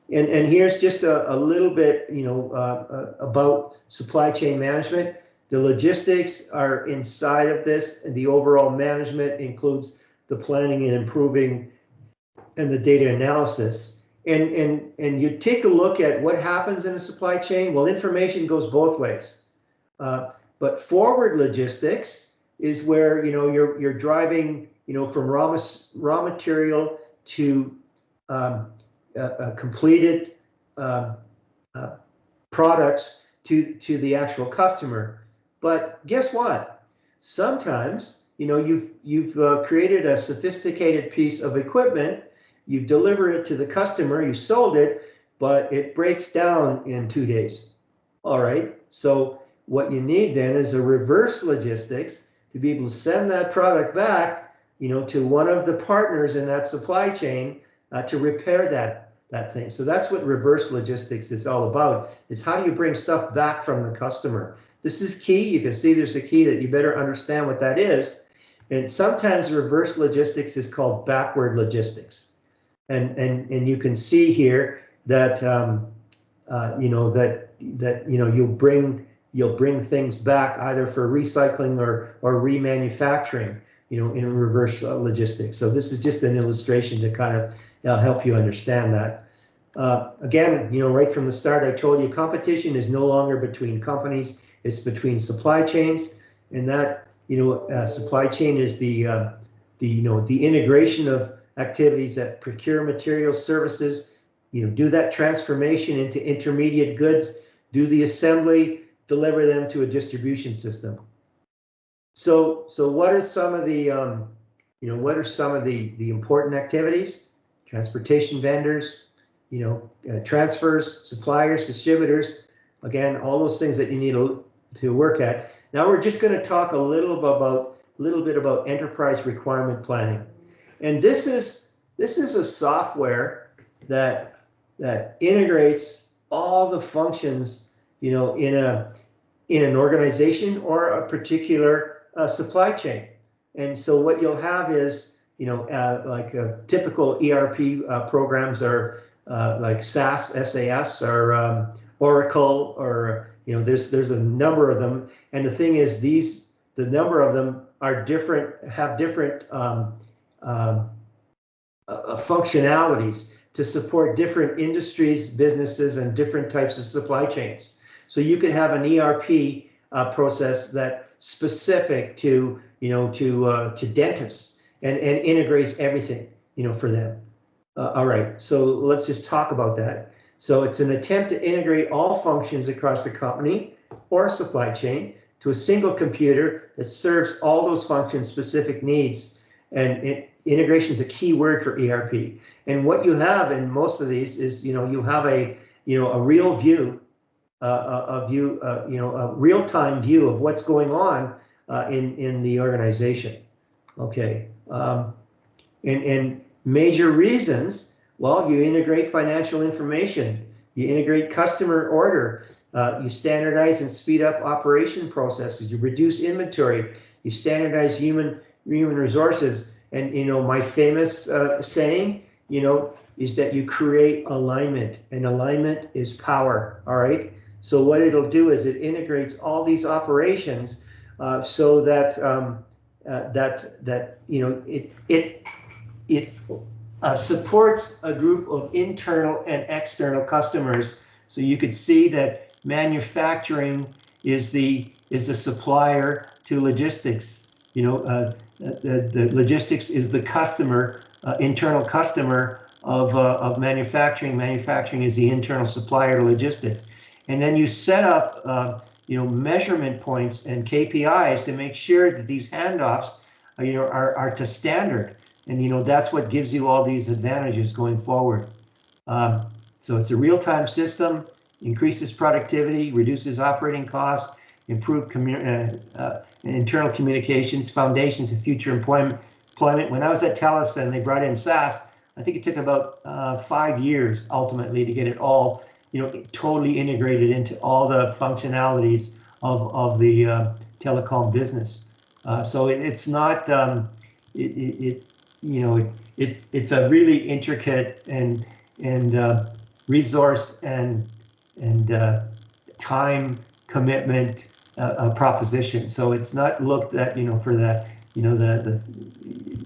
And here's just a little bit about supply chain management. The logistics are inside of this, and the overall management includes the planning and improving and the data analysis. And you take a look at what happens in a supply chain. Well, information goes both ways. But forward logistics is where you're driving from raw material to completed products to the actual customer. But guess what? Sometimes you've created a sophisticated piece of equipment, you've delivered it to the customer, you sold it, but it breaks down in 2 days. All right, so what you need then is a reverse logistics to be able to send that product back to one of the partners in that supply chain to repair that thing. So that's what reverse logistics is all about. It's how do you bring stuff back from the customer? This is key. You can see there's a key that you better understand what that is. And sometimes reverse logistics is called backward logistics. And you can see here that you'll bring things back either for recycling or remanufacturing, in reverse logistics. So this is just an illustration to kind of help you understand that. Again, right from the start, I told you competition is no longer between companies, it's between supply chains, and that, supply chain is the integration of activities that procure materials, services, do that transformation into intermediate goods, do the assembly, deliver them to a distribution system. So what are some of the the important activities? Transportation vendors, transfers, suppliers, distributors, again, all those things that you need to work at. Now we're just going to talk a little bit about enterprise requirement planning. And this is a software that integrates all the functions, in an organization or a particular supply chain. And so what you'll have is, like typical ERP programs are like SAS, or Oracle, or there's a number of them. And the thing is, the number of them are different, have different functionalities to support different industries, businesses, and different types of supply chains. So you could have an ERP process that's specific to dentists and integrates everything for them. All right, so let's just talk about that. So it's an attempt to integrate all functions across the company or supply chain to a single computer that serves all those functions' specific needs. And integration is a key word for ERP. And what you have in most of these is, you have a real view, a real-time view of what's going on in the organization. Okay, and major reasons. Well, you integrate financial information, you integrate customer order, you standardize and speed up operation processes, you reduce inventory, you standardize human resources. And my famous saying, is that you create alignment, and alignment is power. All right. So what it'll do is it integrates all these operations so that it supports a group of internal and external customers. So you could see that manufacturing is the supplier to logistics. The logistics is the customer, internal customer of manufacturing. Manufacturing is the internal supplier to logistics. And then you set up measurement points and KPIs to make sure that these handoffs are to standard. And that's what gives you all these advantages going forward. So it's a real-time system, increases productivity, reduces operating costs, improve internal communications, foundations of future employment. When I was at TELUS and they brought in SAS, I think it took about 5 years ultimately to get it all, totally integrated into all the functionalities of the telecom business. So it's not it's a really intricate and resource and time commitment proposition. So it's not looked at for that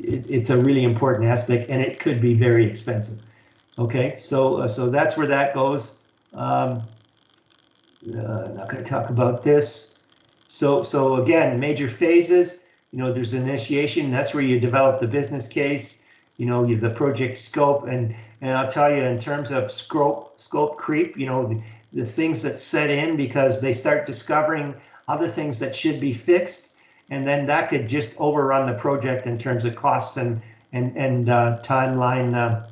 it's a really important aspect, and it could be very expensive. Okay, so that's where that goes. Not going to talk about this. So again, major phases. There's initiation. That's where you develop the business case. The project scope, and I'll tell you, in terms of scope creep, the things that set in because they start discovering other things that should be fixed, and then that could just overrun the project in terms of costs and timeline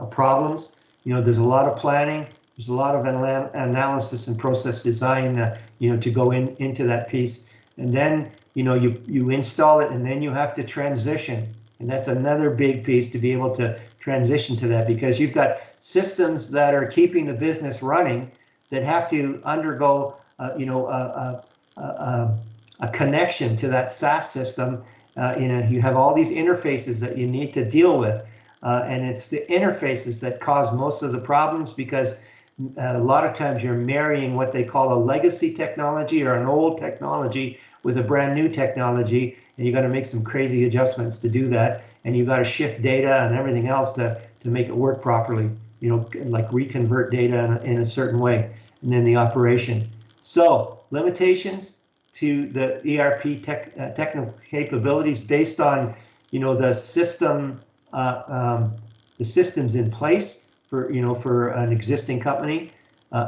problems. There's a lot of planning. There's a lot of analysis and process design, to go into that piece. and then you install it, and then you have to transition, and that's another big piece to be able to transition to that, because you've got systems that are keeping the business running that have to undergo a connection to that SaaS system. You have all these interfaces that you need to deal with, and it's the interfaces that cause most of the problems, because a lot of times you're marrying what they call a legacy technology or an old technology with a brand new technology, and you got to make some crazy adjustments to do that, and you got to shift data and everything else to make it work properly, like reconvert data in a certain way, and then the operation. So limitations to the ERP technical capabilities based on the system, the systems in place for an existing company,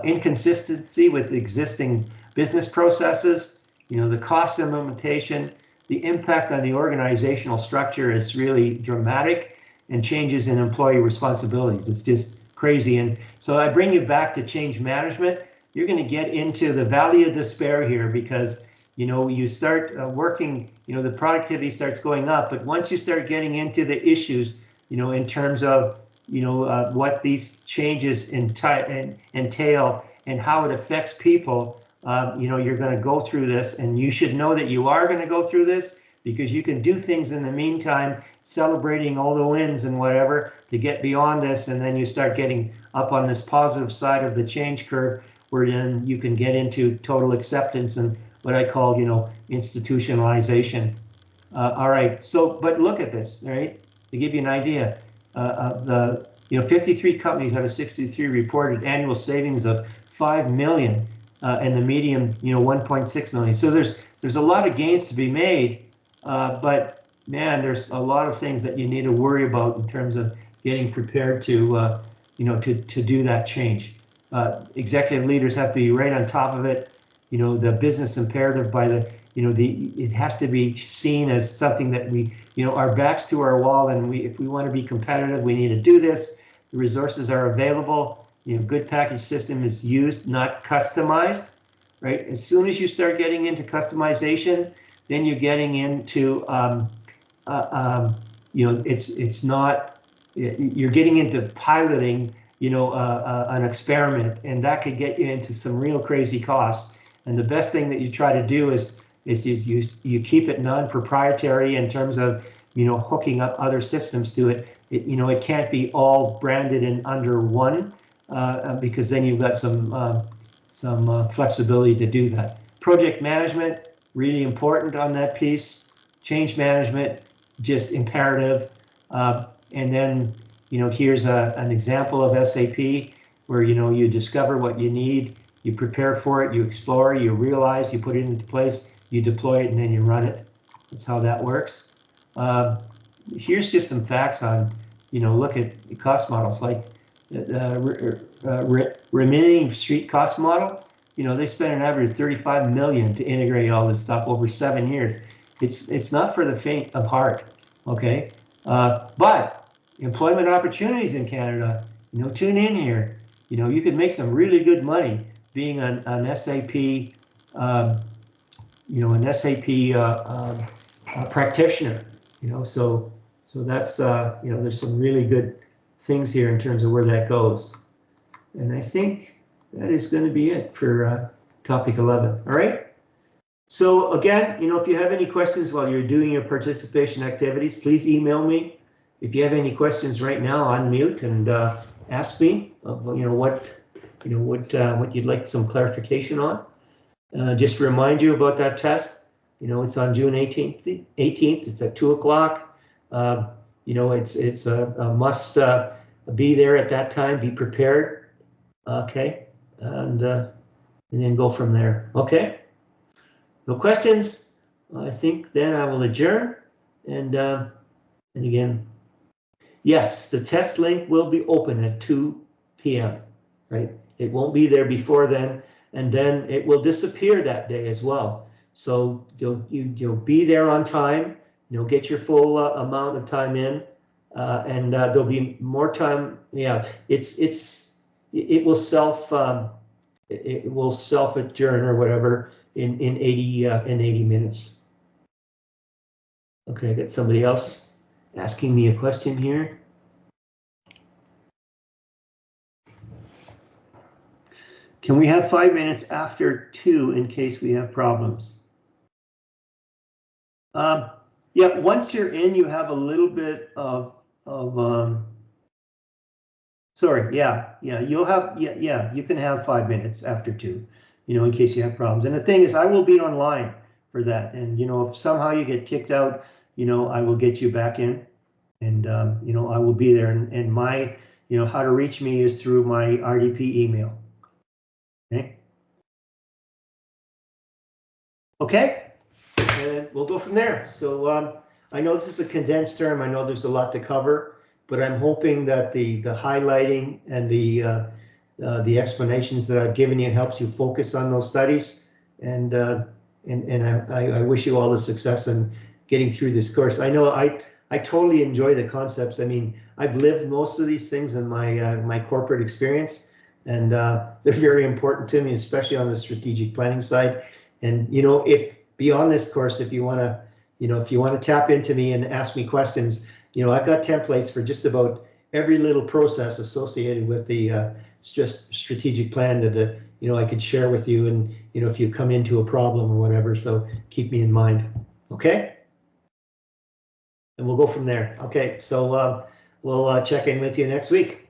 inconsistency with existing business processes, the cost implementation, the impact on the organizational structure is really dramatic, and changes in employee responsibilities. It's just crazy. And so I bring you back to change management. You're going to get into the valley of despair here, because you start working, the productivity starts going up, but once you start getting into the issues, in terms of what these changes entail and how it affects people, you're going to go through this, and you should know that you are going to go through this, because you can do things in the meantime, celebrating all the wins and whatever to get beyond this, and then you start getting up on this positive side of the change curve, where then you can get into total acceptance and what I call institutionalization. All right, so but look at this, right? To give you an idea, the 53 companies out of 63 reported annual savings of 5 million, and the median 1.6 million. So there's a lot of gains to be made, but man, there's a lot of things that you need to worry about in terms of getting prepared to to do that change. Executive leaders have to be right on top of it. The business imperative by the it has to be seen as something that we our backs to our wall, and if we want to be competitive, we need to do this. The resources are available. Good package system is used, not customized, right? As soon as you start getting into customization, then you're getting into it's not, you're getting into piloting an experiment, and that could get you into some real crazy costs. And the best thing that you try to do is you keep it non-proprietary in terms of hooking up other systems to it. It can't be all branded in under one, because then you've got some flexibility to do that. Project management, really important on that piece. Change management, just imperative. And then here's an example of SAP, where you discover what you need, you prepare for it, you explore, you realize, you put it into place, you deploy it, and then you run it. That's how that works. Here's just some facts on, look at the cost models, like Rimini Street cost model. They spent an average of 35 million to integrate all this stuff over 7 years. It's not for the faint of heart, okay? But employment opportunities in Canada, tune in here. You could make some really good money being an SAP, an SAP practitioner. So that's there's some really good things here in terms of where that goes. And I think that is going to be it for topic 11. All right. So again, if you have any questions while you're doing your participation activities, please email me. If you have any questions right now, unmute and ask me of what you'd like some clarification on. Just to remind you about that test. It's on June 18th. It's at 2 o'clock. It's a must be there at that time. Be prepared. Okay, and then go from there. Okay. No questions? I think then I will adjourn. And again, yes, the test link will be open at 2 p.m. Right? It won't be there before then, and then it will disappear that day as well. So you'll be there on time. Get your full amount of time in, and there'll be more time. Yeah, it will self adjourn or whatever. in 80 minutes. Okay, I got somebody else asking me a question here. Can we have 5 minutes after 2 in case we have problems? Yeah, once you're in, you have a little bit of sorry, yeah, you'll have, yeah, you can have 5 minutes after 2, in case you have problems. And the thing is, I will be online for that. And, if somehow you get kicked out, I will get you back in. And, I will be there. And my, how to reach me is through my RDP email. Okay. Okay. And we'll go from there. So I know this is a condensed term. I know there's a lot to cover, but I'm hoping that the highlighting and the explanations that I've given you helps you focus on those studies. And I wish you all the success in getting through this course. I know I totally enjoy the concepts. I mean, I've lived most of these things in my corporate experience, and they're very important to me, especially on the strategic planning side. And if beyond this course, if you want to tap into me and ask me questions, I've got templates for just about every little process associated with the strategic plan that I could share with you, and if you come into a problem or whatever. So keep me in mind. Okay. And we'll go from there. Okay, so we'll check in with you next week.